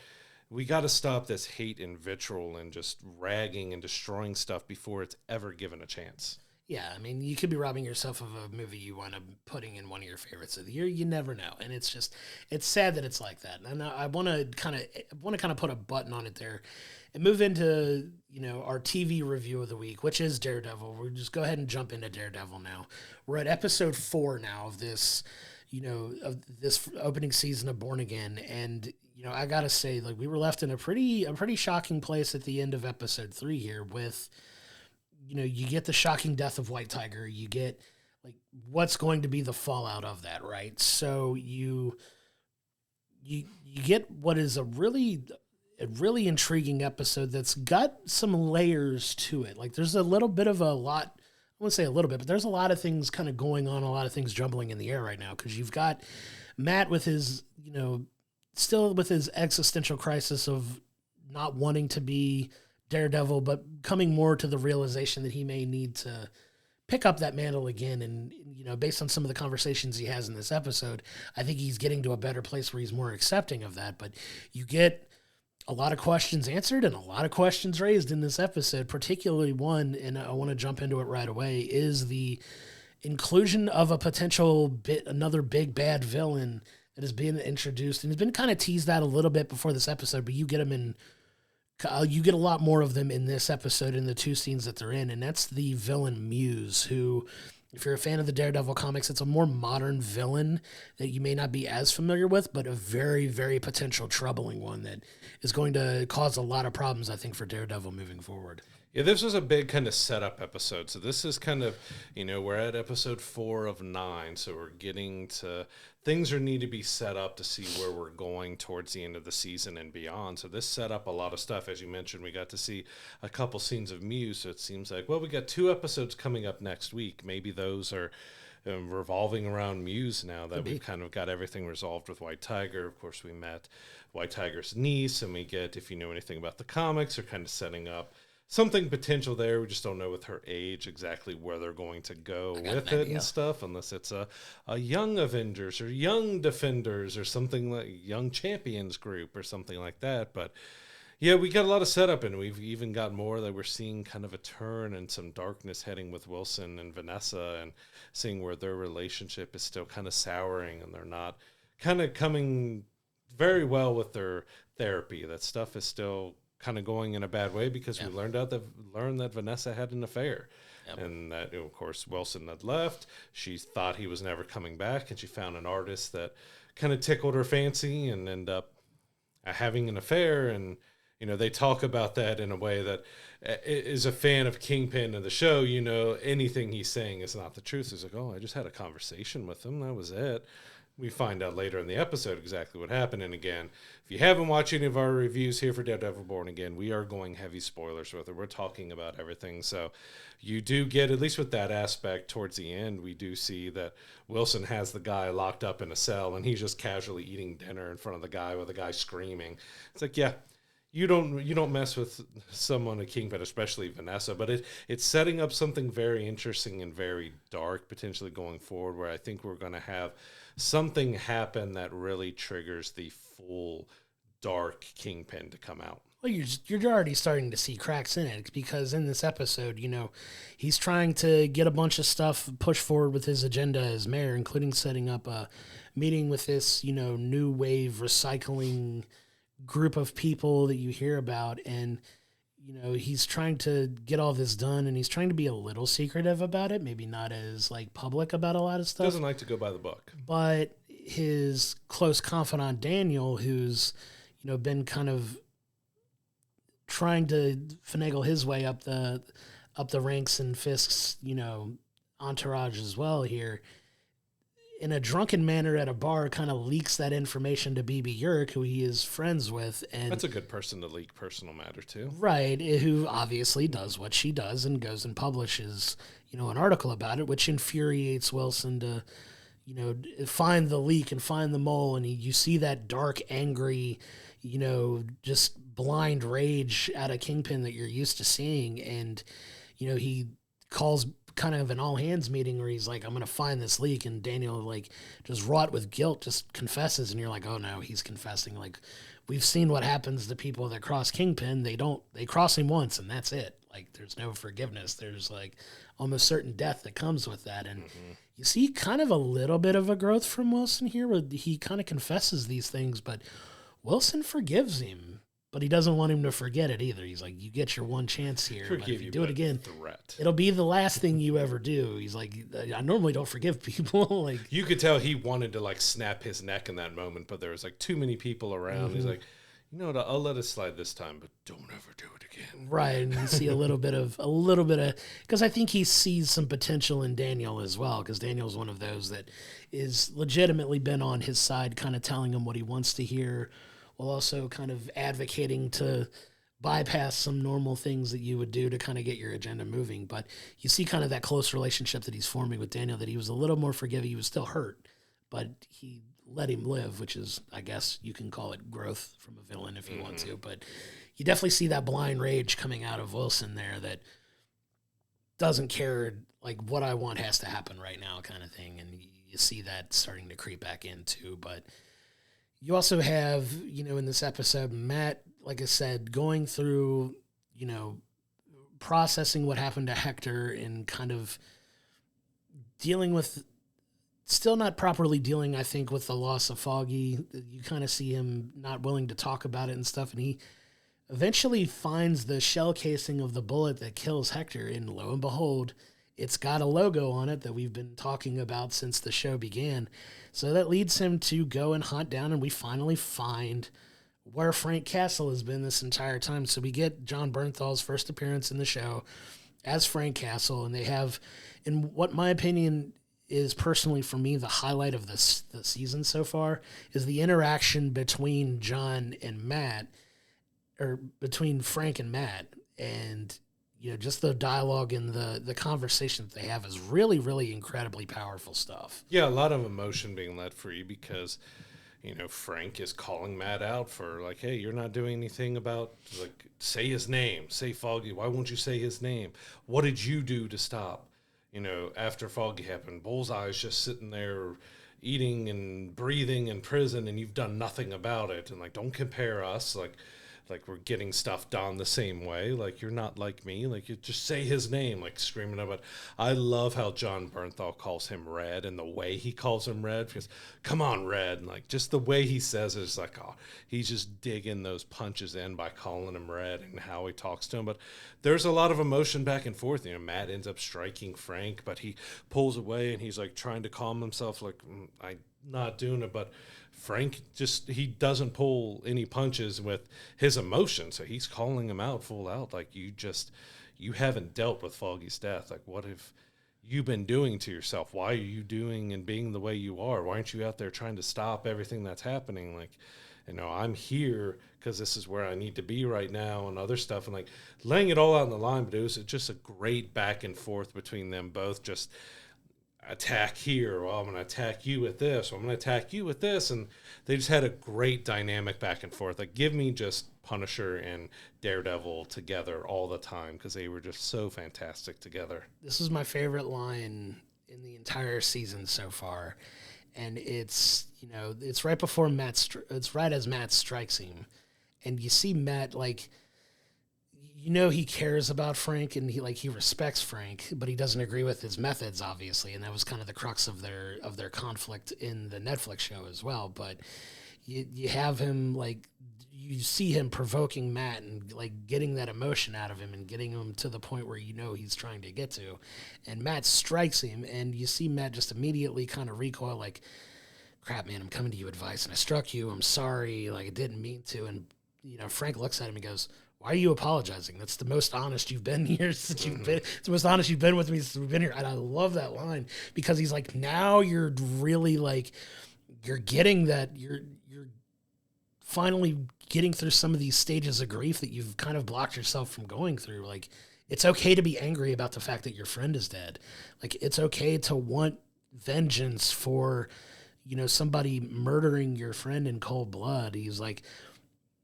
Speaker 1: we got to stop this hate and vitriol and just ragging and destroying stuff before it's ever given a chance.
Speaker 2: Yeah, I mean, you could be robbing yourself of a movie you wind up putting in one of your favorites of the year. You never know, and it's sad that it's like that. And I want to kind of put a button on it there, and move into our TV review of the week, which is Daredevil. We'll just go ahead and jump into Daredevil now. We're at episode 4 now of this, of this opening season of Born Again, and I gotta say, like, we were left in a pretty shocking place at the end of episode 3 here with. You get the shocking death of White Tiger. You get, like, what's going to be the fallout of that, right? So you get what is a really intriguing episode that's got some layers to it. Like, there's a little bit of a lot. I wouldn't say a little bit, but there's a lot of things kind of going on, a lot of things jumbling in the air right now because you've got Matt with his, still with his existential crisis of not wanting to be Daredevil, but coming more to the realization that he may need to pick up that mantle again. And, based on some of the conversations he has in this episode, I think he's getting to a better place where he's more accepting of that. But you get a lot of questions answered and a lot of questions raised in this episode, particularly one, and I want to jump into it right away, is the inclusion of a potential another big bad villain that has been introduced and has been kind of teased out a little bit before this episode, but you get a lot more of them in this episode in the 2 scenes that they're in, and that's the villain Muse, who, if you're a fan of the Daredevil comics, it's a more modern villain that you may not be as familiar with, but a very, very potential troubling one that is going to cause a lot of problems, I think, for Daredevil moving forward.
Speaker 1: Yeah, this was a big kind of setup episode. So this is kind of, we're at episode 4 of 9. So we're getting to things that need to be set up to see where we're going towards the end of the season and beyond. So this set up a lot of stuff. As you mentioned, we got to see a couple scenes of Muse. So it seems like, well, we got 2 episodes coming up next week. Maybe those are revolving around Muse now that we've kind of got everything resolved with White Tiger. Of course, we met White Tiger's niece, and we get, if you know anything about the comics, they're kind of setting up something potential there. We just don't know with her age exactly where they're going to go with it and stuff, unless it's a young Avengers or young Defenders or something like Young Champions group or something like that. But yeah, we got a lot of setup, and we've even got more that we're seeing kind of a turn and some darkness heading with Wilson and Vanessa, and seeing where their relationship is still kind of souring and they're not kind of coming very well with their therapy. That stuff is still kind of going in a bad way because we learned that Vanessa had an affair. And that, of course, Wilson had left. She thought he was never coming back, and she found an artist that kind of tickled her fancy and ended up having an affair. And they talk about that in a way that is a fan of Kingpin and the show. Anything he's saying is not the truth. He's like, oh, I just had a conversation with him. That was it. We find out later in the episode exactly what happened. And again, if you haven't watched any of our reviews here for Daredevil Born Again, we are going heavy spoilers with it. We're talking about everything. So you do get, at least with that aspect towards the end, we do see that Wilson has the guy locked up in a cell and he's just casually eating dinner in front of the guy with the guy screaming. It's like, yeah, you don't mess with someone a Kingpin, especially Vanessa, but it's setting up something very interesting and very dark potentially going forward, where I think we're going to have something happen that really triggers the full dark Kingpin to come out.
Speaker 2: Well, you're already starting to see cracks in it, because in this episode, he's trying to get a bunch of stuff pushed forward with his agenda as mayor, including setting up a meeting with this, new wave recycling group of people that you hear about. And, he's trying to get all this done, and he's trying to be a little secretive about it, maybe not as public about a lot of stuff.
Speaker 1: Doesn't like to go by the book.
Speaker 2: But his close confidant, Daniel, who's, been kind of trying to finagle his way up the ranks in Fisk's, entourage as well here, in a drunken manner at a bar, kind of leaks that information to BB Yerk, who he is friends with. And
Speaker 1: that's a good person to leak personal matter to.
Speaker 2: Right, who obviously does what she does and goes and publishes, an article about it, which infuriates Wilson to, find the leak and find the mole. And you see that dark, angry, just blind rage out of Kingpin that you're used to seeing. And, he calls kind of an all hands meeting where he's like, I'm going to find this leak. And Daniel, just wrought with guilt, just confesses. And you're like, oh no, he's confessing. We've seen what happens to people that cross Kingpin. They cross him once and that's it. There's no forgiveness. There's almost certain death that comes with that. And you see kind of a little bit of a growth from Wilson here, where he kind of confesses these things, but Wilson forgives him. But he doesn't want him to forget it either. He's like, you get your one chance here. But if you do it again, it'll be the last thing you ever do. He's like, I normally don't forgive people.
Speaker 1: You could tell he wanted to snap his neck in that moment, but there was too many people around. Mm-hmm. He's like, what, I'll let it slide this time, but don't ever do it again.
Speaker 2: Right. And you see a little bit of, because I think he sees some potential in Daniel as well, because Daniel's one of those that is legitimately been on his side, kind of telling him what he wants to hear, while also kind of advocating to bypass some normal things that you would do to kind of get your agenda moving. But you see kind of that close relationship that he's forming with Daniel, that he was a little more forgiving. He was still hurt, but he let him live, which is, I guess you can call it growth from a villain if you want to. But you definitely see that blind rage coming out of Wilson there, that doesn't care, what I want has to happen right now kind of thing. And you see that starting to creep back in too. But you also have, in this episode, Matt, like I said, going through, processing what happened to Hector and kind of dealing with, still not properly dealing, I think, with the loss of Foggy. You kind of see him not willing to talk about it and stuff. And he eventually finds the shell casing of the bullet that kills Hector. And lo and behold, it's got a logo on it that we've been talking about since the show began. So that leads him to go and hunt down, and we finally find where Frank Castle has been this entire time. So we get Jon Bernthal's first appearance in the show as Frank Castle, and they have, in what my opinion is personally for me the highlight of the season so far, is the interaction between Jon and Matt, or between Frank and Matt, and just the dialogue and the conversation that they have is really, really incredibly powerful stuff.
Speaker 1: Yeah, a lot of emotion being let free because, Frank is calling Matt out for hey, you're not doing anything about, say his name, say Foggy. Why won't you say his name? What did you do to stop? After Foggy happened, Bullseye's just sitting there eating and breathing in prison and you've done nothing about it. And don't compare us. like we're getting stuff done the same way. Like, you're not like me. Like, you just say his name, like screaming about. I love how Jon Bernthal calls him Red, and the way he calls him Red, because come on, Red, and like just the way he says it is like, oh, he's just digging those punches in by calling him Red and how he talks to him. But there's a lot of emotion back and forth. You know, Matt ends up striking Frank, but he pulls away and he's like trying to calm himself, like, I'm not doing it. But Frank just, he doesn't pull any punches with his emotion, so he's calling him out full out, like, you haven't dealt with Foggy's death. Like, what have you been doing to yourself? Why are you doing and being the way you are? Why aren't you out there trying to stop everything that's happening? Like, you know, I'm here because this is where I need to be right now, and other stuff, and like laying it all out on the line. But it was just a great back and forth between them both. Just attack here, well, I'm going to attack you with this, or I'm going to attack you with this, and they just had a great dynamic back and forth. Like, give me just Punisher and Daredevil together all the time, because they were just so fantastic together.
Speaker 2: This is my favorite line in the entire season so far, and it's, you know, it's right before it's right as Matt strikes him, and you see Matt, like, you know, he cares about Frank, and he respects Frank, but he doesn't agree with his methods, obviously, and that was kind of the crux of their conflict in the Netflix show as well. But you have him, like, you see him provoking Matt and like getting that emotion out of him and getting him to the point where you know he's trying to get to, and Matt strikes him, and you see Matt just immediately kind of recoil, like, crap, man, I'm coming to you advice, and I struck you, I'm sorry, like, I didn't mean to. And you know, Frank looks at him and goes, why are you apologizing? That's the most honest you've been here since you've been. It's the most honest you've been with me since we've been here. And I love that line, because he's like, now you're really, like, you're getting that, you're finally getting through some of these stages of grief that you've kind of blocked yourself from going through. Like, it's okay to be angry about the fact that your friend is dead. Like, it's okay to want vengeance for, you know, somebody murdering your friend in cold blood. He's like,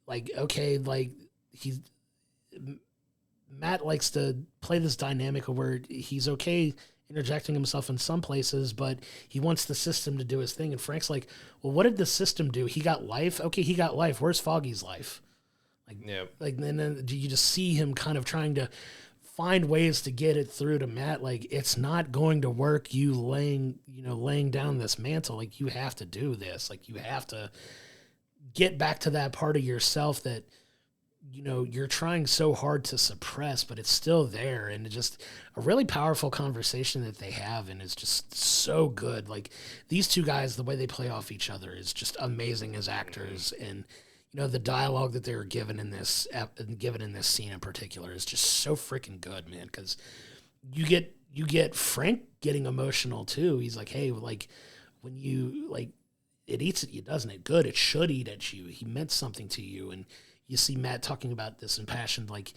Speaker 2: okay, like, Matt likes to play this dynamic where he's okay interjecting himself in some places, but he wants the system to do his thing. And Frank's like, well, what did the system do? He got life. Okay, he got life. Where's Foggy's life? Like, yeah. Like, and then you just see him kind of trying to find ways to get it through to Matt. Like, it's not going to work. You laying down this mantle. Like, you have to do this. Like, you have to get back to that part of yourself that, you know, you're trying so hard to suppress, but it's still there. And it's just a really powerful conversation that they have, and it's just so good. Like, these two guys, the way they play off each other is just amazing as actors. And, you know, the dialogue that they were given in this scene in particular is just so freaking good, man. Because you get Frank getting emotional too. He's like, hey, like, when you, like, it eats at you, doesn't it? Good. It should eat at you. He meant something to you. And you see Matt talking about this impassioned, like,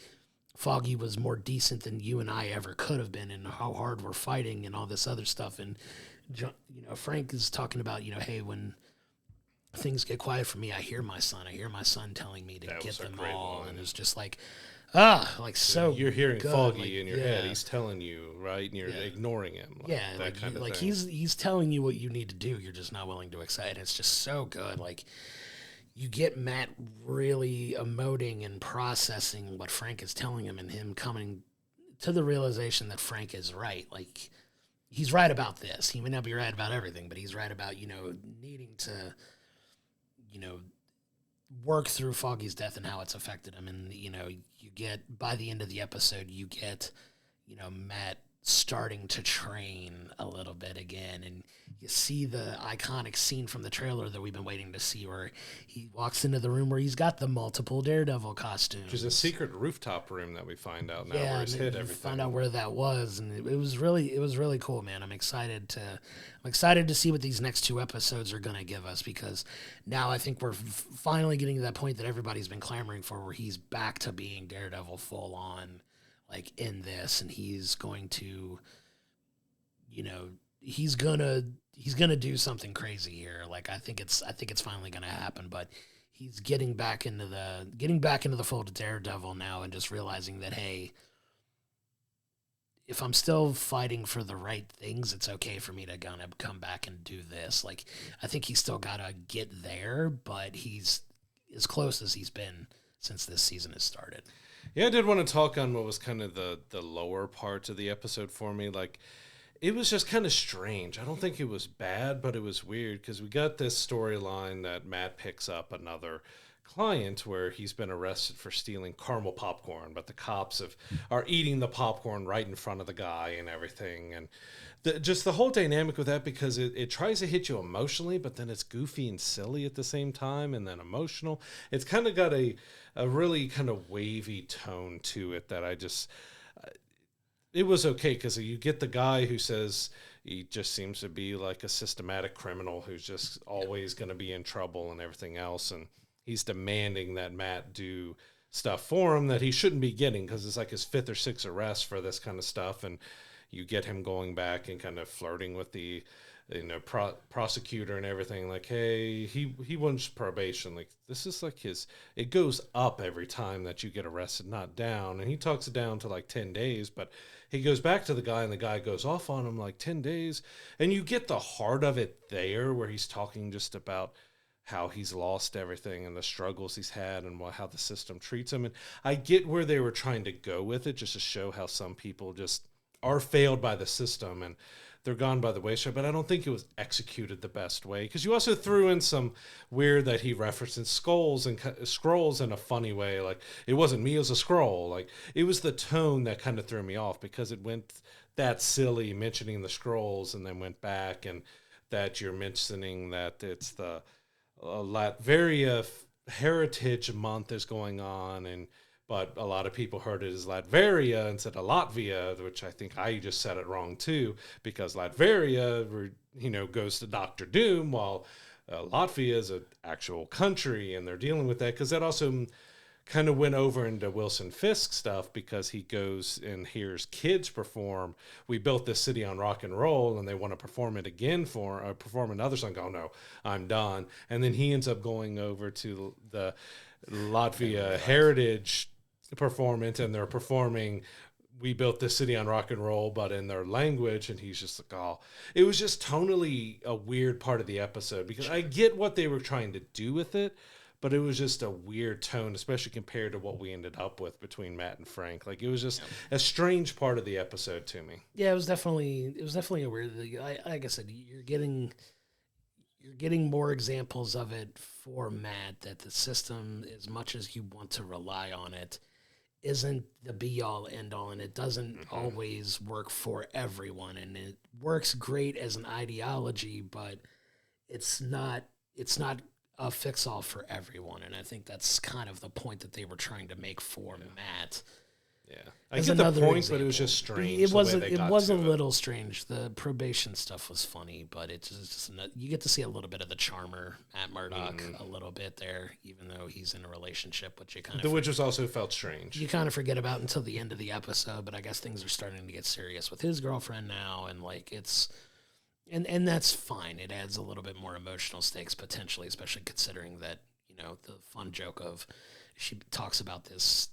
Speaker 2: Foggy was more decent than you and I ever could have been, and how hard we're fighting and all this other stuff. And, you know, Frank is talking about, you know, hey, when things get quiet for me, I hear my son telling me to get them all. Line. And it's just like, so
Speaker 1: you're hearing
Speaker 2: good.
Speaker 1: Foggy
Speaker 2: like,
Speaker 1: in your head. He's telling you, right? And you're ignoring him. Like,
Speaker 2: yeah.
Speaker 1: That kind of thing.
Speaker 2: He's telling you what you need to do. You're just not willing to accept it. It's just so good. Like, you get Matt really emoting and processing what Frank is telling him, and him coming to the realization that Frank is right. Like, he's right about this. He may not be right about everything, but he's right about, you know, needing to, you know, work through Foggy's death and how it's affected him. And, you know, you get, by the end of the episode, you get, you know, Matt starting to train a little bit again, and you see the iconic scene from the trailer that we've been waiting to see, where he walks into the room where he's got the multiple Daredevil costumes.
Speaker 1: Which is a secret rooftop room that we find out now,
Speaker 2: yeah,
Speaker 1: where he's hid everything.
Speaker 2: Find out where that was, and it was really cool, man. I'm excited to see what these next two episodes are gonna give us, because now I think we're finally getting to that point that everybody's been clamoring for, where he's back to being Daredevil full on, like, in this, and he's going to, you know, he's gonna do something crazy here. Like, I think it's finally gonna happen, but he's getting back into the fold of Daredevil now, and just realizing that, hey, if I'm still fighting for the right things, it's okay for me to gonna come back and do this. Like, I think he's still gotta get there, but he's as close as he's been since this season has started.
Speaker 1: Yeah, I did want to talk on what was kind of the lower part of the episode for me. Like, it was just kind of strange. I don't think it was bad, but it was weird because we got this storyline that Matt picks up another client where he's been arrested for stealing caramel popcorn, but the cops are eating the popcorn right in front of the guy and everything. And just the whole dynamic with that, because it tries to hit you emotionally, but then it's goofy and silly at the same time, and then emotional. It's kind of got a really kind of wavy tone to it that it was okay, because you get the guy who says he just seems to be like a systematic criminal who's just always going to be in trouble and everything else, and he's demanding that Matt do stuff for him that he shouldn't be getting, because it's like his 5th or 6th arrest for this kind of stuff. And you get him going back and kind of flirting with the prosecutor and everything, like, hey, he wants probation. Like, this is like it goes up every time that you get arrested, not down. And he talks it down to like 10 days, but he goes back to the guy and the guy goes off on him like 10 days. And you get the heart of it there, where he's talking just about how he's lost everything and the struggles he's had and how the system treats him. And I get where they were trying to go with it, just to show how some people just are failed by the system and they're gone by the wayside, but I don't think it was executed the best way, because you also threw in some weird that he referenced scrolls in a funny way. Like, it wasn't me as a scroll. Like, it was the tone that kind of threw me off, because it went that silly mentioning the scrolls and then went back, and that you're mentioning that it's the Latveria Heritage Month is going on, but a lot of people heard it as Latveria instead of Latvia, which I think I just said it wrong too, because Latveria, goes to Doctor Doom, while Latvia is an actual country, and they're dealing with that, because that also kind of went over into Wilson Fisk stuff, because he goes and hears kids perform "We Built This City on Rock and Roll," and they want to perform it again perform another song. Oh no, I'm done. And then he ends up going over to the Latvia Heritage performance, and they're performing "We Built This City on Rock and Roll," but in their language, and he's just like, oh, it was just tonally a weird part of the episode, because I get what they were trying to do with it, but it was just a weird tone, especially compared to what we ended up with between Matt and Frank. Like, it was just a strange part of the episode to me.
Speaker 2: Yeah, it was definitely a weird thing. Like I said, you're getting more examples of it for Matt, that the system, as much as you want to rely on it, isn't the be-all, end-all, and it doesn't always work for everyone. And it works great as an ideology, but it's not a fix-all for everyone. And I think that's kind of the point that they were trying to make for Matt.
Speaker 1: Yeah, I get the point, example. But it was just strange.
Speaker 2: It was a little strange. The probation stuff was funny, but it's just you get to see a little bit of the charmer at Murdoch a little bit there, even though he's in a relationship, which you kind of
Speaker 1: which also felt strange.
Speaker 2: You kind of forget about until the end of the episode, but I guess things are starting to get serious with his girlfriend now, and like it's. And that's fine. It adds a little bit more emotional stakes potentially, especially considering that, the fun joke of she talks about this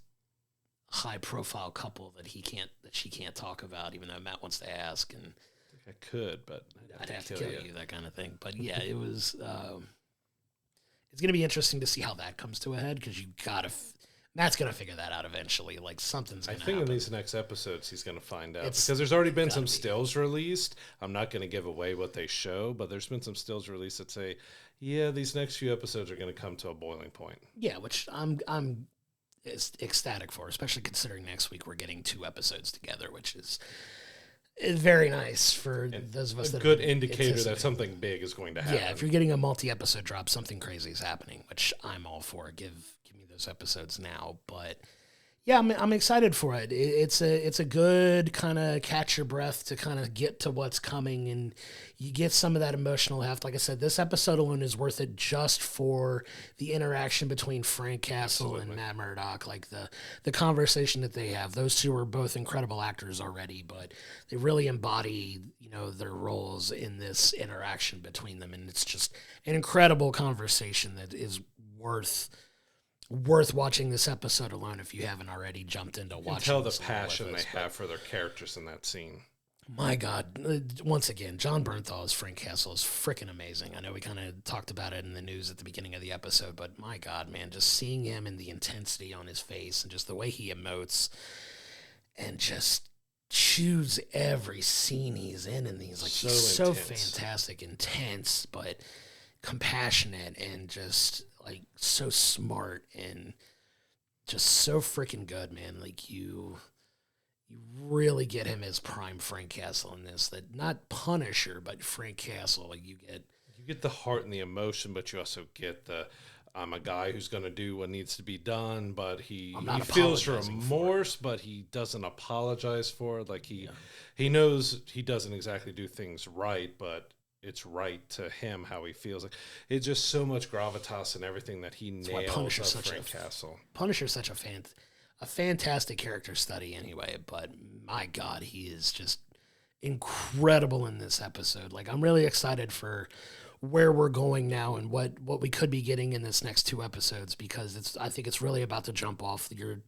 Speaker 2: high-profile couple that she can't talk about, even though Matt wants to ask. And
Speaker 1: I could, but
Speaker 2: I'd have to kill you, that kind of thing. But yeah, it was. It's going to be interesting to see how that comes to a head, because you gotta. Matt's going to figure that out eventually. Like, something's going to happen.
Speaker 1: I think in these next episodes he's going to find out. Because there's already been some stills released. I'm not going to give away what they show, but there's been some stills released that say, yeah, these next few episodes are going to come to a boiling point.
Speaker 2: Yeah, which I'm ecstatic for, especially considering next week we're getting 2 episodes together, which is very nice for those of us.
Speaker 1: A good indicator that something big is going to happen.
Speaker 2: Yeah, if you're getting a multi-episode drop, something crazy is happening, which I'm all for. Give me those episodes now. But yeah, I'm excited for it. It's a good kind of catch your breath to kind of get to what's coming, and you get some of that emotional heft. Like I said, this episode alone is worth it just for the interaction between Frank Castle and Matt Murdock, like the conversation that they have. Those two are both incredible actors already, but they really embody, their roles in this interaction between them, and it's just an incredible conversation that is worth watching this episode alone if you haven't already jumped into watching.
Speaker 1: You can tell the passion they have for their characters in that scene.
Speaker 2: My God, once again, Jon Bernthal as Frank Castle is freaking amazing. I know we kind of talked about it in the news at the beginning of the episode, but my God, man, just seeing him and the intensity on his face and just the way he emotes and just chews every scene he's in, and he's like, he's so fantastic, intense, but compassionate and just like so smart and just so freaking good, man. Like you really get him as prime Frank Castle in this. That not Punisher, but Frank Castle. Like you get
Speaker 1: the heart and the emotion, but you also get the I'm a guy who's going to do what needs to be done, but he feels remorse, but he doesn't apologize for it. Like he knows he doesn't exactly do things right, but it's right to him how he feels. Like it's just so much gravitas and everything that he nails of Frank Castle.
Speaker 2: Punisher's such a fantastic character study anyway, but my God, he is just incredible in this episode. Like I'm really excited for where we're going now and what we could be getting in this next 2 episodes, because I think it's really about to jump off. You're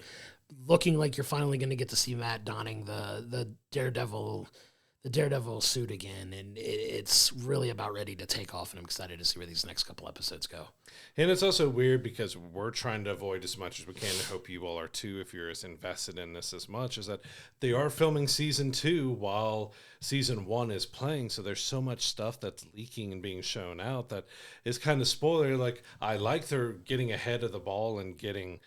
Speaker 2: looking like you're finally going to get to see Matt donning the Daredevil suit again, and it's really about ready to take off, and I'm excited to see where these next couple episodes go.
Speaker 1: And it's also weird because we're trying to avoid as much as we can, and hope you all are too if you're as invested in this as much, is that they are filming season 2 while season 1 is playing, so there's so much stuff that's leaking and being shown out that is kind of spoiler. Like I like they're getting ahead of the ball and getting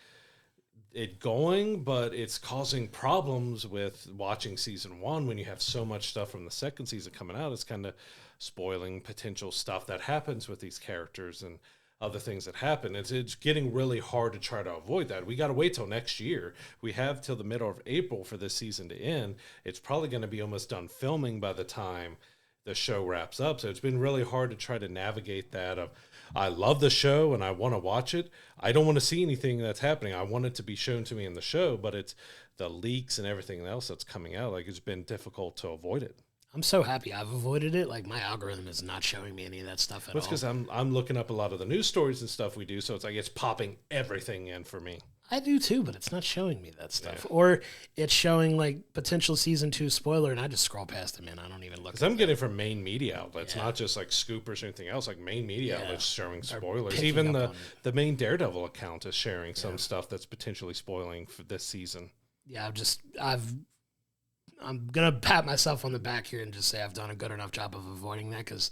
Speaker 1: it going, but it's causing problems with watching season 1 when you have so much stuff from the second season coming out. It's kind of spoiling potential stuff that happens with these characters and other things that happen. It's getting really hard to try to avoid that. We got to wait till next year. We have till the middle of April for this season to end. It's probably going to be almost done filming by the time the show wraps up. So it's been really hard to try to navigate that of, I love the show and I want to watch it. I don't want to see anything that's happening. I want it to be shown to me in the show, but it's the leaks and everything else that's coming out. Like it's been difficult to avoid it.
Speaker 2: I'm so happy I've avoided it. Like my algorithm is not showing me any of that stuff at all.
Speaker 1: That's because I'm looking up a lot of the news stories and stuff we do. So it's like, it's popping everything in for me.
Speaker 2: I do too, but it's not showing me that stuff. Yeah. Or it's showing like potential season 2 spoiler, and I just scroll past it, man. I don't even look.
Speaker 1: Because I'm getting from main media outlets, not just like Scoopers or anything else. Like main media outlets showing spoilers. Even the main Daredevil account is sharing some stuff that's potentially spoiling for this season.
Speaker 2: Yeah, I'm gonna pat myself on the back here and just say I've done a good enough job of avoiding that, because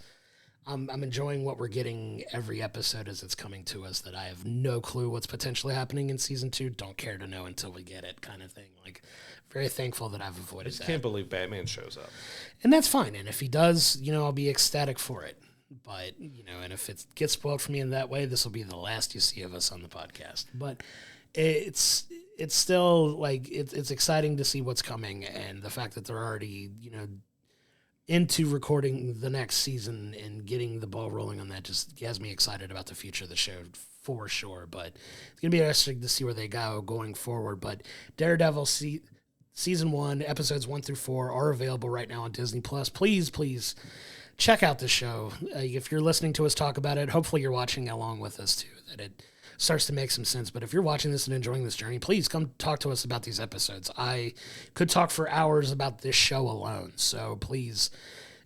Speaker 2: I'm enjoying what we're getting every episode as it's coming to us, that I have no clue what's potentially happening in season 2. Don't care to know until we get it, kind of thing. Like, very thankful that I've avoided that.
Speaker 1: I can't believe Batman shows up.
Speaker 2: And that's fine. And if he does, I'll be ecstatic for it. But, and if it gets spoiled for me in that way, this will be the last you see of us on the podcast. But it's still, like, it's exciting to see what's coming, and the fact that they're already, into recording the next season and getting the ball rolling on that just has me excited about the future of the show for sure. But it's going to be interesting to see where they go going forward. But Daredevil season 1, episodes 1 through 4 are available right now on Disney+. Please check out the show. If you're listening to us talk about it, hopefully you're watching along with us too, that it starts to make some sense. But if you're watching this and enjoying this journey, please come talk to us about these episodes. I could talk for hours about this show alone. So please,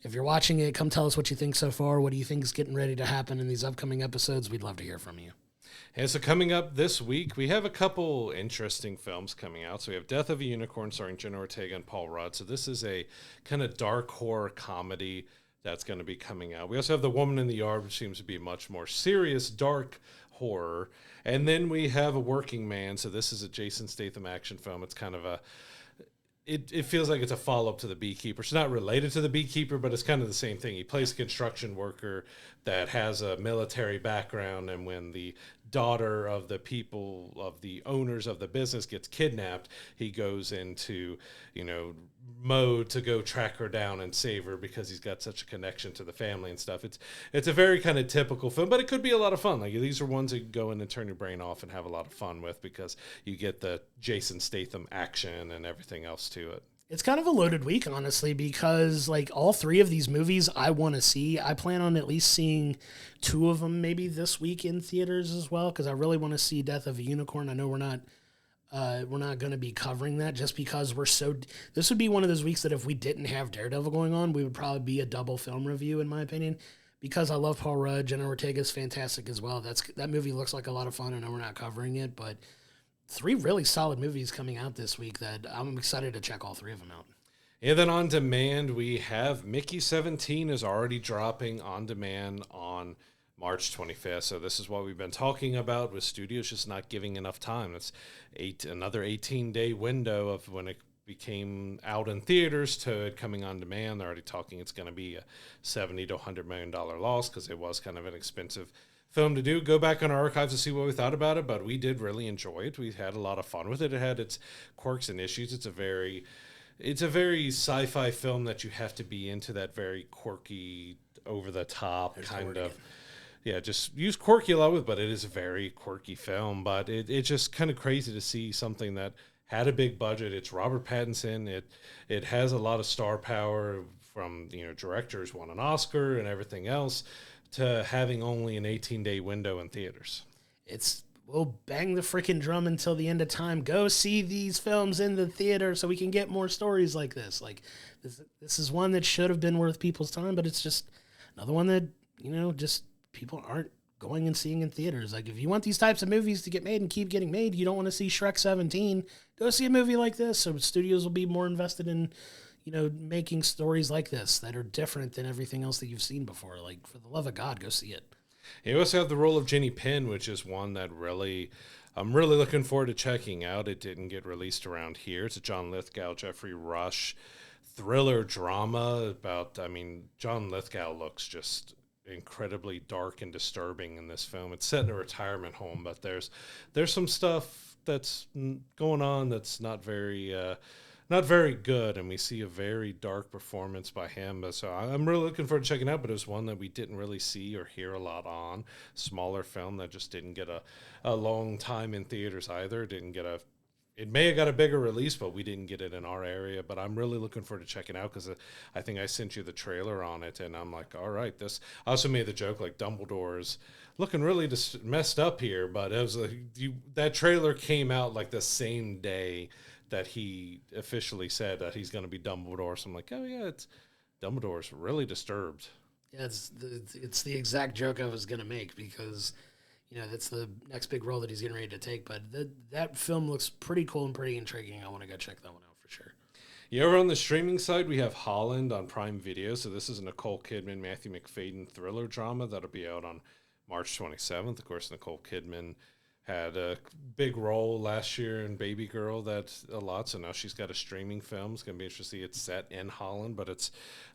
Speaker 2: if you're watching it, come tell us what you think so far. What do you think is getting ready to happen in these upcoming episodes? We'd love to hear from you.
Speaker 1: And so coming up this week, we have a couple interesting films coming out. So we have Death of a Unicorn starring Jenna Ortega and Paul Rudd. So this is a kind of dark horror comedy that's going to be coming out. We also have The Woman in the Yard, which seems to be much more serious, dark horror. And then we have A Working Man. So this is a Jason Statham action film. It's kind of it feels like it's a follow-up to The Beekeeper. It's not related to The Beekeeper, but it's kind of the same thing. He plays a construction worker that has a military background, and when the daughter of the people, of the owners of the business, gets kidnapped, he goes into, mode to go track her down and save her because he's got such a connection to the family and stuff. It's a very kind of typical film, but it could be a lot of fun. Like, these are ones that you go in and turn your brain off and have a lot of fun with, because you get the Jason Statham action and everything else to it.
Speaker 2: It's kind of a loaded week, honestly, because like all 3 of these movies I want to see. I plan on at least seeing 2 of them maybe this week in theaters as well, because I really want to see Death of a Unicorn. I know we're not we're not going to be covering that just because this would be one of those weeks that if we didn't have Daredevil going on, we would probably be a double film review, in my opinion, because I love Paul Rudd. Jenna Ortega's fantastic as well. That movie looks like a lot of fun. I know we're not covering it, but 3 really solid movies coming out this week that I'm excited to check all 3 of them out.
Speaker 1: And then on demand, we have Mickey 17 is already dropping on demand on March 25th. So this is what we've been talking about with studios just not giving enough time. It's another 18-day window of when it became out in theaters to it coming on demand. They're already talking it's going to be a $70 to $100 million loss because it was kind of an expensive film to do. Go back on our archives to see what we thought about it, but we did really enjoy it. We had a lot of fun with it. It had its quirks and issues. It's a very sci-fi film that you have to be into, that very quirky, over-the-top kind of. Yeah, just use quirky a lot with, but it is a very quirky film. But it's just kind of crazy to see something that had a big budget. It's Robert Pattinson. It has a lot of star power from, directors won an Oscar and everything else, to having only an 18-day window in theaters.
Speaker 2: We'll bang the freaking drum until the end of time. Go see these films in the theater so we can get more stories like this. Like this is one that should have been worth people's time, but it's just another one that, just people aren't going and seeing in theaters. Like, if you want these types of movies to get made and keep getting made, you don't want to see Shrek 17, go see a movie like this. So studios will be more invested in, making stories like this that are different than everything else that you've seen before. Like, for the love of God, go see it.
Speaker 1: You also have the role of Jenny Penn, which is one that I'm really looking forward to checking out. It didn't get released around here. It's a John Lithgow, Jeffrey Rush thriller drama about, John Lithgow looks just incredibly dark and disturbing in this film. It's set in a retirement home, but there's some stuff that's going on that's not very good, and we see a very dark performance by him. So I'm really looking forward to checking it out, but it was one that we didn't really see or hear a lot on. Smaller film that just didn't get a long time in theaters either. It may have got a bigger release, but we didn't get it in our area. But I'm really looking forward to checking it out because I think I sent you the trailer on it, and I'm like, all right, this. I also made the joke like Dumbledore's looking really just messed up here, but it was that trailer came out like the same day that he officially said that he's going to be Dumbledore. So I'm like, oh yeah, Dumbledore's really disturbed.
Speaker 2: Yeah, it's the exact joke I was going to make because. That's the next big role that he's getting ready to take. But that film looks pretty cool and pretty intriguing. I want to go check that one out for sure.
Speaker 1: Yeah, over on the streaming side, we have Holland on Prime Video. So this is a Nicole Kidman, Matthew McFadyen thriller drama that'll be out on March 27th. Of course, Nicole Kidman had a big role last year in Baby Girl a lot. So now she's got a streaming film. It's going to be interesting. It's set in Holland, but it's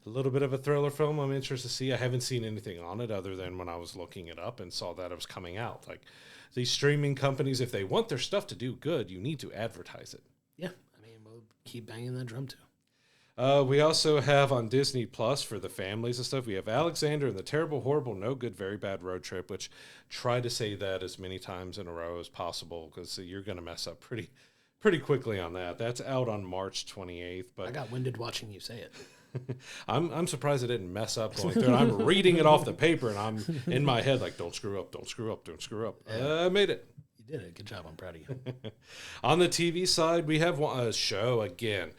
Speaker 1: a little bit of a thriller film. I'm interested to see. I haven't seen anything on it other than when I was looking it up and saw that it was coming out. Like, these streaming companies, if they want their stuff to do good, you need to advertise it.
Speaker 2: Yeah. We'll keep banging that drum too.
Speaker 1: We also have on Disney Plus for the families and stuff, we have Alexander and the Terrible, Horrible, No Good, Very Bad Road Trip, which try to say that as many times in a row as possible because you're going to mess up pretty quickly on that. That's out on March 28th. But
Speaker 2: I got winded watching you say it.
Speaker 1: I'm surprised I didn't mess up going through it. I'm reading it off the paper and I'm in my head like, don't screw up, don't screw up, don't screw up. I made it.
Speaker 2: You did it. Good job. I'm proud of you.
Speaker 1: On the TV side, we have a show again.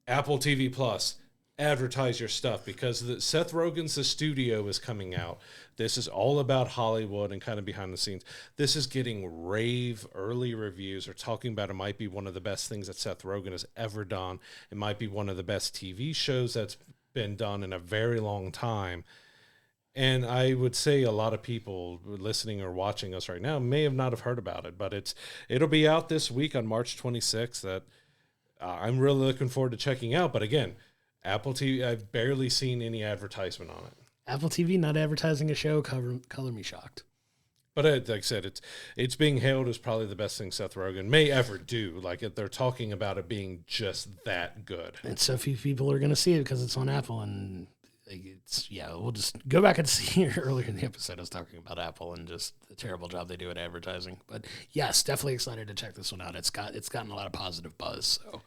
Speaker 1: Apple TV Plus, advertise your stuff because Seth Rogen's The Studio is coming out. This is all about Hollywood and kind of behind the scenes. This is getting rave early reviews. They're talking about it might be one of the best things that Seth Rogen has ever done. It might be one of the best TV shows that's been done in a very long time. And I would say a lot of people listening or watching us right now may have not have heard about it, but it'll be out this week on March 26th that I'm really looking forward to checking out. But again, Apple TV, I've barely seen any advertisement on it.
Speaker 2: Apple TV not advertising a show, color me shocked.
Speaker 1: But like I said, it's being hailed as probably the best thing Seth Rogen may ever do. Like, they're talking about it being just that good.
Speaker 2: And so few people are going to see it because it's on Apple. And we'll just go back and see earlier in the episode I was talking about Apple and just the terrible job they do at advertising. But yes, definitely excited to check this one out. It's gotten a lot of positive buzz. So.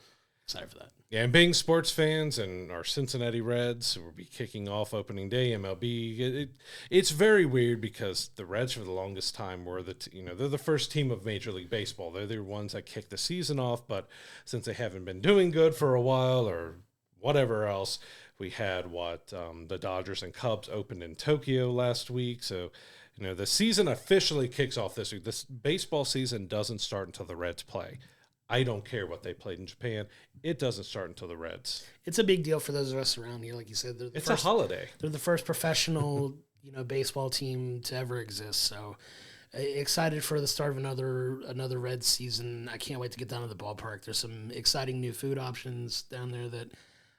Speaker 2: Excited for that.
Speaker 1: Yeah, and being sports fans and our Cincinnati Reds will be kicking off opening day MLB. It's very weird because the Reds for the longest time were they're the first team of Major League Baseball. They're the ones that kick the season off, but since they haven't been doing good for a while or whatever else, we had the Dodgers and Cubs opened in Tokyo last week. So, the season officially kicks off this week. This baseball season doesn't start until the Reds play. I don't care what they played in Japan. It doesn't start until the Reds.
Speaker 2: It's a big deal for those of us around here. Like you said,
Speaker 1: it's a holiday.
Speaker 2: They're the first professional, baseball team to ever exist. So excited for the start of another Reds season. I can't wait to get down to the ballpark. There's some exciting new food options down there that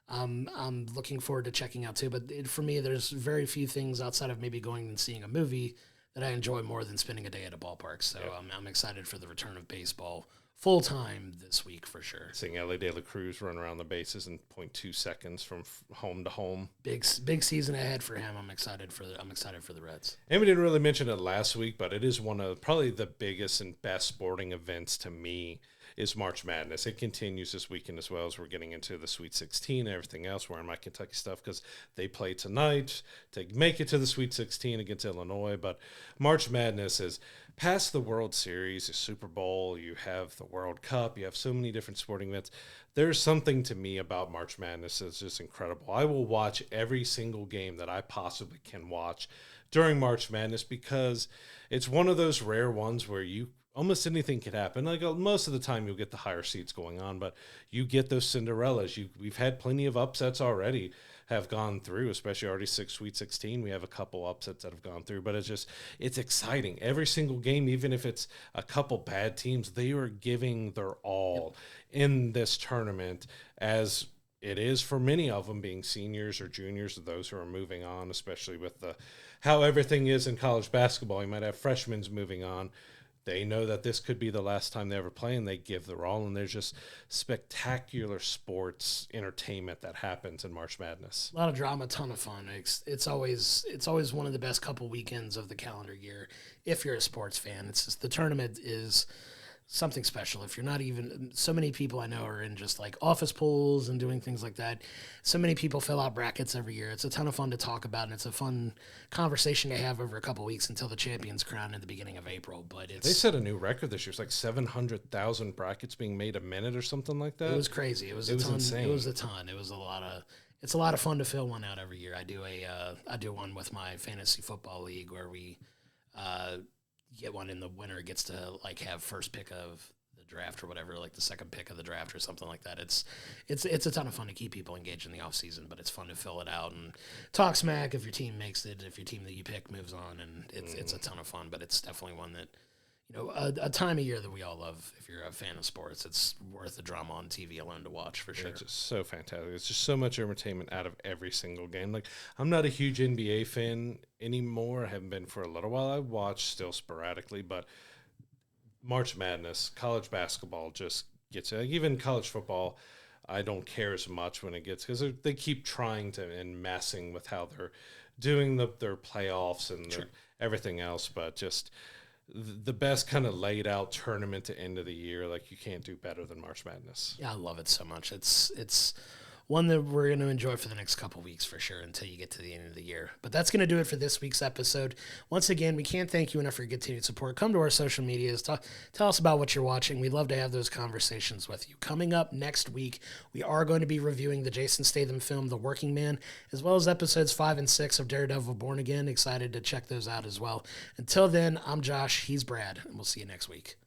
Speaker 2: I'm looking forward to checking out too. But for me, there's very few things outside of maybe going and seeing a movie that I enjoy more than spending a day at a ballpark. So I'm excited for the return of baseball full time this week for sure.
Speaker 1: Seeing Ellie De La Cruz run around the bases in 0.2 seconds from home to home.
Speaker 2: Big season ahead for him. I'm excited for the Reds.
Speaker 1: And we didn't really mention it last week, but it is one of probably the biggest and best sporting events to me is March Madness. It continues this weekend as well as we're getting into the Sweet 16 and everything else. Wearing my Kentucky stuff because they play tonight to make it to the Sweet 16 against Illinois. But March Madness is past the World Series, the Super Bowl, you have the World Cup, you have so many different sporting events. There's something to me about March Madness that's just incredible. I will watch every single game that I possibly can watch during March Madness because it's one of those rare ones where almost anything could happen. Like most of the time, you'll get the higher seeds going on, but you get those Cinderellas. We've had plenty of upsets already have gone through, especially already Sweet 16. We have a couple upsets that have gone through, but it's exciting. Every single game, even if it's a couple bad teams, they are giving their all in this tournament, as it is for many of them being seniors or juniors, or those who are moving on, especially with how everything is in college basketball. You might have freshmen moving on. They know that this could be the last time they ever play, and they give their all, and there's just spectacular sports entertainment that happens in March Madness.
Speaker 2: A lot of drama, a ton of fun. It's always one of the best couple weekends of the calendar year if you're a sports fan. It's just the tournament is something special. If you're not even, so many people I know are in just like office pools and doing things like that. So many people fill out brackets every year. It's a ton of fun to talk about, and it's a fun conversation to have over a couple weeks until the champions crown at the beginning of April. But they
Speaker 1: set a new record this year. It's like 700,000 brackets being made a minute or something like that.
Speaker 2: It was crazy. It was a ton. Insane. It was a ton. It was it's a lot of fun to fill one out every year. I do one with my fantasy football league where we get one, and the winner gets to like have first pick of the draft or whatever, like the second pick of the draft or something like that. It's a ton of fun to keep people engaged in the off season, but it's fun to fill it out and talk smack if your team makes it, if your team that you pick moves on, and it's a ton of fun. But it's definitely one that, a time of year that we all love. If you're a fan of sports, it's worth the drama on TV alone to watch for sure.
Speaker 1: It's just so fantastic. It's just so much entertainment out of every single game. Like, I'm not a huge NBA fan anymore. I haven't been for a little while. I watch still sporadically, but March Madness, college basketball just gets it. Like, even college football, I don't care as much when it gets, because they keep trying to and messing with how they're doing their playoffs and everything else, but just the best kind of laid out tournament to end of the year. Like, you can't do better than March Madness.
Speaker 2: Yeah, I love it so much. It's one that we're going to enjoy for the next couple weeks for sure until you get to the end of the year. But that's going to do it for this week's episode. Once again, we can't thank you enough for your continued support. Come to our social medias. Tell us about what you're watching. We'd love to have those conversations with you. Coming up next week, we are going to be reviewing the Jason Statham film, The Working Man, as well as episodes 5 and 6 of Daredevil Born Again. Excited to check those out as well. Until then, I'm Josh. He's Brad, and we'll see you next week.